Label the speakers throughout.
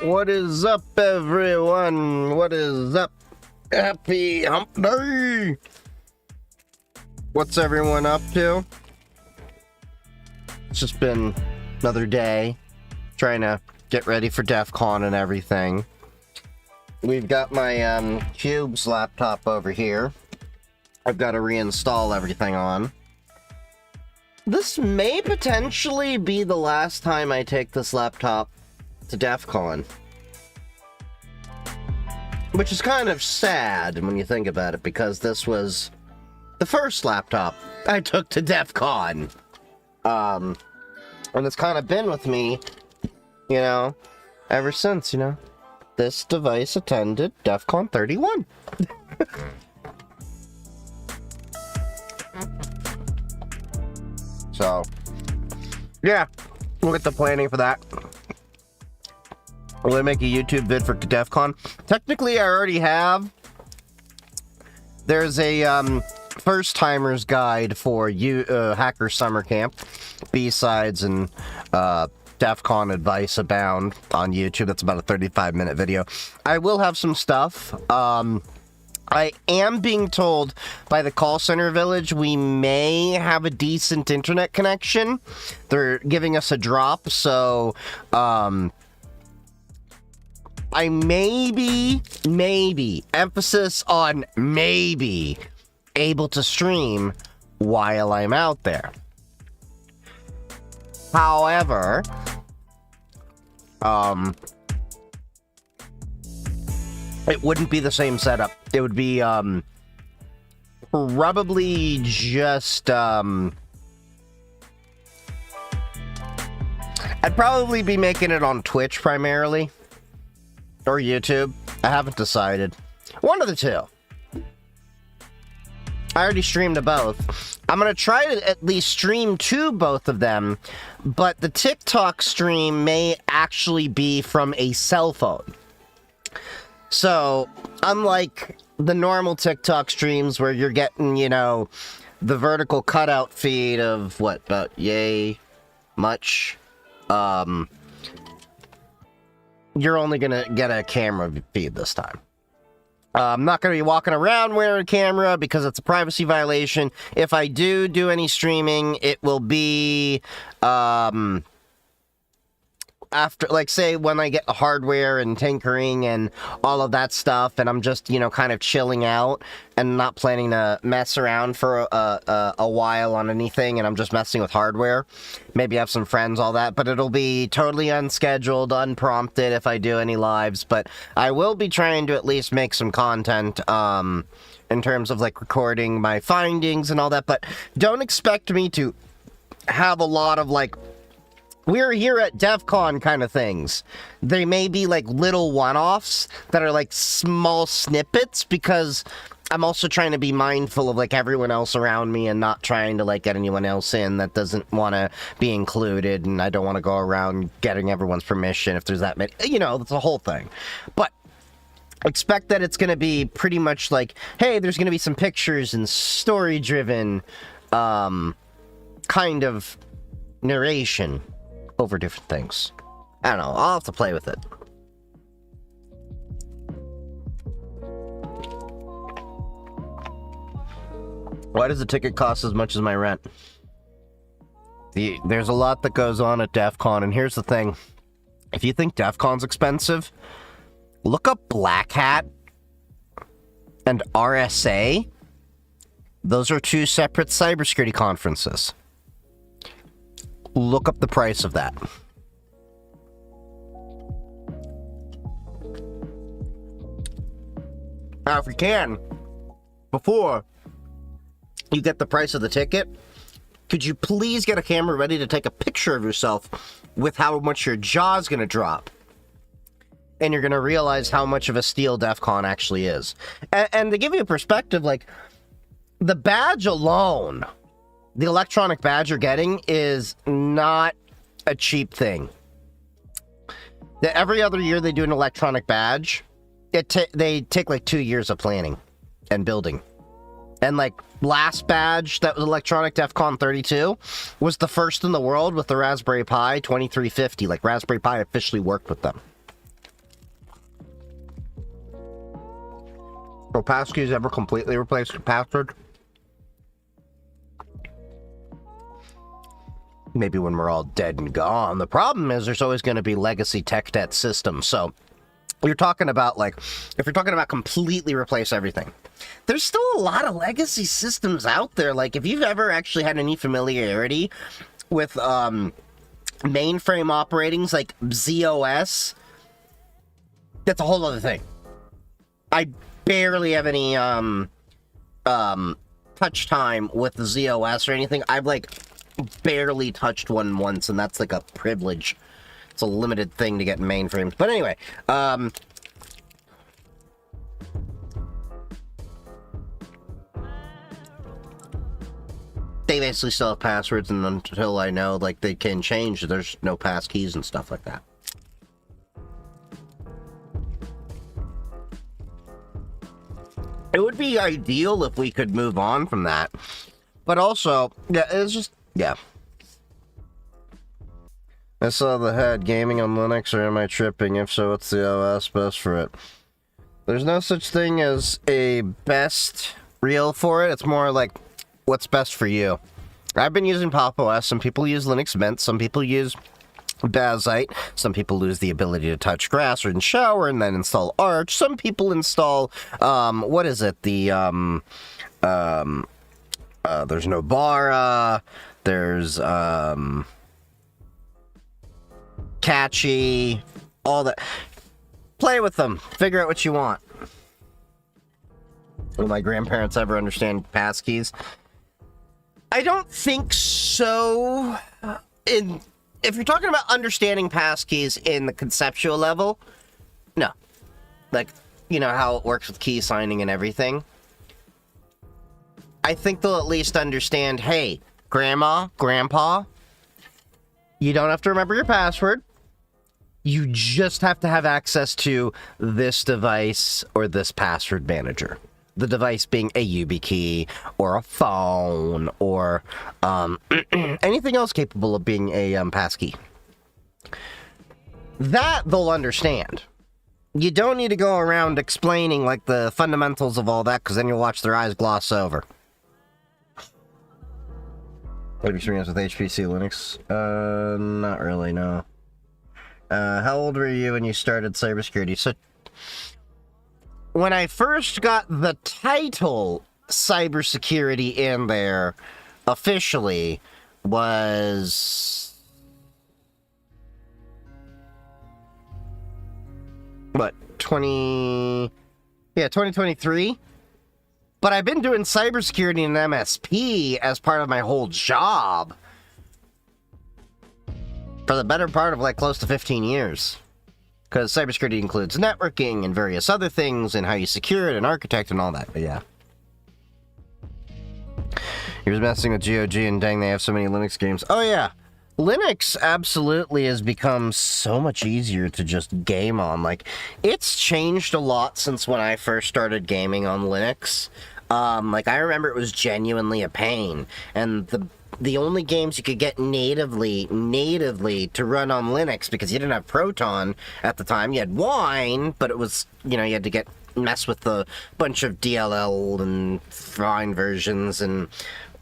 Speaker 1: What is up, everyone? What is up? Happy hump day! What's everyone up to? It's just been another day trying to get ready for DEF CON and everything. We've got my Qubes laptop over here. I've got to reinstall everything on. This may potentially be the last time I take this laptop to DEF CON. Which is kind of sad when you think about it, because this was the first laptop I took to DEF CON. And it's kind of been with me, you know, ever since, you know. This device attended DEF CON 31. So, yeah, we'll get the planning for that. Will I make a YouTube vid for DEF CON? Technically, I already have. There's a first-timers guide for Hacker Summer Camp, B-sides and DEF CON advice abound on YouTube. That's about a 35-minute video. I will have some stuff. I am being told by the call center village we may have a decent internet connection. They're giving us a drop, so I maybe, emphasis on maybe, able to stream while I'm out there. However, it wouldn't be the same setup. It would be, probably just, I'd probably be making it on Twitch primarily. Or YouTube. I haven't decided. One of the two. I already streamed to both. I'm gonna try to at least stream to both of them, but the TikTok stream may actually be from a cell phone. So, unlike the normal TikTok streams where you're getting, you know, the vertical cutout feed of, what, about yay much, you're only gonna get a camera feed this time. I'm not gonna be walking around wearing a camera because it's a privacy violation. If I do any streaming, it will be, after, like, say, when I get the hardware and tinkering and all of that stuff, and I'm just, you know, kind of chilling out and not planning to mess around for a while on anything, and I'm just messing with hardware. Maybe have some friends, all that, but it'll be totally unscheduled, unprompted if I do any lives, but I will be trying to at least make some content, in terms of, like, recording my findings and all that, but don't expect me to have a lot of, like, we're here at DEF CON kind of things. They may be like little one-offs that are like small snippets, because I'm also trying to be mindful of like everyone else around me and not trying to like get anyone else in that doesn't want to be included, and I don't want to go around getting everyone's permission if there's that many, you know, that's a whole thing. But expect that it's going to be pretty much like, hey, there's going to be some pictures and story-driven kind of narration over different things. I don't know, I'll have to play with it. Why does the ticket cost as much as my rent? There's a lot that goes on at DEF CON, and here's the thing. If you think DEF CON's expensive, look up Black Hat and RSA. Those are two separate cybersecurity conferences. Look up the price of that. Now, if you can, before you get the price of the ticket, could you please get a camera ready to take a picture of yourself with how much your jaw's gonna drop? And you're gonna realize how much of a steal DEF CON actually is. And to give you a perspective, like, the badge alone, the electronic badge you're getting, is not a cheap thing. Every other year they do an electronic badge. They take like 2 years of planning and building. And like last badge that was electronic, DEF CON 32, was the first in the world with the Raspberry Pi 2350. Like Raspberry Pi officially worked with them. Will passkeys ever completely replace password? Maybe when we're all dead and gone. The problem is there's always going to be legacy tech debt systems. So you're talking about, like, if you're talking about completely replace everything, there's still a lot of legacy systems out there. Like, if you've ever actually had any familiarity with mainframe operatings like ZOS, that's a whole other thing. I barely have any touch time with the ZOS or anything. I've, like, barely touched one once, and that's like a privilege. It's a limited thing to get in mainframes. But anyway, they basically still have passwords, and until I know, like, they can change, there's no passkeys and stuff like that. It would be ideal if we could move on from that. But also, yeah, it's just, yeah. I saw the head gaming on Linux, or am I tripping? If so, what's the OS best for it? There's no such thing as a best reel for it. It's more like what's best for you. I've been using Pop OS. Some people use Linux Mint. Some people use Bazite. Some people lose the ability to touch grass or in shower and then install Arch. Some people install, what is it? There's Nobara. There's, Catchy, all that. Play with them. Figure out what you want. Will my grandparents ever understand passkeys? I don't think so. If you're talking about understanding passkeys in the conceptual level, no. Like, you know, how it works with key signing and everything. I think they'll at least understand, hey, Grandma, Grandpa, you don't have to remember your password. You just have to have access to this device or this password manager. The device being a YubiKey or a phone or anything else capable of being a passkey. That they'll understand. You don't need to go around explaining like the fundamentals of all that, because then you'll watch their eyes gloss over. What experience with HPC Linux? Not really, no. How old were you when you started cybersecurity? So, when I first got the title cybersecurity in there, officially, was... what, 2023? But I've been doing cybersecurity and MSP as part of my whole job for the better part of, like, close to 15 years. Because cybersecurity includes networking and various other things and how you secure it and architect and all that, but yeah. He was messing with GOG and dang, they have so many Linux games. Oh yeah, Linux absolutely has become so much easier to just game on. Like, it's changed a lot since when I first started gaming on Linux. Like, I remember it was genuinely a pain, and the only games you could get natively to run on Linux, because you didn't have Proton at the time. You had Wine, but it was, you know, you had to mess with a bunch of DLL and fine versions and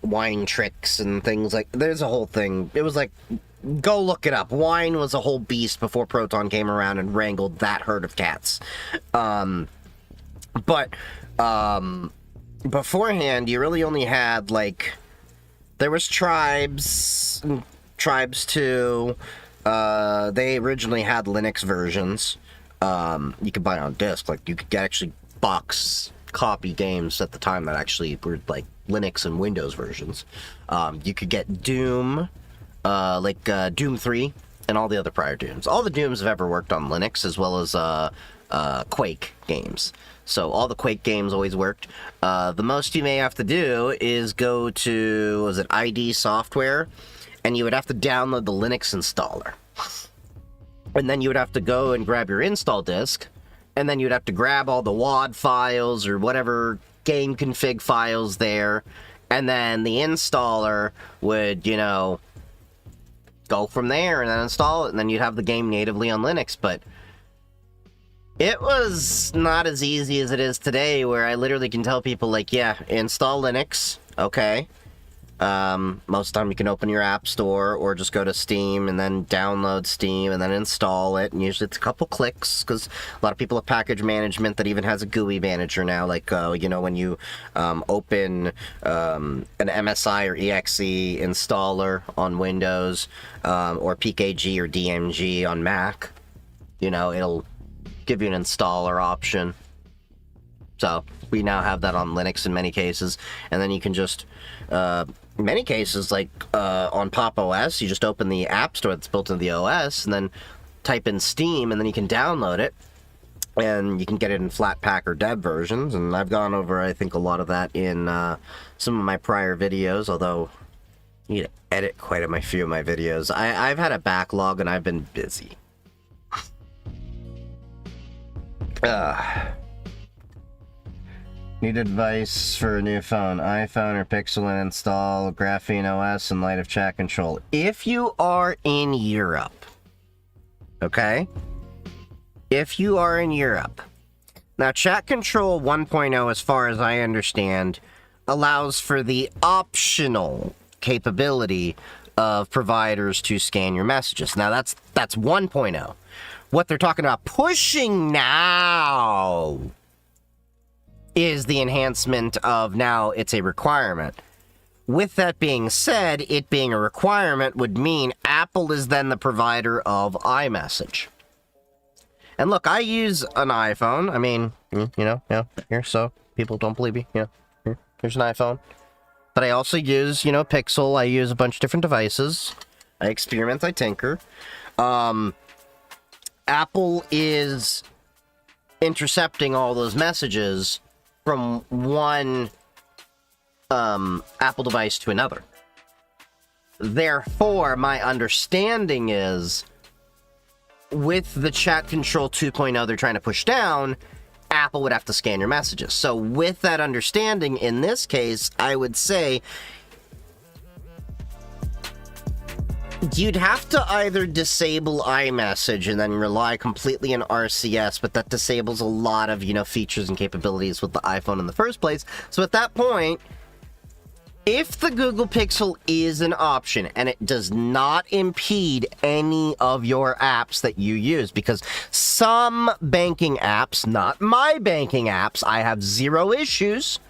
Speaker 1: Wine tricks and things like, there's a whole thing. It was like, go look it up. Wine was a whole beast before Proton came around and wrangled that herd of cats. Beforehand, you really only had, like, there was Tribes, Tribes 2, they originally had Linux versions, you could buy on disc, like, you could actually box copy games at the time that actually were, like, Linux and Windows versions. You could get Doom, Doom 3, and all the other prior Dooms. All the Dooms have ever worked on Linux, as well as, Quake games. So all the Quake games always worked. The most you may have to do is go to, was it ID Software? And you would have to download the Linux installer. And then you would have to go and grab your install disk. And then you'd have to grab all the WAD files or whatever game config files there. And then the installer would, you know, go from there and then install it. And then you'd have the game natively on Linux. But It was not as easy as it is today, where I literally can tell people, like, yeah, install Linux, okay. Most of the time you can open your app store or just go to Steam and then download Steam and then install it, and usually it's a couple clicks, because a lot of people have package management that even has a GUI manager now, like, you know, when you open an MSI or EXE installer on Windows, or PKG or DMG on Mac, you know, it'll give you an installer option. So we now have that on Linux in many cases, and then you can just in many cases, like on Pop OS, you just open the app store that's built into the OS and then type in Steam, and then you can download it, and you can get it in Flatpak or dev versions. And I've gone over, I think, a lot of that in some of my prior videos, although I need to edit quite a few of my videos. I've had a backlog and I've been busy. Need advice for a new phone, iPhone or Pixel, and install Graphene OS in light of chat control. If you are in Europe, okay? If you are in Europe. Now, chat control 1.0, as far as I understand, allows for the optional capability of providers to scan your messages. Now, that's 1.0. What they're talking about pushing now is the enhancement of now it's a requirement. With that being said, it being a requirement would mean Apple is then the provider of iMessage. And look, I use an iPhone. I mean, you know, yeah, here, so people don't believe me. Yeah, here's an iPhone. But I also use, you know, Pixel. I use a bunch of different devices. I experiment, I tinker. Apple is intercepting all those messages from one Apple device to another. Therefore, my understanding is, with the chat control 2.0 they're trying to push down, Apple would have to scan your messages. So with that understanding, in this case, I would say you'd have to either disable iMessage and then rely completely on RCS, but that disables a lot of, you know, features and capabilities with the iPhone in the first place. So at that point, if the Google Pixel is an option and it does not impede any of your apps that you use, because some banking apps, not my banking apps, I have zero issues,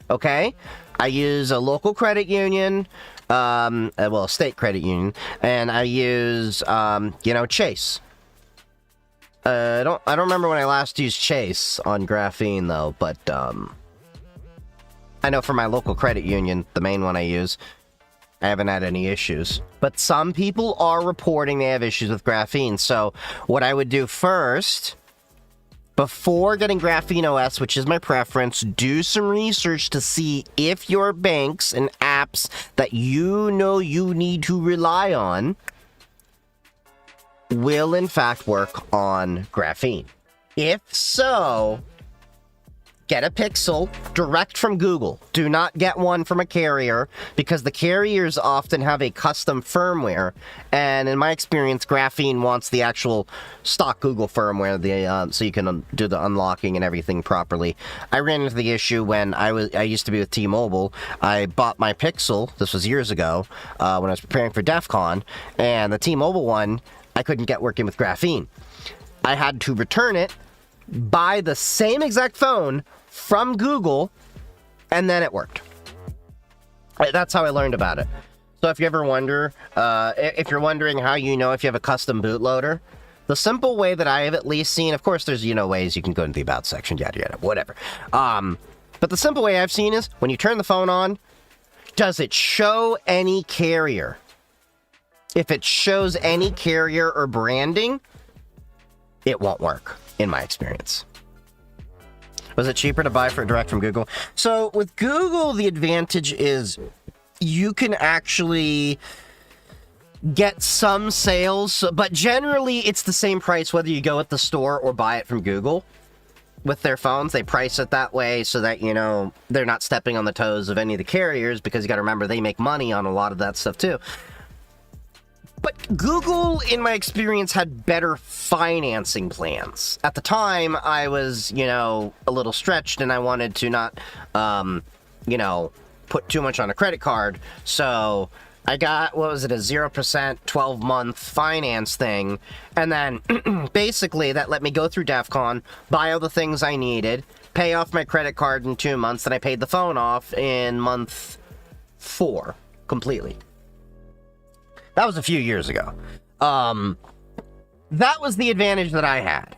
Speaker 1: okay? I use a local credit union, well, a state credit union, and I use, you know, Chase. I don't remember when I last used Chase on Graphene, though, but, I know for my local credit union, the main one I use, I haven't had any issues. But some people are reporting they have issues with Graphene, so what I would do first, before getting Graphene OS, which is my preference, do some research to see if your banks and apps that you know you need to rely on will in fact work on Graphene. If so, get a Pixel direct from Google. Do not get one from a carrier, because the carriers often have a custom firmware, and in my experience, Graphene wants the actual stock Google firmware, so you can do the unlocking and everything properly. I ran into the issue when I used to be with T-Mobile. I bought my Pixel, this was years ago, when I was preparing for DEF CON, and the T-Mobile one, I couldn't get working with Graphene. I had to return it, buy the same exact phone from Google, and then it worked. That's how I learned about it. So if you ever wonder, if you're wondering how you know if you have a custom bootloader, the simple way that I have at least seen, of course there's, you know, ways you can go into the about section, yada yada, whatever. But the simple way I've seen is, when you turn the phone on, does it show any carrier? If it shows any carrier or branding, it won't work, in my experience. Was it cheaper to buy for direct from Google? So with Google, the advantage is you can actually get some sales, but generally it's the same price whether you go at the store or buy it from Google. With their phones, they price it that way so that, you know, they're not stepping on the toes of any of the carriers, because you got to remember they make money on a lot of that stuff too. But Google, in my experience, had better financing plans. At the time, I was, a little stretched and I wanted to not, put too much on a credit card. So I got, a 0% 12-month finance thing. And then basically that let me go through DEF CON, buy all the things I needed, pay off my credit card in 2 months, and I paid the phone off in month 4 completely. That was a few years ago. That was the advantage that I had.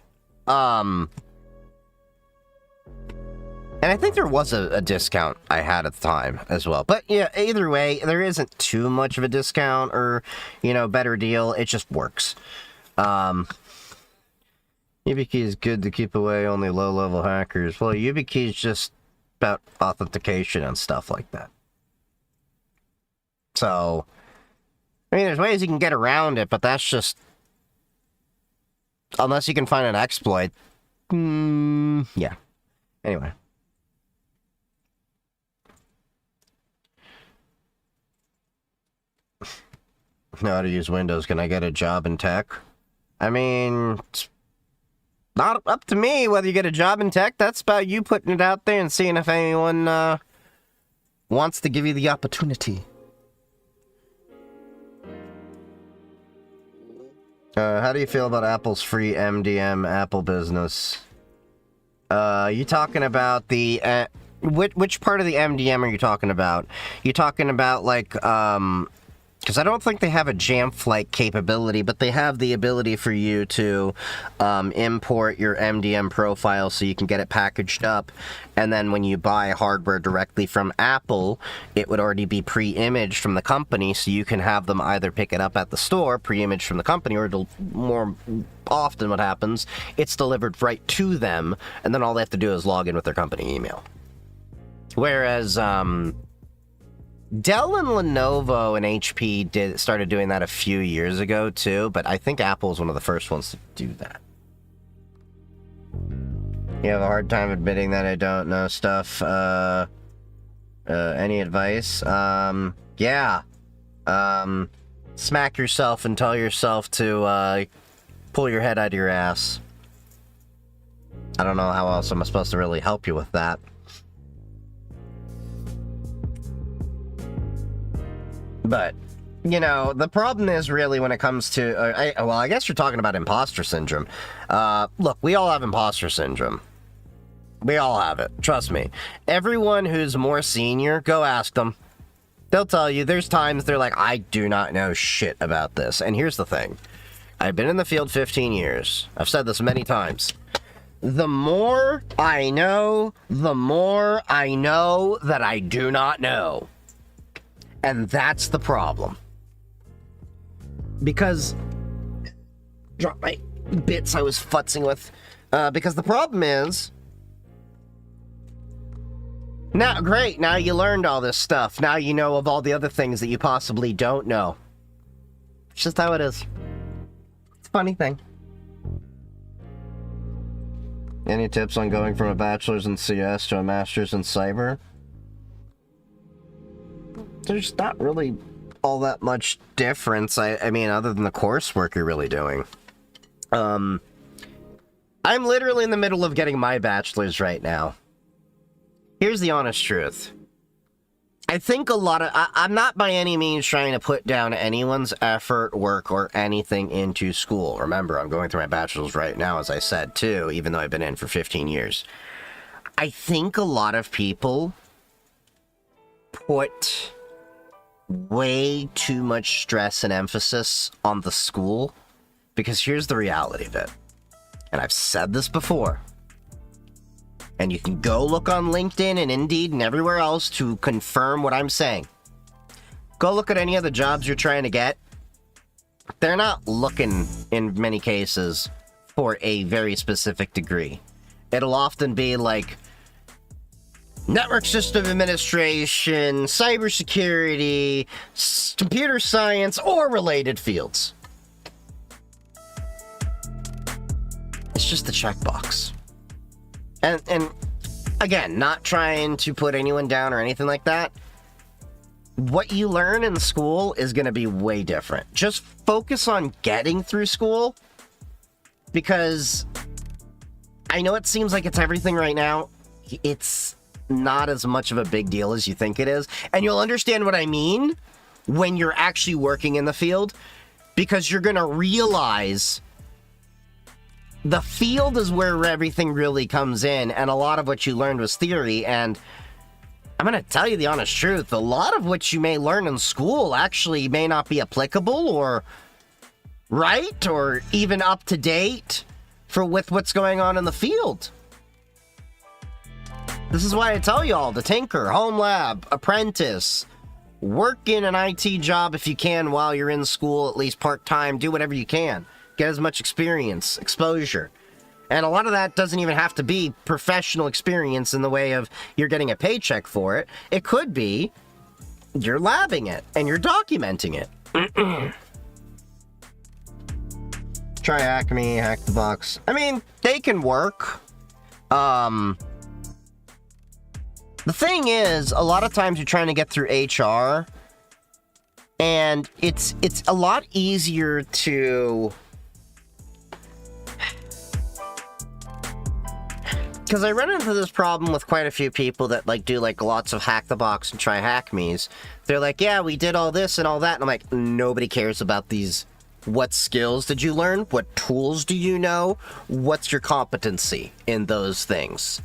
Speaker 1: And I think there was a discount I had at the time as well. But yeah, either way, there isn't too much of a discount or, better deal. It just works. YubiKey is good to keep away only low-level hackers. Well, YubiKey is just about authentication and stuff like that. So, there's ways you can get around it, but that's just... Unless you can find an exploit. Yeah. Anyway. Know how to use Windows. Can I get a job in tech? It's not up to me whether you get a job in tech. That's about you putting it out there and seeing if anyone wants to give you the opportunity. How do you feel about Apple's free MDM Apple business? You talking about the, which part of the MDM are you talking about? You talking about, because I don't think they have a Jamf-like capability, but they have the ability for you to import your MDM profile so you can get it packaged up, and then when you buy hardware directly from Apple, it would already be pre-imaged from the company, so you can have them either pick it up at the store, pre-imaged from the company, or more often what happens, it's delivered right to them, and then all they have to do is log in with their company email. Whereas, Dell and Lenovo and HP started doing that a few years ago too, but I think Apple is one of the first ones to do that. You have a hard time admitting that I don't know stuff. Any advice? Yeah. Smack yourself and tell yourself to pull your head out of your ass. I don't know how else I'm supposed to really help you with that. But, the problem is really when it comes to... I guess you're talking about imposter syndrome. Look, we all have imposter syndrome. We all have it. Trust me. Everyone who's more senior, go ask them. They'll tell you. There's times they're like, I do not know shit about this. And here's the thing. I've been in the field 15 years. I've said this many times. The more I know, the more I know that I do not know. And that's the problem. Because... Drop my bits I was futzing with. Because the problem is... Now, great, now you learned all this stuff. Now you know of all the other things that you possibly don't know. It's just how it is. It's a funny thing. Any tips on going from a bachelor's in CS to a master's in cyber? There's not really all that much difference, I mean, other than the coursework you're really doing. I'm literally in the middle of getting my bachelor's right now. Here's the honest truth. I think I'm not by any means trying to put down anyone's effort, work, or anything into school. Remember, I'm going through my bachelor's right now, as I said, too, even though I've been in for 15 years. I think a lot of people put way too much stress and emphasis on the school, because here's the reality of it. And I've said this before. And you can go look on LinkedIn and Indeed and everywhere else to confirm what I'm saying. Go look at any of the jobs you're trying to get. They're not looking, in many cases, for a very specific degree. It'll often be like network system administration, cybersecurity, computer science, or related fields. It's just a checkbox. And again, not trying to put anyone down or anything like that. what you learn in school is going to be way different. Just focus on getting through school, because I know it seems like it's everything right now. It's not as much of a big deal as you think it is. And you'll understand what I mean when you're actually working in the field, because you're going to realize the field is where everything really comes in, and a lot of what you learned was theory. And I'm going to tell you the honest truth, a lot of what you may learn in school actually may not be applicable or right or even up to date with what's going on in the field. This is why I tell you all to tinker, home lab, apprentice, work in an IT job if you can while you're in school, at least part-time, do whatever you can. Get as much experience, exposure. And a lot of that doesn't even have to be professional experience in the way of you're getting a paycheck for it. It could be you're labbing it and you're documenting it. Try Acme, Hack the Box. I mean, they can work. The thing is, a lot of times you're trying to get through HR, and it's a lot easier to... Because I run into this problem with quite a few people that do lots of Hack the Box and try Hack Me's. They're like, yeah, we did all this and all that. And I'm like, nobody cares about these. What skills did you learn? What tools do you know? What's your competency in those things?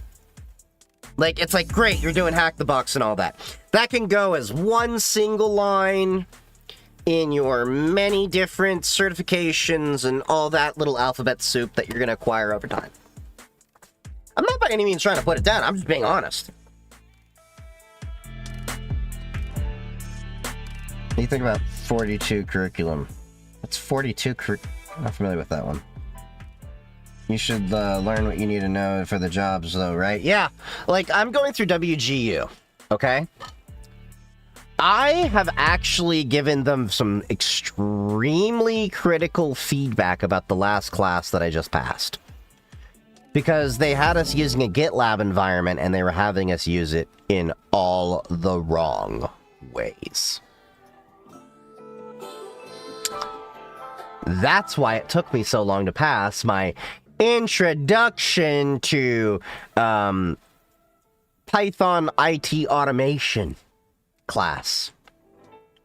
Speaker 1: It's like, great, you're doing Hack the Box and all that. That can go as one single line in your many different certifications and all that little alphabet soup that you're going to acquire over time. I'm not by any means trying to put it down. I'm just being honest. What do you think about 42 curriculum? What's 42 I'm not familiar with that one. You should learn what you need to know for the jobs, though, right? Yeah. I'm going through WGU, okay? I have actually given them some extremely critical feedback about the last class that I just passed. Because they had us using a GitLab environment, and they were having us use it in all the wrong ways. That's why it took me so long to pass my introduction to Python IT automation class.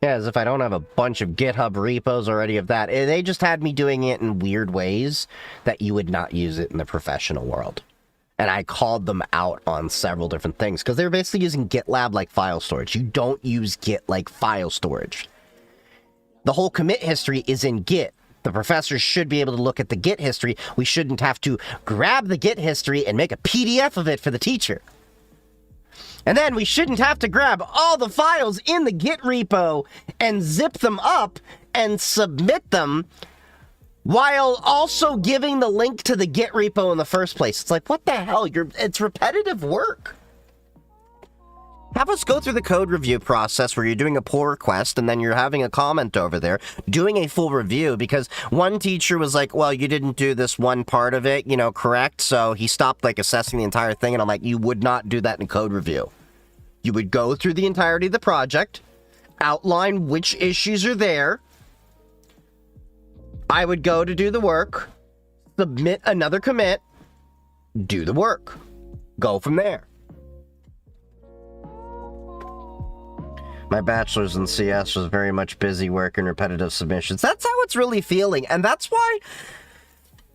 Speaker 1: Yeah, as if I don't have a bunch of GitHub repos already of that. They just had me doing it in weird ways that you would not use it in the professional world. And I called them out on several different things, because they were basically using GitLab like file storage. You don't use Git like file storage. The whole commit history is in Git. The professors should be able to look at the Git history. We shouldn't have to grab the Git history and make a PDF of it for the teacher. And then we shouldn't have to grab all the files in the Git repo and zip them up and submit them while also giving the link to the Git repo in the first place. It's like, what the hell? It's repetitive work. Have us go through the code review process where you're doing a pull request and then you're having a comment over there, doing a full review, because one teacher was like, well, you didn't do this one part of it, correct? So he stopped assessing the entire thing, and I'm like, you would not do that in code review. You would go through the entirety of the project, outline which issues are there. I would go to do the work, submit another commit, do the work, go from there. My bachelor's in CS was very much busy work and repetitive submissions. That's how it's really feeling. And that's why,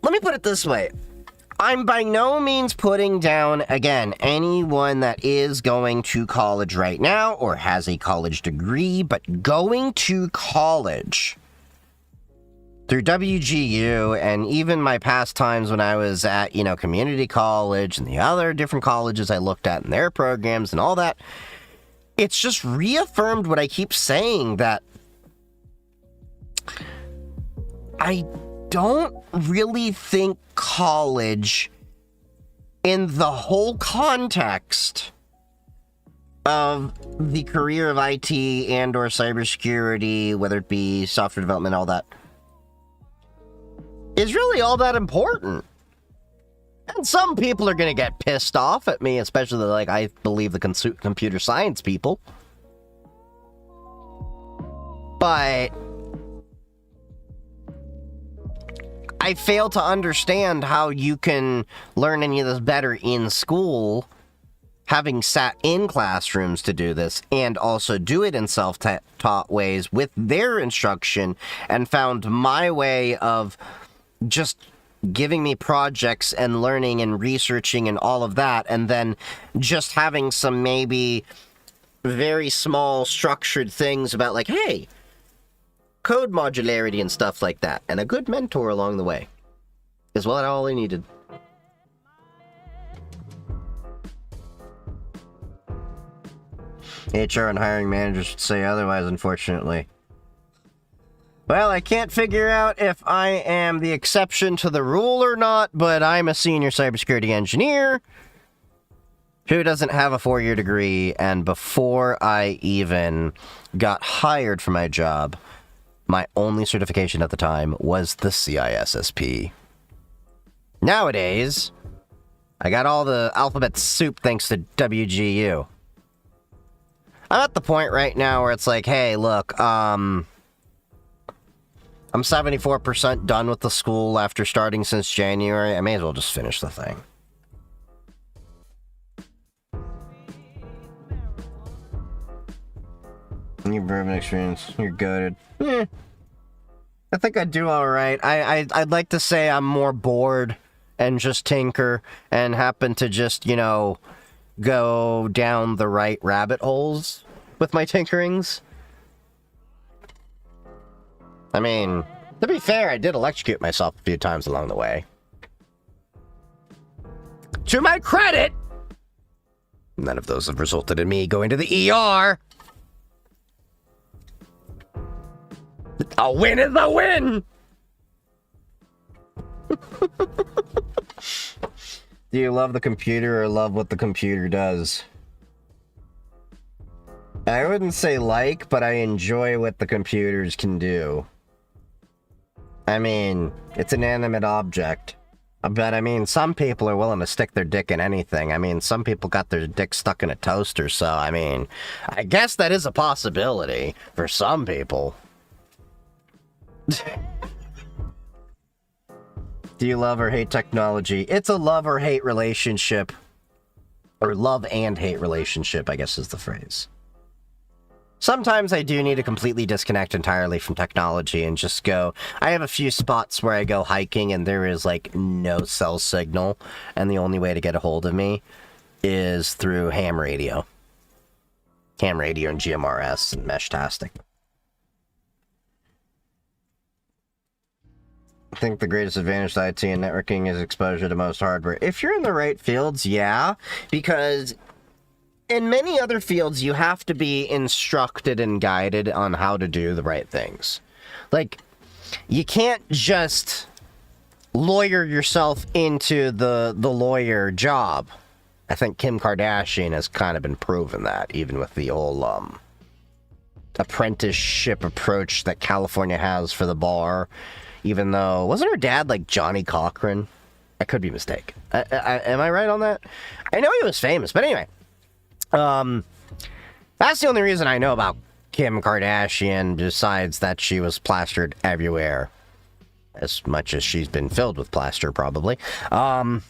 Speaker 1: let me put it this way. I'm by no means putting down, again, anyone that is going to college right now or has a college degree, but going to college through WGU and even my past times when I was at, community college and the other different colleges I looked at and their programs and all that, it's just reaffirmed what I keep saying, that I don't really think college, in the whole context of the career of IT and or cybersecurity, whether it be software development, all that, is really all that important. And some people are going to get pissed off at me, especially I believe the computer science people. But I fail to understand how you can learn any of this better in school, having sat in classrooms to do this, and also do it in self-taught ways with their instruction, and found my way of just giving me projects and learning and researching and all of that, and then just having some maybe very small structured things about, like, hey, code modularity and stuff like that, and a good mentor along the way is what all I needed. HR and hiring managers should say otherwise, unfortunately. Well, I can't figure out if I am the exception to the rule or not, but I'm a senior cybersecurity engineer who doesn't have a 4-year degree, and before I even got hired for my job, my only certification at the time was the CISSP. Nowadays, I got all the alphabet soup thanks to WGU. I'm at the point right now where it's like, hey, look, I'm 74% done with the school after starting since January. I may as well just finish the thing. New bourbon experience. You're goated. I think I do alright. I'd like to say I'm more bored and just tinker and happen to just, you know, go down the right rabbit holes with my tinkerings. I mean, to be fair, I did electrocute myself a few times along the way. To my credit, none of those have resulted in me going to the ER. A win is a win! Do you love the computer or love what the computer does? I wouldn't say like, but I enjoy what the computers can do. I mean, it's an animate object. But I mean, some people are willing to stick their dick in anything. I mean, some people got their dick stuck in a toaster, so I mean, I guess that is a possibility for some people. Do you love or hate technology? It's a love or hate relationship. Or love and hate relationship, I guess is the phrase. Sometimes I do need to completely disconnect entirely from technology and just go... I have a few spots where I go hiking and there is, like, no cell signal. And the only way to get a hold of me is through ham radio. Ham radio and GMRS and Meshtastic. I think the greatest advantage to IT and networking is exposure to most hardware. If you're in the right fields, yeah. Because in many other fields, you have to be instructed and guided on how to do the right things. Like, you can't just lawyer yourself into the lawyer job. I think Kim Kardashian has kind of been proving that, even with the old apprenticeship approach that California has for the bar. Even though, wasn't her dad like Johnny Cochran? I could be mistaken. Am I right on that? I know he was famous, but anyway. That's the only reason I know about Kim Kardashian, besides that she was plastered everywhere. As much as she's been filled with plaster, probably. Not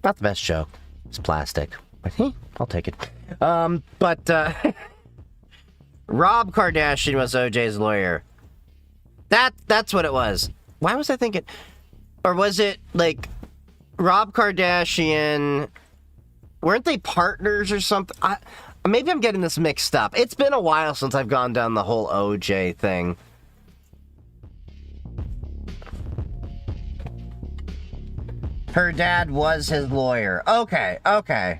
Speaker 1: the best joke. It's plastic. But, I'll take it. Rob Kardashian was OJ's lawyer. That's what it was. Why was I thinking... Or was it, like, Rob Kardashian... Weren't they partners or something? Maybe I'm getting this mixed up. It's been a while since I've gone down the whole OJ thing. Her dad was his lawyer. Okay.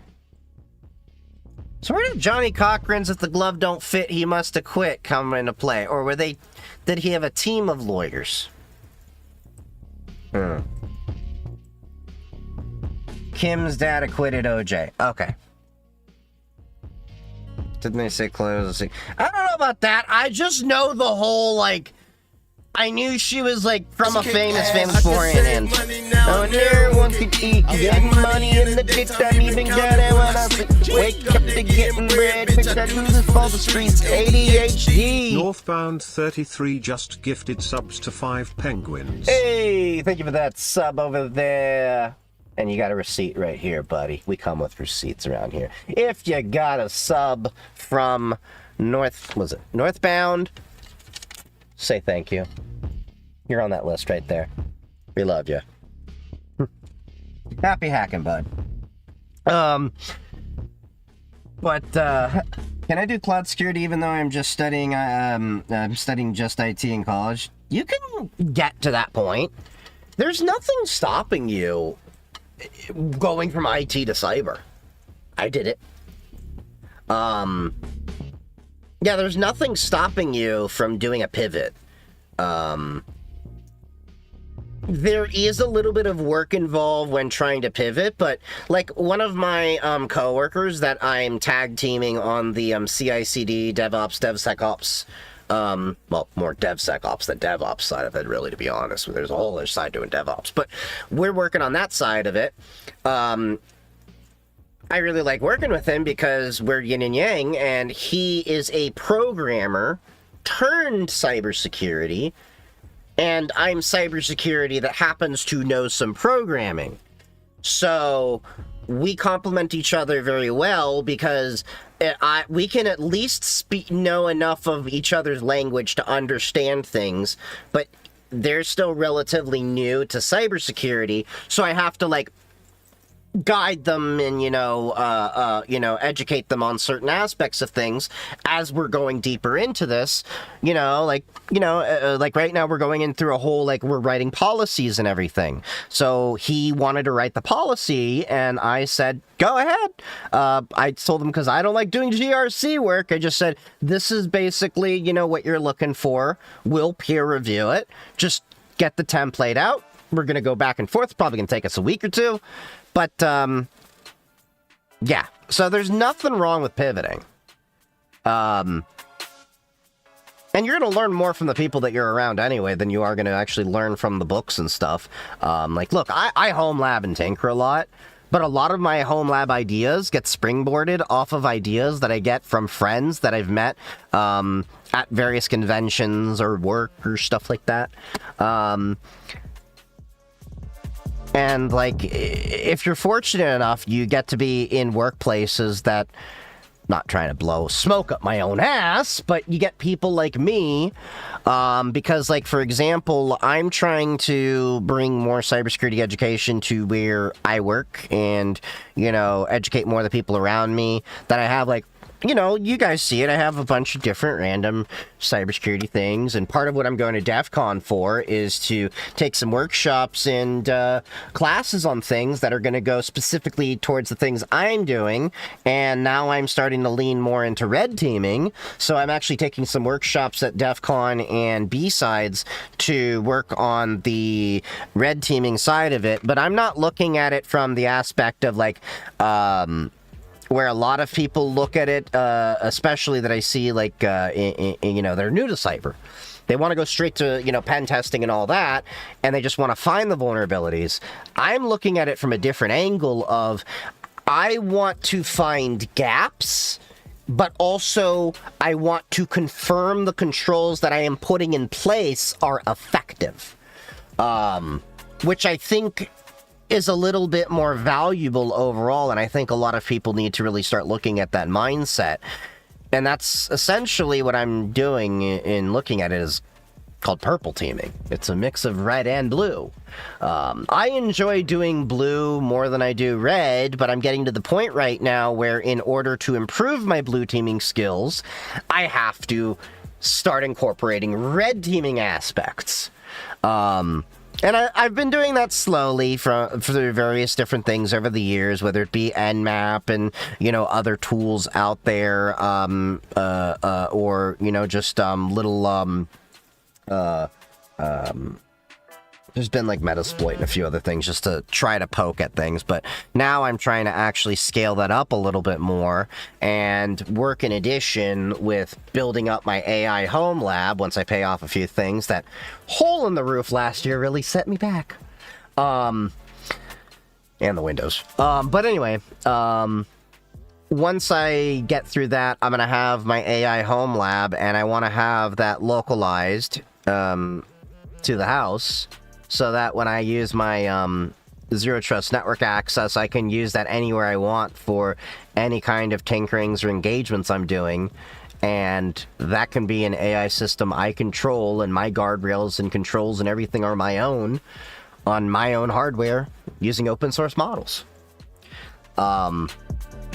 Speaker 1: So where did Johnny Cochran's "if the glove don't fit, he must have quit" come into play? Or were they... Did he have a team of lawyers? Kim's dad acquitted OJ. Okay. Didn't they say close? I don't know about that. I just know the whole, like, I knew she was like from a famous foreign and oh, and everyone could eat, getting money in the ditch, don't even get it when I wake up to getting bread, pick that loses for the streets, ADHD.
Speaker 2: Northbound 33 just gifted subs to 5 penguins.
Speaker 1: Hey, thank you for that sub over there. And you got a receipt right here, buddy. We come with receipts around here. If you got a sub from Northbound, say thank you. You're on that list right there. We love you. Happy hacking, bud. But can I do cloud security even though I'm just studying? I'm studying just IT in college. You can get to that point. There's nothing stopping you going from IT to cyber. I did it. Yeah, there's nothing stopping you from doing a pivot. There is a little bit of work involved when trying to pivot, but like one of my coworkers that I'm tag teaming on the CI/CD, DevOps, DevSecOps, well, more DevSecOps than DevOps side of it, really, to be honest. There's a whole other side doing DevOps, but we're working on that side of it. I really like working with him because we're yin and yang, and he is a programmer turned cybersecurity, and I'm cybersecurity that happens to know some programming. So we complement each other very well because we can at least know enough of each other's language to understand things, but they're still relatively new to cybersecurity, so I have to like guide them and educate them on certain aspects of things as we're going deeper into this. Like right now we're going in through a whole, like, we're writing policies and everything. So he wanted to write the policy and I said, go ahead. I told him, because I don't like doing GRC work, I just said, this is basically what you're looking for. We'll peer review it, just get the template out. We're gonna go back and forth, probably gonna take us a week or two. But, yeah, so there's nothing wrong with pivoting. And you're going to learn more from the people that you're around anyway than you are going to actually learn from the books and stuff. Like, look, I home lab and tinker a lot, but a lot of my home lab ideas get springboarded off of ideas that I get from friends that I've met at various conventions or work or stuff like that. And, like, if you're fortunate enough, you get to be in workplaces that, not trying to blow smoke up my own ass, but you get people like me, because, like, for example, I'm trying to bring more cybersecurity education to where I work and, educate more of the people around me that I have, like, you guys see it. I have a bunch of different random cybersecurity things, and part of what I'm going to DEF CON for is to take some workshops and classes on things that are going to go specifically towards the things I'm doing, and now I'm starting to lean more into red teaming, so I'm actually taking some workshops at DEF CON and B-Sides to work on the red teaming side of it, but I'm not looking at it from the aspect of, like, where a lot of people look at it, especially that I see, like, they're new to cyber. They want to go straight to, pen testing and all that, and they just want to find the vulnerabilities. I'm looking at it from a different angle of, I want to find gaps, but also I want to confirm the controls that I am putting in place are effective. Which I think is a little bit more valuable overall, and I think a lot of people need to really start looking at that mindset. And that's essentially what I'm doing in looking at it, is called purple teaming. It's a mix of red and blue. I enjoy doing blue more than I do red, but I'm getting to the point right now where in order to improve my blue teaming skills, I have to start incorporating red teaming aspects. And I've been doing that slowly through various different things over the years, whether it be Nmap and, other tools out there, or, just little There's been like Metasploit and a few other things just to try to poke at things, but now I'm trying to actually scale that up a little bit more and work in addition with building up my AI home lab once I pay off a few things. That hole in the roof last year really set me back. And the windows. But anyway, once I get through that, I'm going to have my AI home lab, and I want to have that localized to the house, so that when I use my Zero Trust network access, I can use that anywhere I want for any kind of tinkerings or engagements I'm doing. And that can be an AI system I control, and my guardrails and controls and everything are my own on my own hardware using open source models.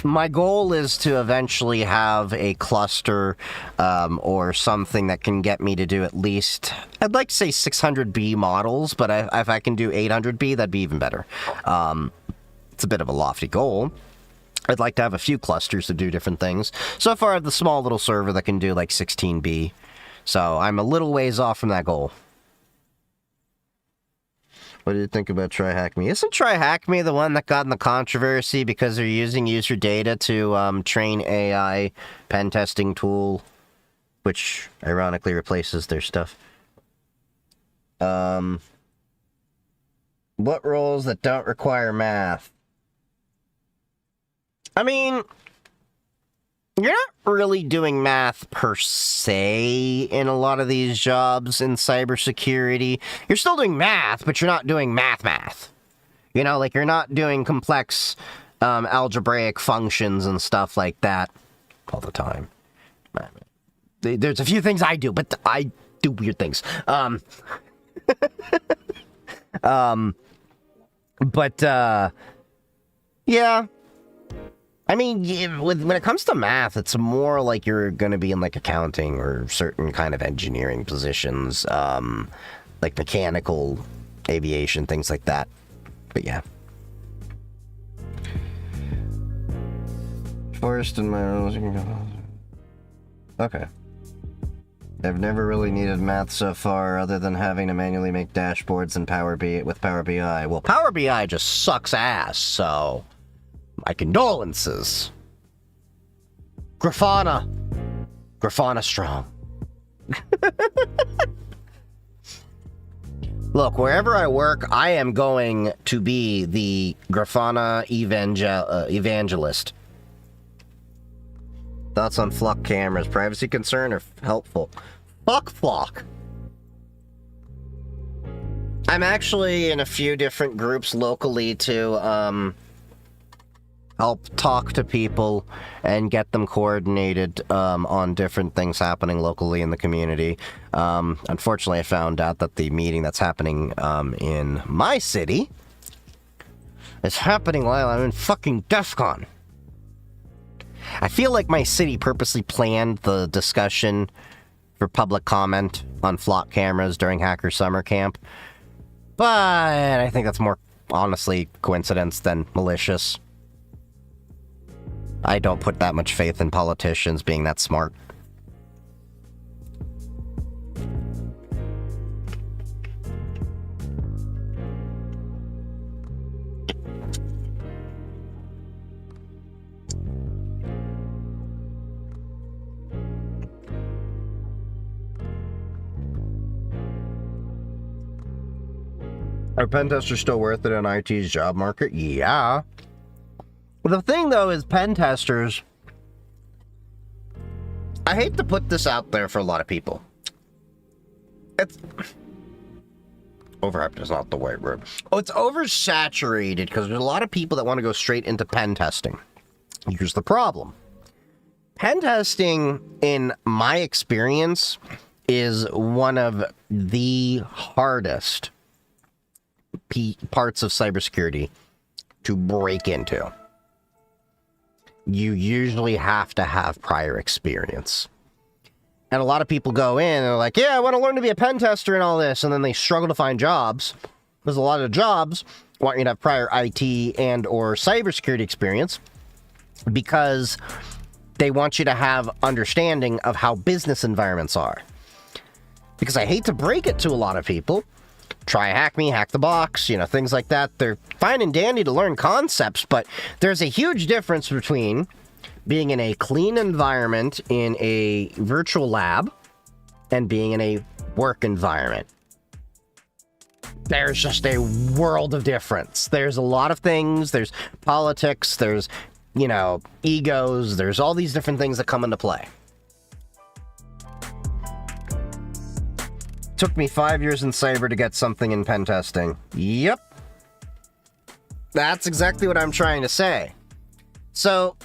Speaker 1: My goal is to eventually have a cluster or something that can get me to do at least, I'd like to say 600B models, but if I can do 800B, that'd be even better. It's a bit of a lofty goal. I'd like to have a few clusters to do different things. So far, I have the small little server that can do like 16B. So I'm a little ways off from that goal. What do you think about TryHackMe? Isn't TryHackMe the one that got in the controversy because they're using user data to train AI pen testing tool, which ironically replaces their stuff? What roles that don't require math? I mean, you're not really doing math per se in a lot of these jobs in cybersecurity. You're still doing math, but you're not doing math. You know, like you're not doing complex algebraic functions and stuff like that all the time. There's a few things I do, but I do weird things. Yeah. I mean, when it comes to math, it's more like you're going to be in like accounting or certain kind of engineering positions, like mechanical, aviation, things like that. But yeah. Forced in my... Okay. I've never really needed math so far, other than having to manually make dashboards in with Power BI. Well, Power BI just sucks ass, so... My condolences. Grafana strong. Look, wherever I work, I am going to be the Grafana evangelist. Thoughts on Flock cameras? Privacy concern or helpful? Fuck Flock. I'm actually in a few different groups locally to, help talk to people and get them coordinated on different things happening locally in the community. Unfortunately, I found out that the meeting that's happening in my city is happening while I'm in fucking DEF CON. I feel like my city purposely planned the discussion for public comment on flock cameras during Hacker Summer Camp, but I think that's more, honestly, coincidence than malicious. I don't put that much faith in politicians being that smart. Are pen testers still worth it in IT's job market? Yeah. The thing, though, is pen testers... I hate to put this out there for a lot of people. It's... Overhyped is not the right word. Oh, it's oversaturated because there's a lot of people that want to go straight into pen testing. Here's the problem. Pen testing, in my experience, is one of the hardest parts of cybersecurity to break into. You usually have to have prior experience. And a lot of people go in and they're like, yeah, I want to learn to be a pen tester and all this. And then they struggle to find jobs. Because a lot of jobs want you to have prior IT and or cybersecurity experience. Because they want you to have understanding of how business environments are. Because I hate to break it to a lot of people, try hack me, hack the box, you know, things like that. They're fine and dandy to learn concepts, but there's a huge difference between being in a clean environment in a virtual lab and being in a work environment. There's just a world of difference. There's a lot of things. There's politics. There's, you know, egos. There's all these different things that come into play. Took me 5 years in cyber to get something in pen testing. Yep. That's exactly what I'm trying to say. So,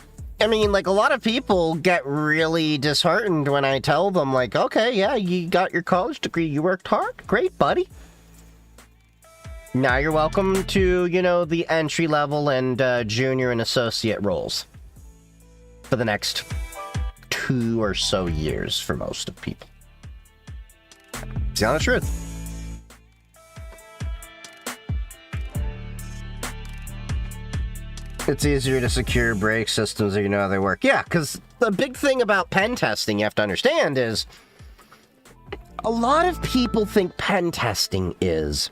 Speaker 1: I mean, like, a lot of people get really disheartened when I tell them, like, okay, yeah, you got your college degree, you worked hard, great, buddy. Now you're welcome to, you know, the entry level and junior and associate roles for the next 2 or so years for most of people. It's the honest truth. It's easier to secure break systems if you know how they work. Yeah, because the big thing about pen testing you have to understand is a lot of people think pen testing is,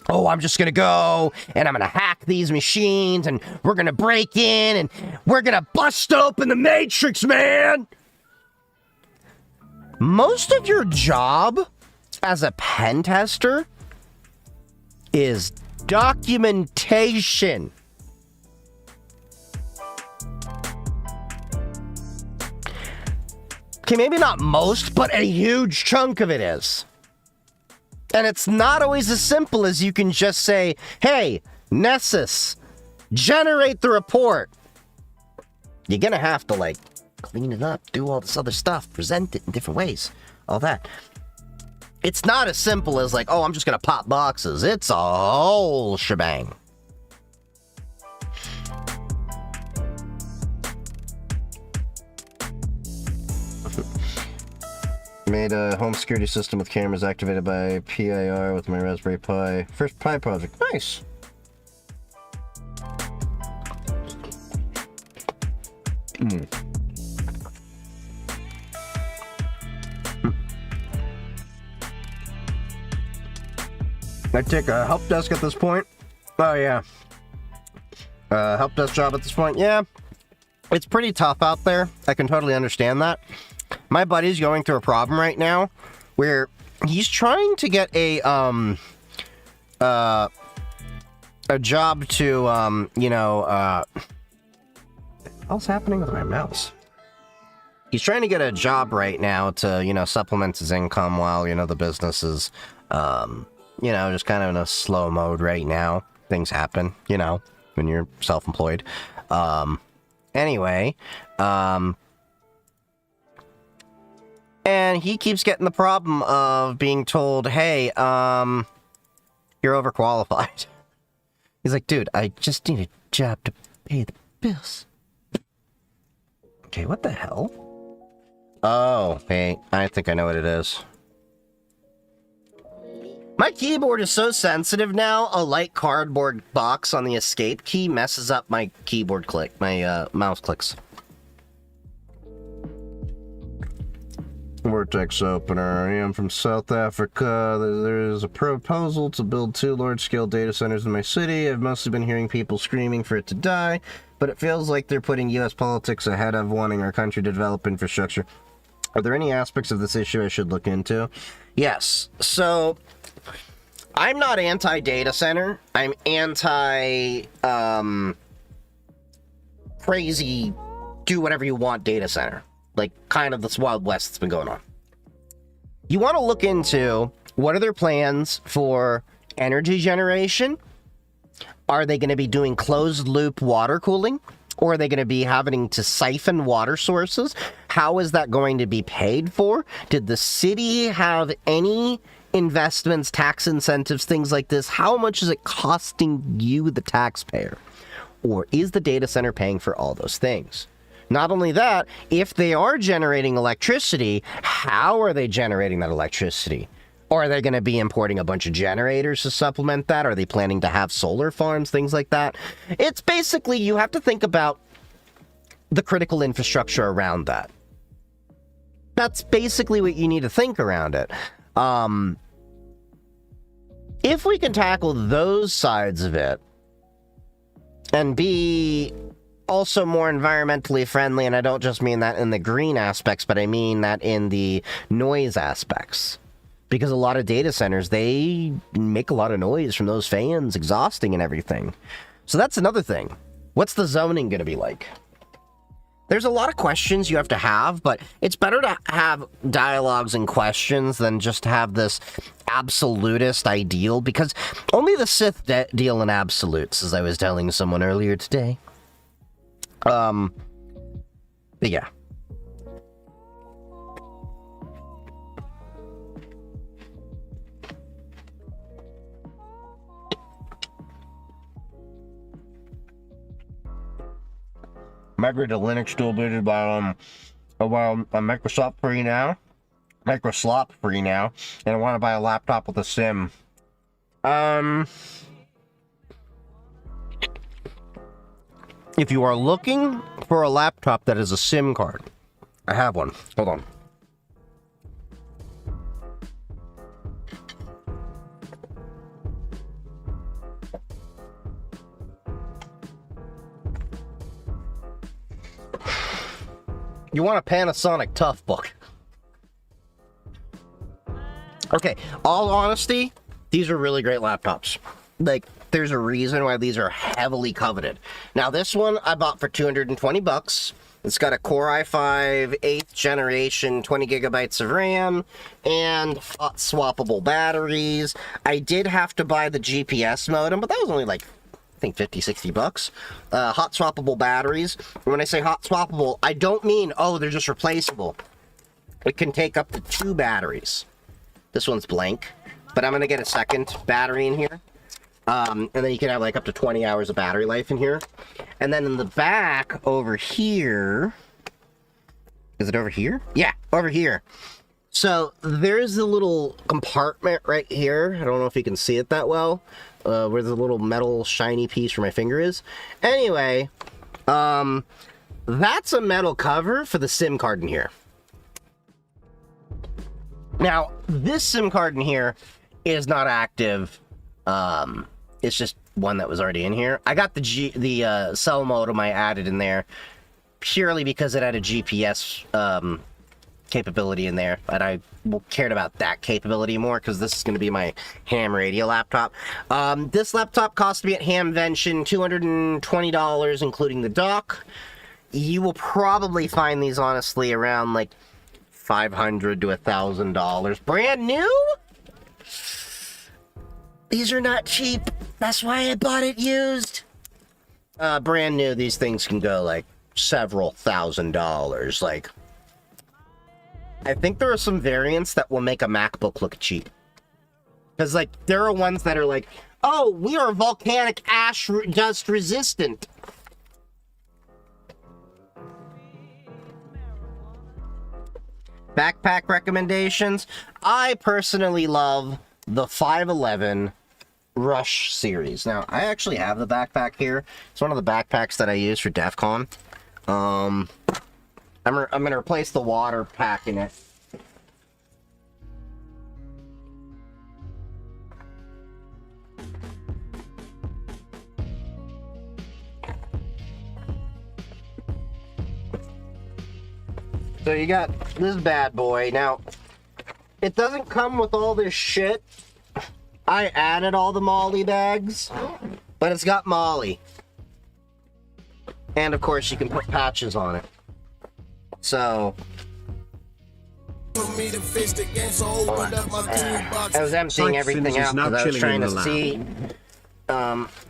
Speaker 1: oh, I'm just going to go and I'm going to hack these machines and we're going to break in and we're going to bust open the matrix, man. Most of your job as a pen tester is documentation. Okay, maybe not most, but a huge chunk of it is. And it's not always as simple as you can just say, hey, Nessus, generate the report. You're gonna have to, like, clean it up, do all this other stuff, present it in different ways, all that. It's not as simple as, like, oh, I'm just gonna pop boxes. It's a whole shebang. Made a home security system with cameras activated by PIR with my Raspberry Pi. First Pi project. Nice. I take a help desk at this point. Oh, yeah. Help desk job at this point. Yeah. It's pretty tough out there. I can totally understand that. My buddy's going through a problem right now where he's trying to get a job to, you know, what's happening with my mouse? He's trying to get a job right now to, you know, supplement his income while, you know, the business is, you know, just kind of in a slow mode right now. Things happen, you know, when you're self-employed. Anyway, and he keeps getting the problem of being told, hey, you're overqualified. He's like, dude, I just need a job to pay the bills. Okay, what the hell? Oh, hey, I think I know what it is. My keyboard is so sensitive now, a light cardboard box on the escape key messes up my keyboard click, my mouse clicks. Vortex opener. I am from South Africa. There is a proposal to build 2 large-scale data centers in my city. I've mostly been hearing people screaming for it to die, but it feels like they're putting U.S. politics ahead of wanting our country to develop infrastructure. Are there any aspects of this issue I should look into? Yes. So, I'm not anti-data center. I'm anti, crazy, do whatever you want data center. Like, kind of this Wild West that's been going on. You want to look into what are their plans for energy generation? Are they going to be doing closed-loop water cooling? Or are they going to be having to siphon water sources? How is that going to be paid for? Did the city have any investments, tax incentives, things like this? How much is it costing you, the taxpayer? Or is the data center paying for all those things? Not only that, if they are generating electricity, how are they generating that electricity? Or are they going to be importing a bunch of generators to supplement that? Are they planning to have solar farms, things like that? It's basically, you have to think about the critical infrastructure around that. That's basically what you need to think around it. if we can tackle those sides of it and be also more environmentally friendly, and I don't just mean that in the green aspects, but I mean that in the noise aspects. Because a lot of data centers, they make a lot of noise from those fans exhausting and everything. So that's another thing. What's the zoning going to be like? There's a lot of questions you have to have, but it's better to have dialogues and questions than just have this absolutist ideal, because only the Sith deal in absolutes, as I was telling someone earlier today. But yeah. Migrate to Linux dual booted while I'm Microsoft free now. Microslop free now. And I want to buy a laptop with a SIM. If you are looking for a laptop that is a SIM card, I have one. Hold on. You want a Panasonic Toughbook. Okay, all honesty, these are really great laptops. Like, there's a reason why these are heavily coveted. Now, this one I bought for 220 bucks. It's got a Core i5 8th generation, 20 gigabytes of RAM, and hot swappable batteries. I did have to buy the GPS modem, but that was only like, I think 50, 60 bucks. Hot swappable batteries. When I say hot swappable, I don't mean, oh, they're just replaceable. It can take up to 2 batteries. This one's blank, but I'm going to get a second battery in here. And then you can have like up to 20 hours of battery life in here. And then in the back over here, is it over here? Yeah, over here. So there's a little compartment right here. I don't know if you can see it that well, where the little metal shiny piece where my finger is. Anyway, that's a metal cover for the SIM card in here. Now, this SIM card in here is not active. It's just one that was already in here. I got the cell modem I added in there purely because it had a GPS capability in there, but I cared about that capability more because this is going to be my ham radio laptop. This laptop cost me at Hamvention $220, including the dock. You will probably find these, honestly, around like $500 to $1,000. Brand new? These are not cheap. That's why I bought it used. Brand new, these things can go like several $1,000s. Like, I think there are some variants that will make a MacBook look cheap. Because, like, there are ones that are like, oh, we are volcanic ash dust resistant. Backpack recommendations. I personally love the 511 Rush series. Now, I actually have the backpack here. It's one of the backpacks that I use for DEF CON. I'm gonna replace the water pack in it. So you got this bad boy. Now, it doesn't come with all this shit. I added all the Molly bags, but it's got Molly. And of course, you can put patches on it. So, I was emptying everything out because I was trying to see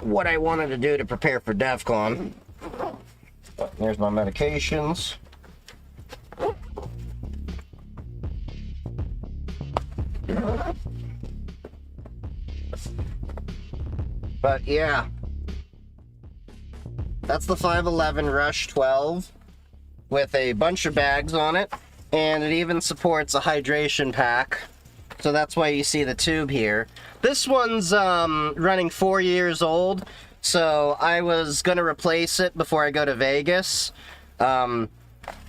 Speaker 1: what I wanted to do to prepare for DEF CON. There's my medications. But yeah, that's the 511 Rush 12 with a bunch of bags on it, and it even supports a hydration pack, so that's why you see the tube here. This one's running 4 years old, so I was gonna replace it before I go to Vegas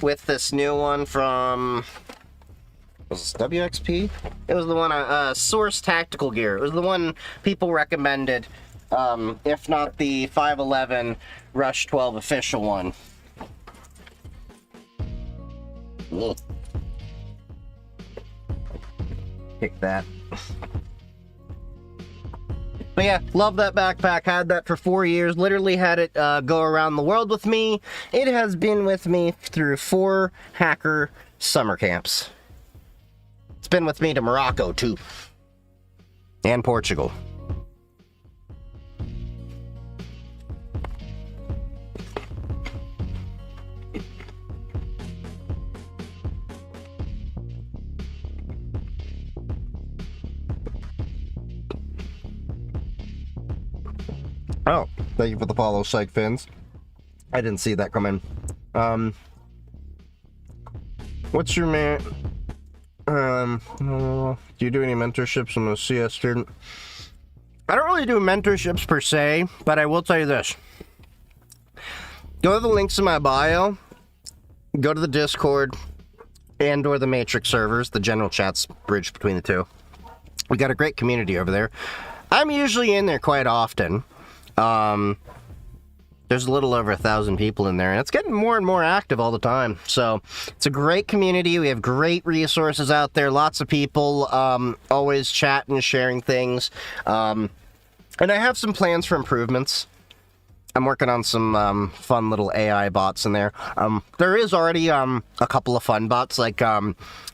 Speaker 1: with this new one from Was it WXP? It was the one, Source Tactical Gear. It was the one people recommended, if not the 511 Rush 12 official one. Kick that. But yeah, love that backpack. Had that for 4 years. Literally had it go around the world with me. It has been with me through 4 hacker summer camps. It's been with me to Morocco, too. And Portugal. Oh, thank you for the follow, Psych Fins. I didn't see that come in. What's your man? Do you do any mentorships? I'm a CS student. I don't really do mentorships per se, but I will tell you this. Go to the links in my bio, go to the Discord, and or the Matrix servers, the general chats bridge between the two. We got a great community over there. I'm usually in there quite often. There's a little over 1,000 people in there, and it's getting more and more active all the time. So it's a great community. We have great resources out there. Lots of people always chatting and sharing things. And I have some plans for improvements. I'm working on some fun little AI bots in there. There is already a couple of fun bots. Like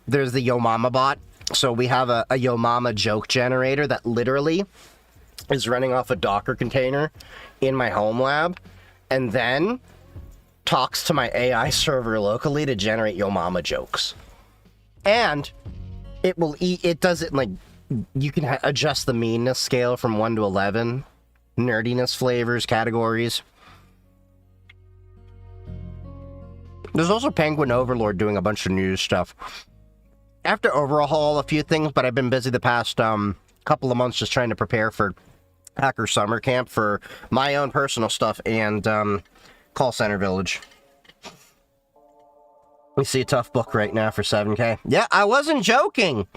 Speaker 1: there's the Yo Mama bot. So we have a Yo Mama joke generator that literally is running off a Docker container in my home lab, and then talks to my AI server locally to generate Yo Mama jokes. And it does it like, you can adjust the meanness scale from 1 to 11, nerdiness flavors, categories. There's also Penguin Overlord doing a bunch of news stuff. I have to overhaul a few things, but I've been busy the past couple of months just trying to prepare for Hacker Summer Camp for my own personal stuff and Call Center Village. We see a tough book right now for 7K. Yeah, I wasn't joking.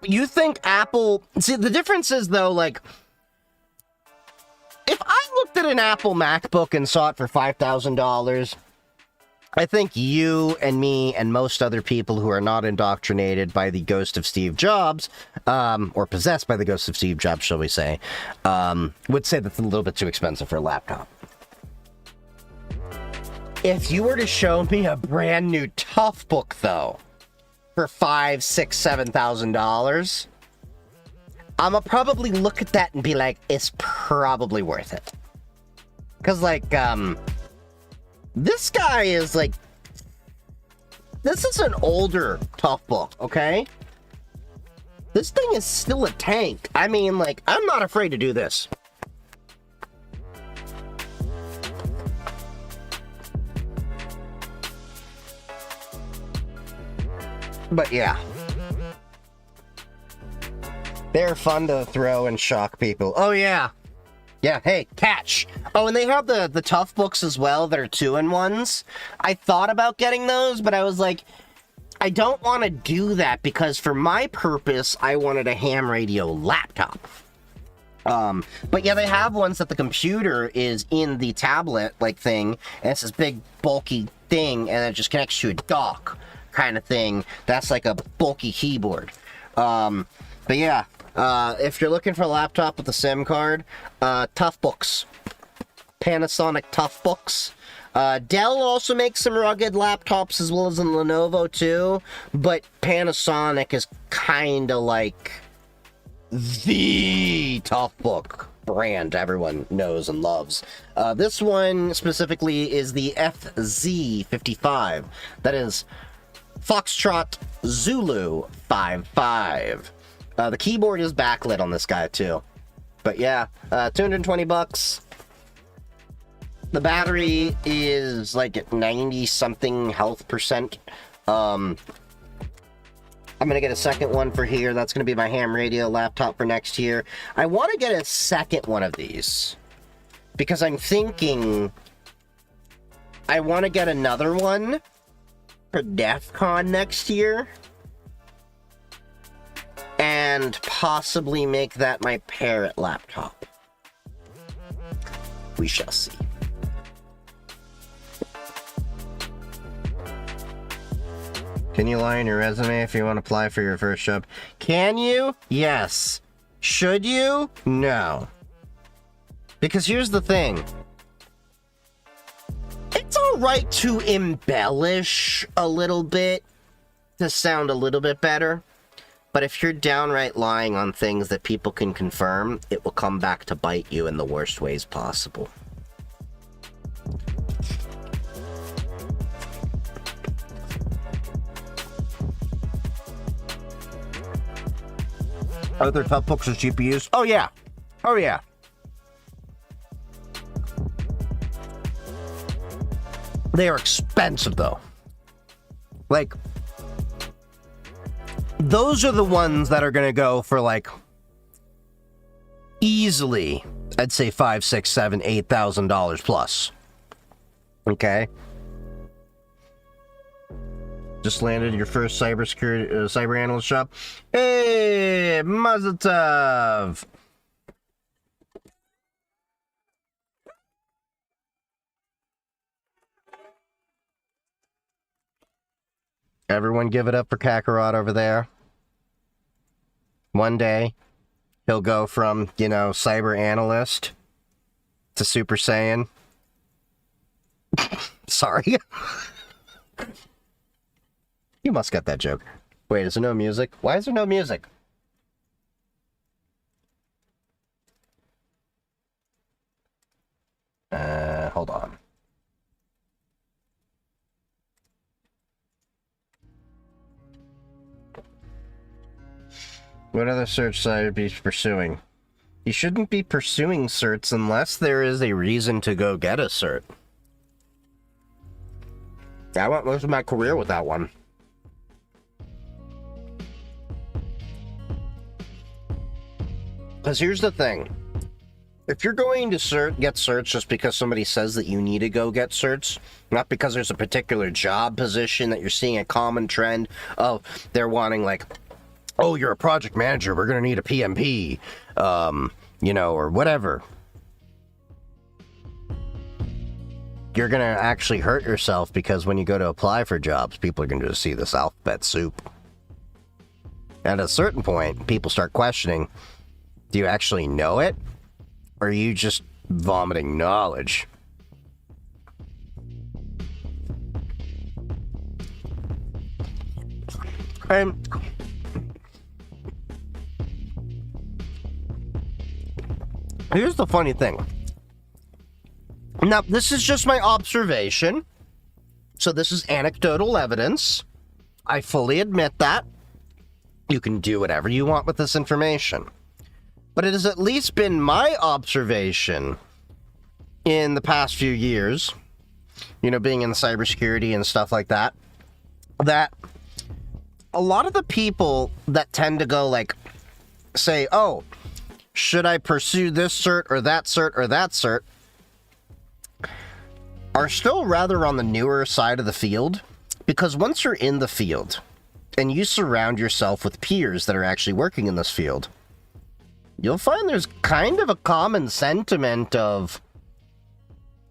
Speaker 1: You think Apple... See, the difference is, though, like... If I looked at an Apple MacBook and saw it for $5,000... I think you and me and most other people who are not indoctrinated by the ghost of Steve Jobs, or possessed by the ghost of Steve Jobs, shall we say, would say that's a little bit too expensive for a laptop. If you were to show me a brand new tough book, though, for $5,000, $6,000, $7,000, I'ma probably look at that and be like, it's probably worth it. Because, like, this guy is like... This is an older tough book, okay? This thing is still a tank. I mean, like, I'm not afraid to do this. But yeah. They're fun to throw and shock people. Oh yeah. Yeah, hey, catch. Oh, and they have the tough books as well that are 2-in-1s. I thought about getting those, but I was like, I don't want to do that because for my purpose, I wanted a ham radio laptop. But yeah, they have ones that the computer is in the tablet, like, thing, and it's this big, bulky thing, and it just connects to a dock kind of thing. That's like a bulky keyboard. But yeah, if you're looking for a laptop with a SIM card, Tough Books. Panasonic Tough Books. Dell also makes some rugged laptops as well as in Lenovo too, but Panasonic is kind of like the tough book brand everyone knows and loves. This one specifically is the FZ55. That is Foxtrot Zulu 55. The keyboard is backlit on this guy too. But yeah, $220. The battery is like at 90-something health percent. I'm gonna get a second one for here. That's gonna be my ham radio laptop for next year. I want to get a second one of these because I'm thinking I want to get another one for DEF CON next year. And possibly make that my parrot laptop. We shall see. Can you lie in your resume if you want to apply for your first job? Can you? Yes. Should you? No. Because here's the thing. It's alright to embellish a little bit to sound a little bit better. But if you're downright lying on things that people can confirm, it will come back to bite you in the worst ways possible. Are there tough books with GPUs? Oh yeah. Oh yeah. They are expensive though. Like, those are the ones that are gonna go for like easily, I'd say $5,000, $6,000, $7,000, $8,000 plus. Okay. Just landed your first cybersecurity cyber analyst job. Hey, Mazel Tov. Everyone give it up for Kakarot over there. One day, he'll go from, you know, cyber analyst to Super Saiyan. Sorry. You must get that joke. Wait, is there no music? Why is there no music? Hold on. What other search site would be pursuing? You shouldn't be pursuing certs unless there is a reason to go get a cert. I went most of my career with that one. Because here's the thing. If you're going to get certs just because somebody says that you need to go get certs, not because there's a particular job position that you're seeing a common trend of, they're wanting like, oh, you're a project manager, we're going to need a PMP, you know, or whatever. You're going to actually hurt yourself because when you go to apply for jobs, people are going to see this alphabet soup. And at a certain point, people start questioning, do you actually know it? Or are you just vomiting knowledge? And here's the funny thing. Now, this is just my observation. So this is anecdotal evidence. I fully admit that. You can do whatever you want with this information. But it has at least been my observation in the past few years, you know, being in cybersecurity and stuff like that, that a lot of the people that tend to go like, say, oh, should I pursue this cert or that cert or that cert, are still rather on the newer side of the field. Because once you're in the field and you surround yourself with peers that are actually working in this field, you'll find there's kind of a common sentiment of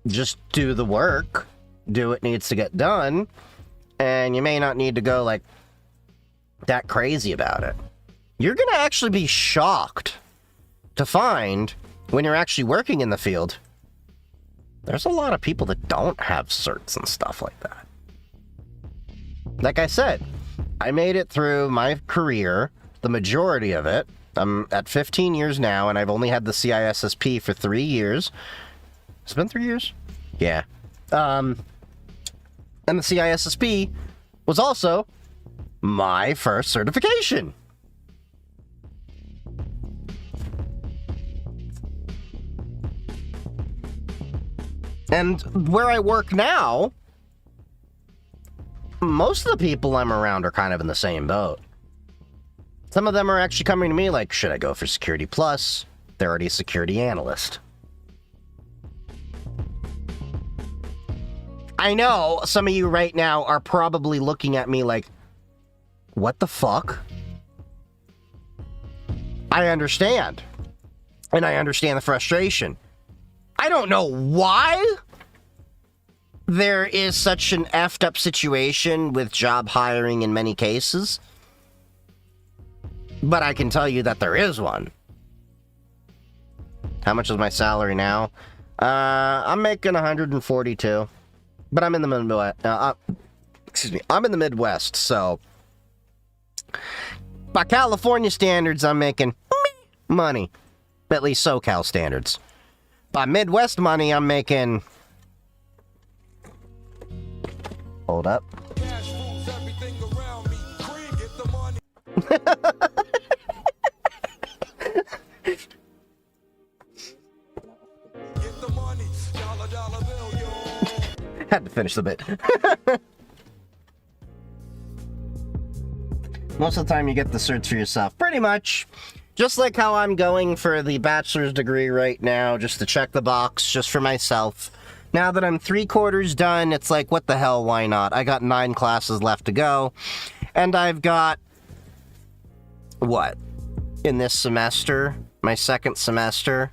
Speaker 1: just do the work, do what needs to get done, and you may not need to go like that crazy about it. You're going to actually be shocked to find when you're actually working in the field, there's a lot of people that don't have certs and stuff like that. Like I said, I made it through my career, the majority of it. I'm at 15 years now, and I've only had the CISSP for 3 years. It's been 3 years? Yeah. And the CISSP was also my first certification. And where I work now, most of the people I'm around are kind of in the same boat. Some of them are actually coming to me like, should I go for Security Plus? They're already a security analyst. I know some of you right now are probably looking at me like, what the fuck? I understand. And I understand the frustration. I don't know why there is such an effed up situation with job hiring in many cases, but I can tell you that there is one. How much is my salary now? I'm making 142, but I'm in the Midwest. Excuse me, I'm in the Midwest, so by California standards, I'm making money. At least SoCal standards. By Midwest money, I'm making... Hold up.
Speaker 3: Cash rules everything around me. Green, get the money. Get the money. Dollar bill, yo.
Speaker 1: Had to finish the bit. Most of the time you get the certs for yourself. Pretty much. Just like how I'm going for the bachelor's degree right now, just to check the box, just for myself. Now that I'm 3/4 done, it's like, what the hell, why not? I got 9 classes left to go. And I've got... what? In this semester? My second semester?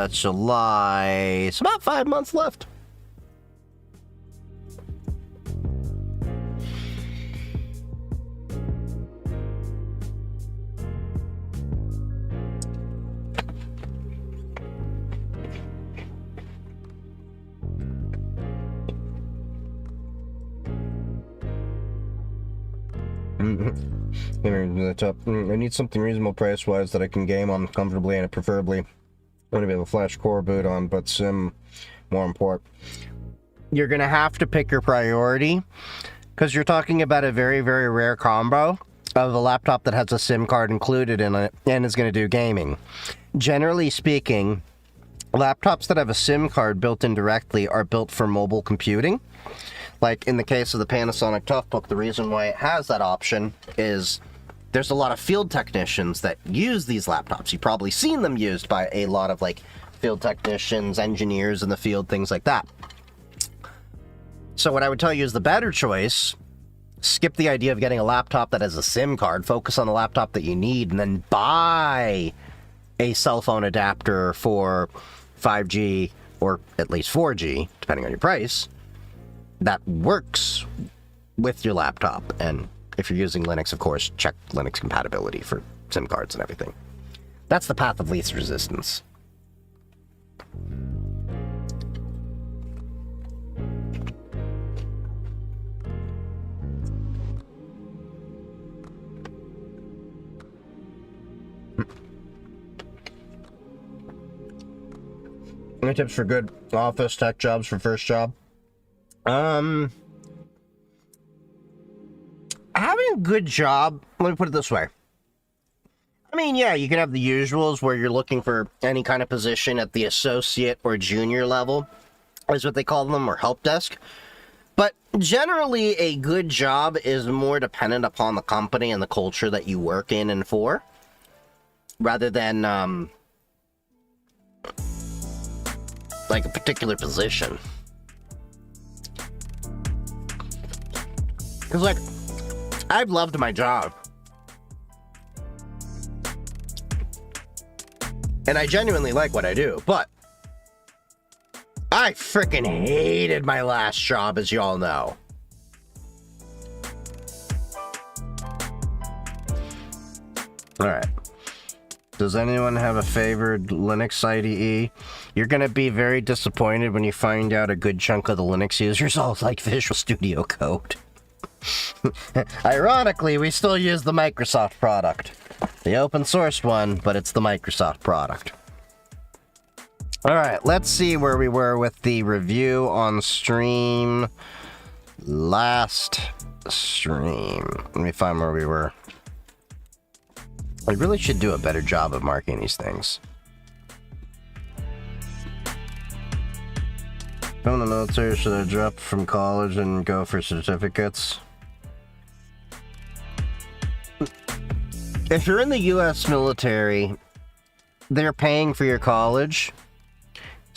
Speaker 1: July... It's about 5 months left. I need something reasonable price-wise that I can game on comfortably, and preferably want to be able to flash core boot on, but sim more important. You're gonna have to pick your priority, because you're talking about a very, very rare combo of a laptop that has a SIM card included in it and is going to do gaming. Generally speaking, laptops that have a SIM card built in directly are built for mobile computing. Like in the case of the Panasonic Toughbook, the reason why it has that option is there's a lot of field technicians that use these laptops. You've probably seen them used by a lot of like field technicians, engineers in the field, things like that. So what I would tell you is the better choice, skip the idea of getting a laptop that has a SIM card, focus on the laptop that you need, and then buy a cell phone adapter for 5G or at least 4G, depending on your price, that works with your laptop. And if you're using Linux, of course, check Linux compatibility for SIM cards and everything. That's the path of least resistance. Any tips for good office tech jobs for first job? Having a good job, let me put it this way. I mean, yeah, you can have the usuals where you're looking for any kind of position at the associate or junior level, is what they call them, or help desk. But generally, a good job is more dependent upon the company and the culture that you work in and for, rather than, like a particular position. Because, like, I've loved my job. And I genuinely like what I do, but I freaking hated my last job, as y'all know. Alright. Does anyone have a favored Linux IDE? You're gonna be very disappointed when you find out a good chunk of the Linux users all like Visual Studio Code. Ironically, we still use the Microsoft product. The open sourced one, but it's the Microsoft product. Alright, let's see where we were with the review on stream. Last stream. Let me find where we were. I really should do a better job of marking these things. From the military, should I drop from college and go for certificates? If you're in the US military, they're paying for your college.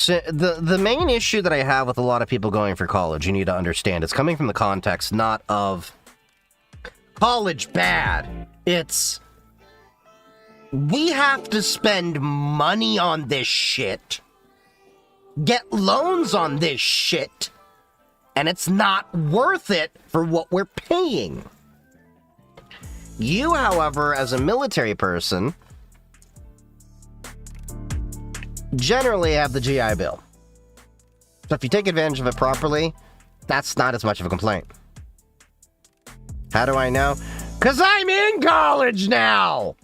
Speaker 1: So the main issue that I have with a lot of people going for college, you need to understand, it's coming from the context not of college bad. It's we have to spend money on this shit, get loans on this shit, and it's not worth it for what we're paying. You, however, as a military person, generally have the GI Bill. So if you take advantage of it properly, that's not as much of a complaint. How do I know? Because I'm in college now!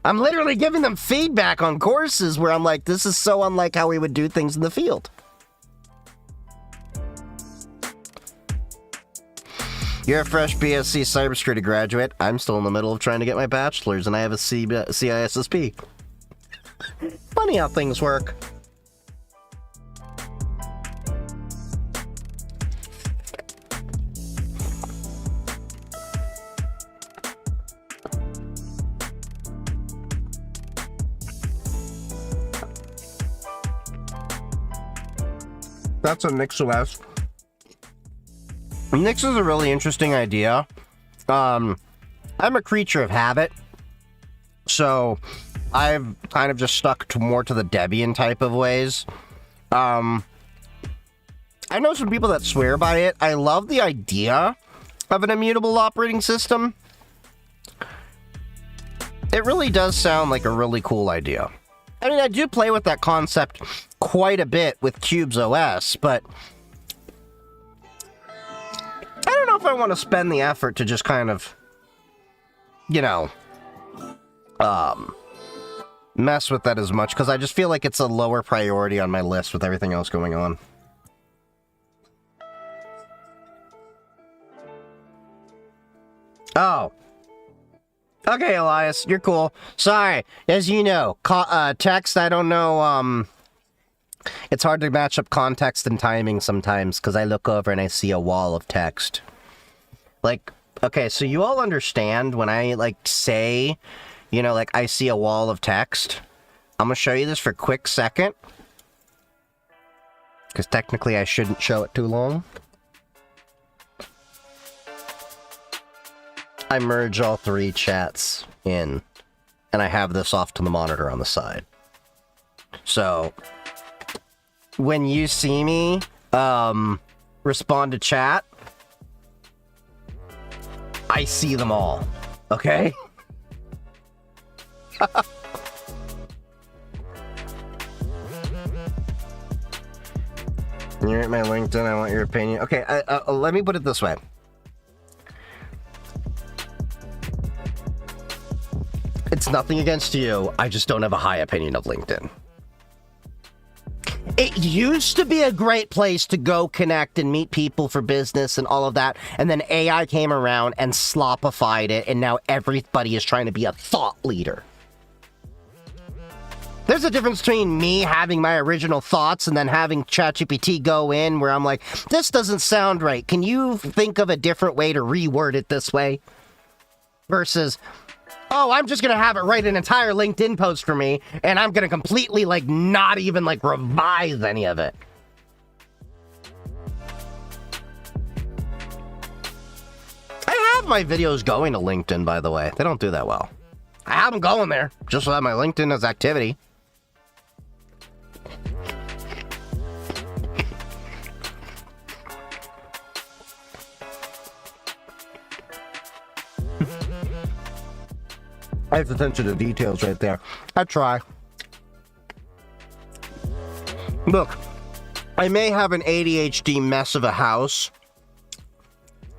Speaker 1: I'm literally giving them feedback on courses where I'm like, this is so unlike how we would do things in the field. You're a fresh BSc Cybersecurity graduate. I'm still in the middle of trying to get my bachelor's, and I have a CISSP. Funny how things work. That's a NixOS. Nix is a really interesting idea. I'm a creature of habit, so I've kind of just stuck to more to the Debian type of ways. I know some people that swear by it. I love the idea of an immutable operating system. It really does sound like a really cool idea. I mean, I do play with that concept quite a bit with Qubes OS, but I don't know if I want to spend the effort to just kind of, you know, mess with that as much, because I just feel like it's a lower priority on my list with everything else going on. Oh. Okay, Elias, you're cool. Sorry, as you know, text, I don't know, it's hard to match up context and timing sometimes, because I look over and I see a wall of text. Like, okay, so you all understand when I, like, say, you know, like, I see a wall of text? I'm gonna show you this for a quick second. Because technically I shouldn't show it too long. I merge all three chats in, and I have this off to the monitor on the side. So, when you see me respond to chat, I see them all, okay? You're at my LinkedIn, I want your opinion. Okay, let me put it this way. It's nothing against you, I just don't have a high opinion of LinkedIn. It used to be a great place to go connect and meet people for business and all of that, and then AI came around and slopified it, and now everybody is trying to be a thought leader. There's a difference between me having my original thoughts and then having ChatGPT go in where I'm like, this doesn't sound right. Can you think of a different way to reword it this way? Versus, oh, I'm just going to have it write an entire LinkedIn post for me, and I'm going to completely, like, not even, like, revise any of it. I have my videos going to LinkedIn, by the way. They don't do that well. I have them going there, just so that my LinkedIn has activity. I have attention to details right there. I try. Look, I may have an ADHD mess of a house.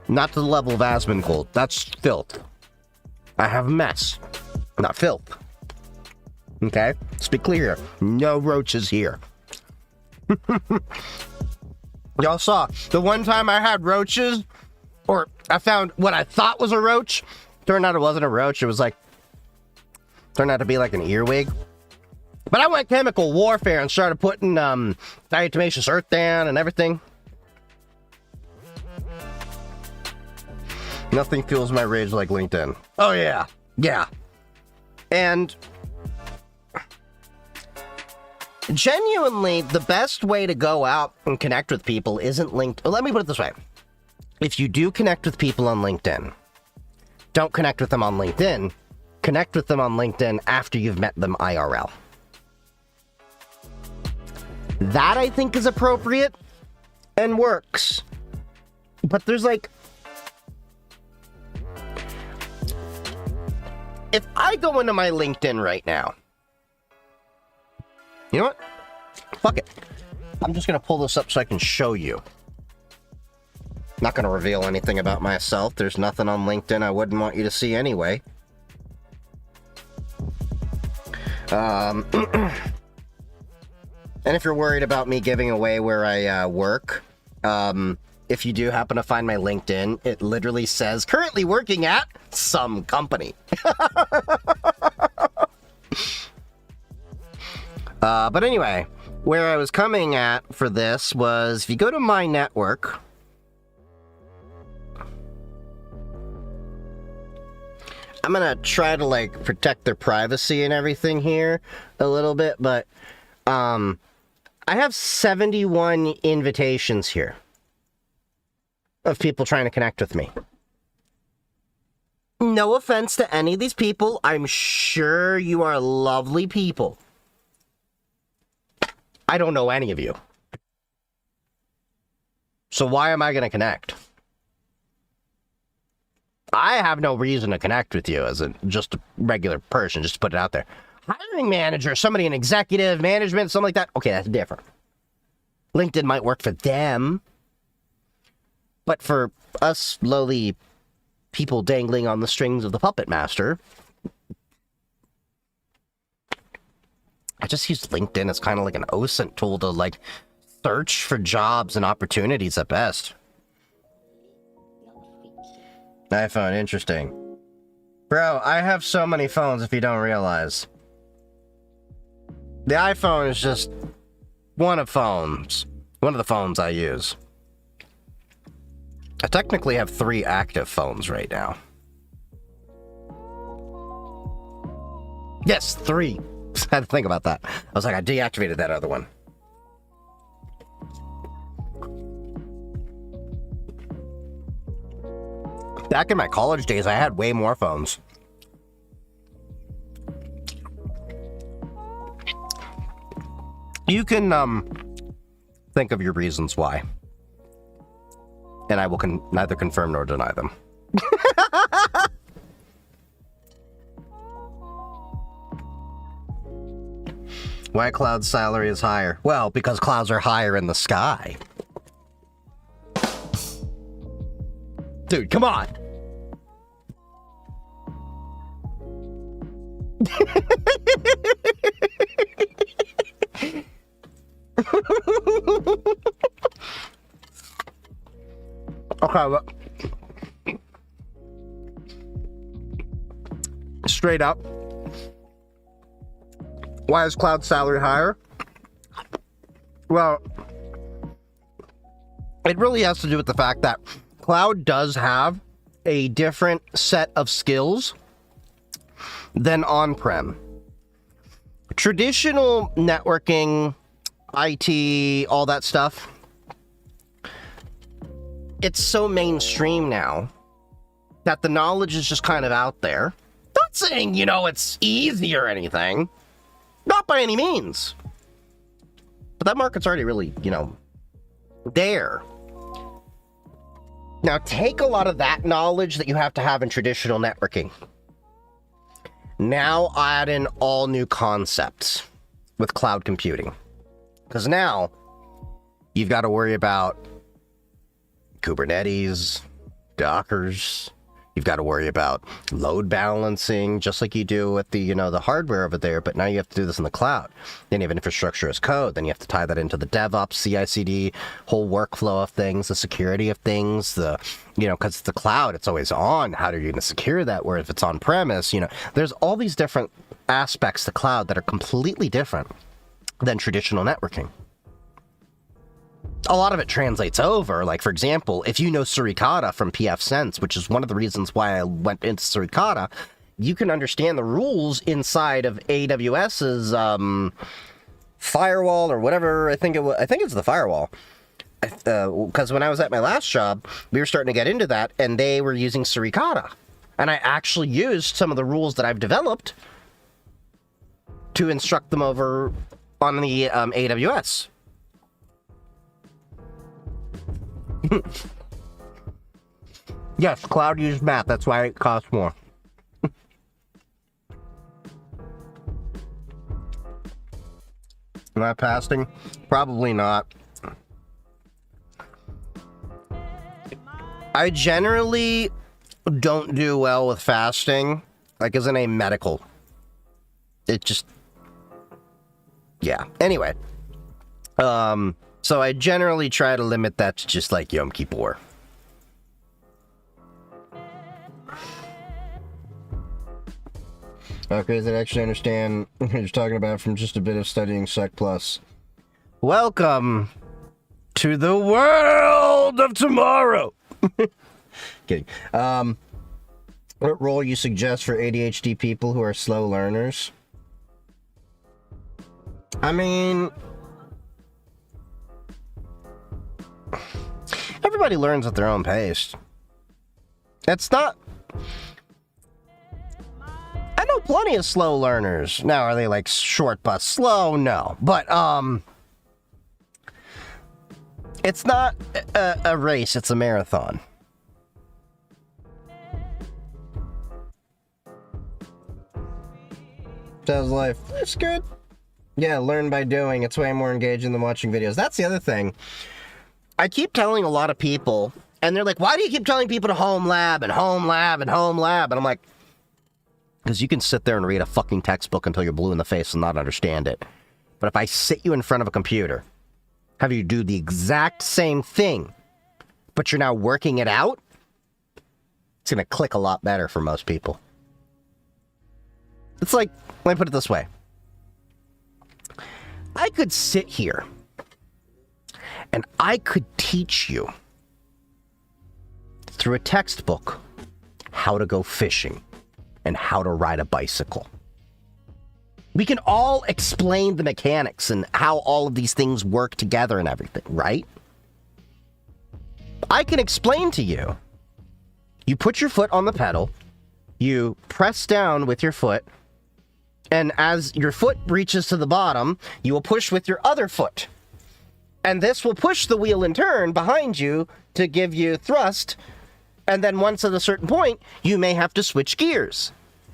Speaker 1: Not to the level of Asmongold. That's filth. I have a mess, not filth. Okay? Let's be clear. No roaches here. Y'all saw, the one time I had roaches, or I found what I thought was a roach, turned out it wasn't a roach, it was like, turned out to be like an earwig. But I went chemical warfare and started putting diatomaceous earth down and everything. Nothing fuels my rage like LinkedIn. Oh yeah, yeah. And Genuinely, the best way to go out and connect with people isn't LinkedIn. Let me put it this way. If you do connect with people on LinkedIn, don't connect with them on LinkedIn. Connect with them on LinkedIn after you've met them IRL. That, I think, is appropriate and works. But there's like... If I go into my LinkedIn right now... You know what? Fuck it. I'm just going to pull this up so I can show you. Not going to reveal anything about myself. There's nothing on LinkedIn I wouldn't want you to see anyway. And if you're worried about me giving away where I work, if you do happen to find my LinkedIn, it literally says, currently working at some company. But anyway, where I was coming at for this was, if you go to my network... I'm gonna try to, like, protect their privacy and everything here a little bit, but, I have 71 invitations here of people trying to connect with me. No offense to any of these people. I'm sure you are lovely people. I don't know any of you. So why am I gonna connect? I have no reason to connect with you as just a regular person, just to put it out there. Hiring manager, somebody in executive management, something like that. Okay, that's different. LinkedIn might work for them. But for us lowly people dangling on the strings of the puppet master, I just use LinkedIn as kind of like an OSINT tool to, like, search for jobs and opportunities at best. iPhone, interesting. Bro, I have so many phones if you don't realize. The iPhone is just one of the phones I use. I technically have 3 active phones right now. Yes, 3. I had to think about that. I was like, I deactivated that other one. Back in my college days, I had way more phones. You can, think of your reasons why. And I will neither confirm nor deny them. Why Cloud's salary is higher? Well, because clouds are higher in the sky. Dude, come on! Okay, look. Straight up. Why is Cloud's salary higher? Well, it really has to do with the fact that Cloud does have a different set of skills than on-prem. Traditional networking, IT, all that stuff, it's so mainstream now that the knowledge is just kind of out there. Not saying, it's easy or anything. Not by any means. But that market's already really, there. Now take a lot of that knowledge that you have to have in traditional networking. Now add in all new concepts with cloud computing. Because now you've got to worry about Kubernetes, Dockers. You've got to worry about load balancing, just like you do with the, the hardware over there, but now you have to do this in the cloud. Then you have infrastructure as code, then you have to tie that into the DevOps, CI/CD, whole workflow of things, the security of things, because it's the cloud, it's always on. How are you going to secure that? Where if it's on premise, there's all these different aspects to cloud that are completely different than traditional networking. A lot of it translates over. Like, for example, if you know Suricata from pfSense, which is one of the reasons why I went into Suricata, you can understand the rules inside of AWS's firewall or whatever. I think it's the firewall. Because when I was at my last job, we were starting to get into that, and they were using Suricata. And I actually used some of the rules that I've developed to instruct them over on the AWS. Yes, cloud used math. That's why it costs more. Am I fasting? Probably not. I generally don't do well with fasting, like as in a medical. It just, yeah. Anyway, so I generally try to limit that to just like Yom Kippur. Okay, I actually understand what you're talking about from just a bit of studying Sec Plus. Welcome to the world of tomorrow. Kidding. What role you suggest for ADHD people who are slow learners? I mean, everybody learns at their own pace. It's not... I know plenty of slow learners. Now, are they like short but slow? No. But, it's not a race, it's a marathon. How's life? It's good. Yeah, learn by doing. It's way more engaging than watching videos. That's the other thing. I keep telling a lot of people, and they're like, why do you keep telling people to home lab and home lab and home lab? And I'm like, because you can sit there and read a fucking textbook until you're blue in the face and not understand it. But if I sit you in front of a computer, have you do the exact same thing, but you're now working it out, it's going to click a lot better for most people. It's like, let me put it this way. I could sit here and I could teach you through a textbook how to go fishing and how to ride a bicycle. We can all explain the mechanics and how all of these things work together and everything, right? I can explain to you. You put your foot on the pedal, you press down with your foot, and as your foot reaches to the bottom, you will push with your other foot. And this will push the wheel in turn behind you to give you thrust. And then once at a certain point, you may have to switch gears.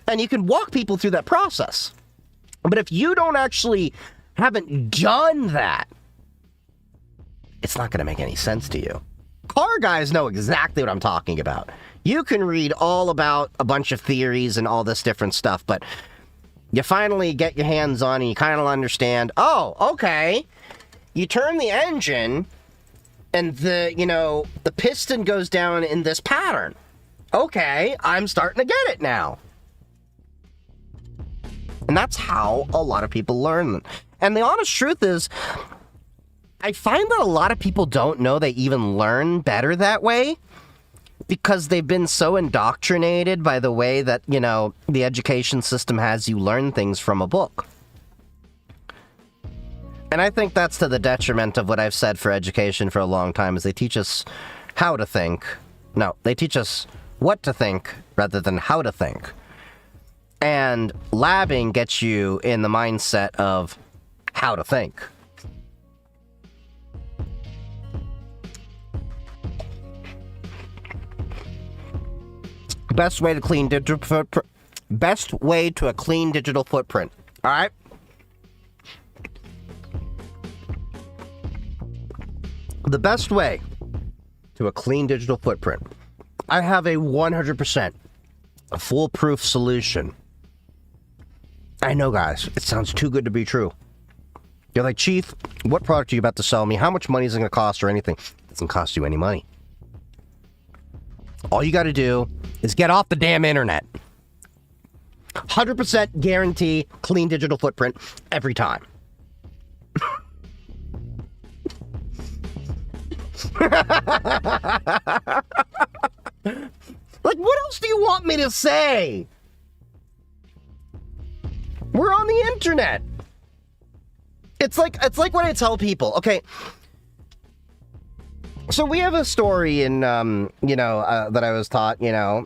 Speaker 1: And you can walk people through that process. But if you haven't done that, it's not going to make any sense to you. Car guys know exactly what I'm talking about. You can read all about a bunch of theories and all this different stuff, but you finally get your hands on and you kind of understand, oh, okay, you turn the engine and the piston goes down in this pattern. Okay, I'm starting to get it now. And that's how a lot of people learn. And the honest truth is, I find that a lot of people don't know they even learn better that way because they've been so indoctrinated by the way that, the education system has you learn things from a book. And I think that's to the detriment of what I've said for education for a long time, is they teach us how to think. No, they teach us what to think rather than how to think. And labbing gets you in the mindset of how to think. Best way to clean digital footprint. Best way to a clean digital footprint. All right. The best way to a clean digital footprint. I have a 100% foolproof solution. I know, guys, it sounds too good to be true. You're like, Chief, what product are you about to sell me? How much money is it going to cost or anything? It doesn't cost you any money. All you got to do is get off the damn internet. 100% guarantee clean digital footprint every time. Like, what else do you want me to say? We're on the internet. It's like what I tell people. Okay, so we have a story in that I was taught in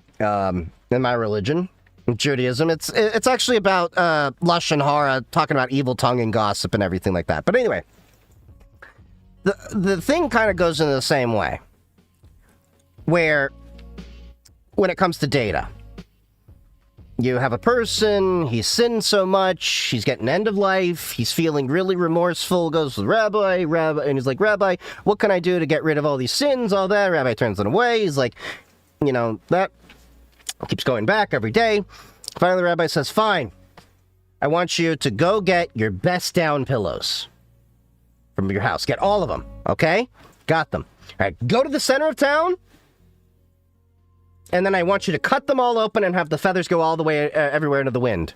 Speaker 1: my religion, Judaism. It's actually about lashon hara, talking about evil tongue and gossip and everything like that. But anyway, the thing kind of goes in the same way, where when it comes to data, you have a person, he's sinned so much, he's getting end of life, he's feeling really remorseful, goes to the rabbi, and he's like, Rabbi, what can I do to get rid of all these sins, all that? Rabbi turns it away. He's like, that keeps going back every day. Finally, the rabbi says, fine, I want you to go get your best down pillows from your house. Get all of them, okay? Got them. All right, go to the center of town, and then I want you to cut them all open and have the feathers go all the way everywhere into the wind.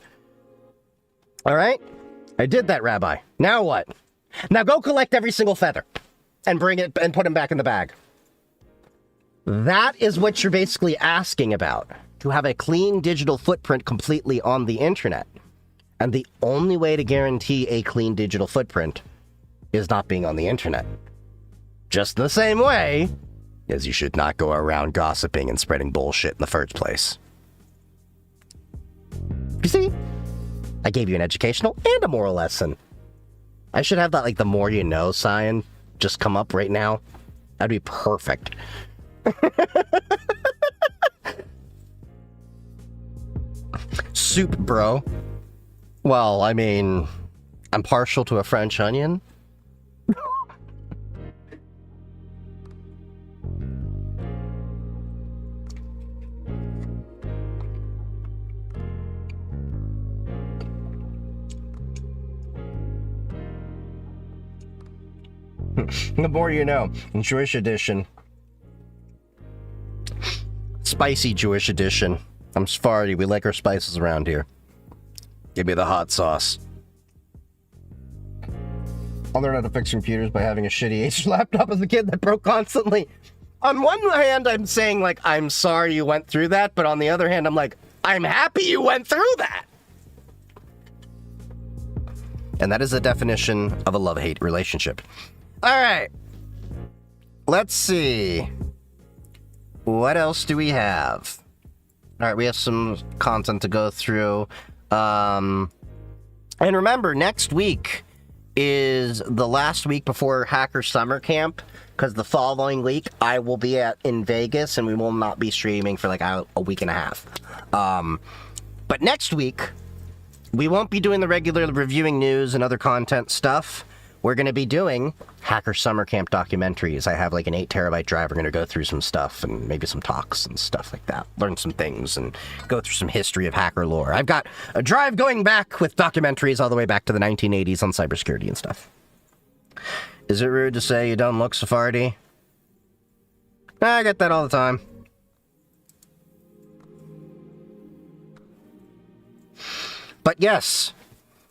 Speaker 1: All right? I did that, Rabbi. Now what? Now go collect every single feather and bring it and put them back in the bag. That is what you're basically asking about, to have a clean digital footprint completely on the internet. And the only way to guarantee a clean digital footprint is not being on the internet. Just in the same way as you should not go around gossiping and spreading bullshit in the first place. You see? I gave you an educational and a moral lesson. I should have that, like, the more you know sign just come up right now. That'd be perfect. Soup, bro. Well, I mean, I'm partial to a French onion. The more you know. Jewish edition. Spicy Jewish edition. I'm Sephardi. We like our spices around here. Give me the hot sauce. I learned how to fix computers by having a shitty H laptop as a kid that broke constantly. On one hand, I'm saying, like, I'm sorry you went through that, but on the other hand, I'm like, I'm happy you went through that. And that is the definition of a love-hate relationship. All right. Let's see. What else do we have? All right, we have some content to go through. And remember, next week is the last week before Hacker Summer Camp, because the following week I will be in Vegas and we will not be streaming for like a week and a half. But next week, we won't be doing the regular reviewing news and other content stuff. We're going to be doing Hacker Summer Camp documentaries. I have like an 8 terabyte drive. We're going to go through some stuff and maybe some talks and stuff like that. Learn some things and go through some history of hacker lore. I've got a drive going back with documentaries all the way back to the 1980s on cybersecurity and stuff. Is it rude to say you don't look Sephardi? I get that all the time. But yes,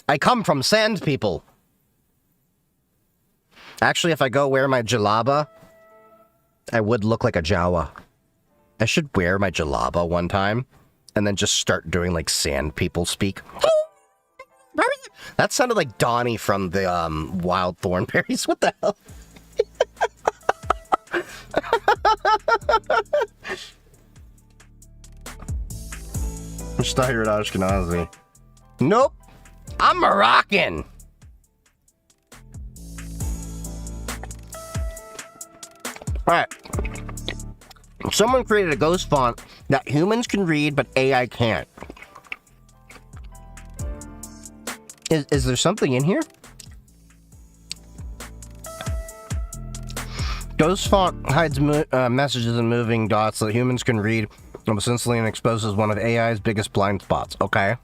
Speaker 1: I come from sand people. Actually, if I go wear my jalaba, I would look like a Jawa. I should wear my jalaba one time, and then just start doing, like, sand people speak. That sounded like Donnie from the, Wild Thornberries. What the hell? I just thought you were Ashkenazi. Nope. I'm Moroccan. Alright. Someone created a ghost font that humans can read, but AI can't. Is there something in here? Ghost font hides messages and moving dots that humans can read, almost instantly, and exposes one of AI's biggest blind spots. Okay.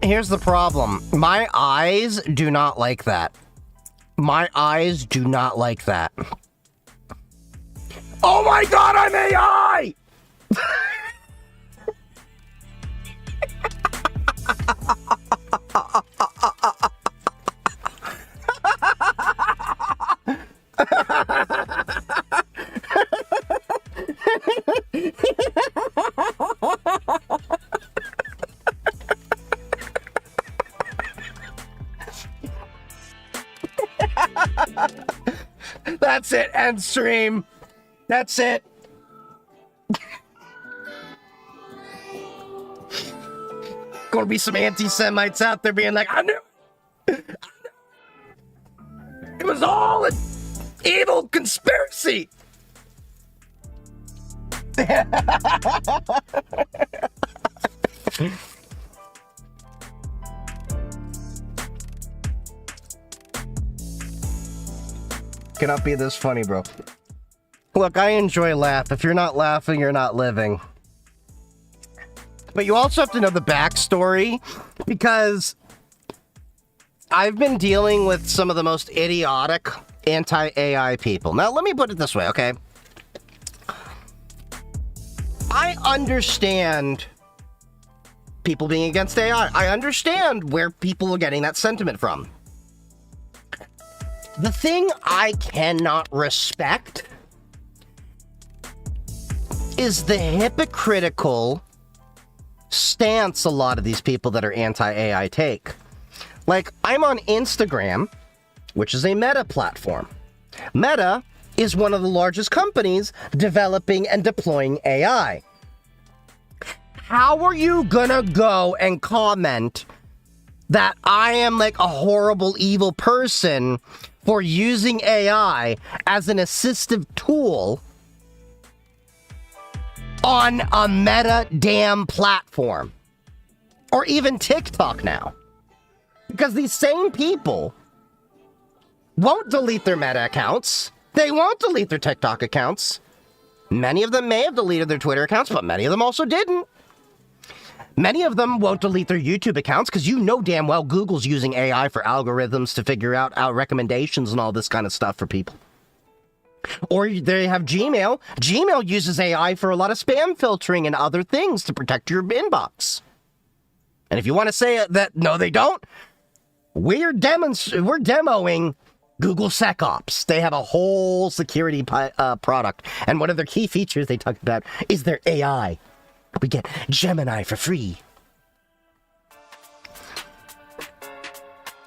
Speaker 1: Here's the problem. My eyes do not like that. My eyes do not like that. Oh my god, I'm AI! it, end stream. That's it. Gonna be some anti-Semites out there being like, I knew it was all an evil conspiracy. Cannot be this funny, bro. Look, I enjoy laugh. If you're not laughing, you're not living. But you also have to know the backstory, because I've been dealing with some of the most idiotic anti-AI people. Now, let me put it this way, okay? I understand people being against AI. I understand where people are getting that sentiment from. The thing I cannot respect is the hypocritical stance a lot of these people that are anti-AI take. Like, I'm on Instagram, which is a Meta platform. Meta is one of the largest companies developing and deploying AI. How are you gonna go and comment that I am like a horrible, evil person for using AI as an assistive tool on a Meta damn platform? Or even TikTok now. Because these same people won't delete their Meta accounts. They won't delete their TikTok accounts. Many of them may have deleted their Twitter accounts, but many of them also didn't. Many of them won't delete their YouTube accounts, because you know damn well Google's using AI for algorithms to figure out recommendations and all this kind of stuff for people. Or they have Gmail. Gmail uses AI for a lot of spam filtering and other things to protect your inbox. And if you want to say that, no, they don't, we're demoing Google SecOps. They have a whole security product. And one of their key features they talk about is their AI. We get Gemini for free.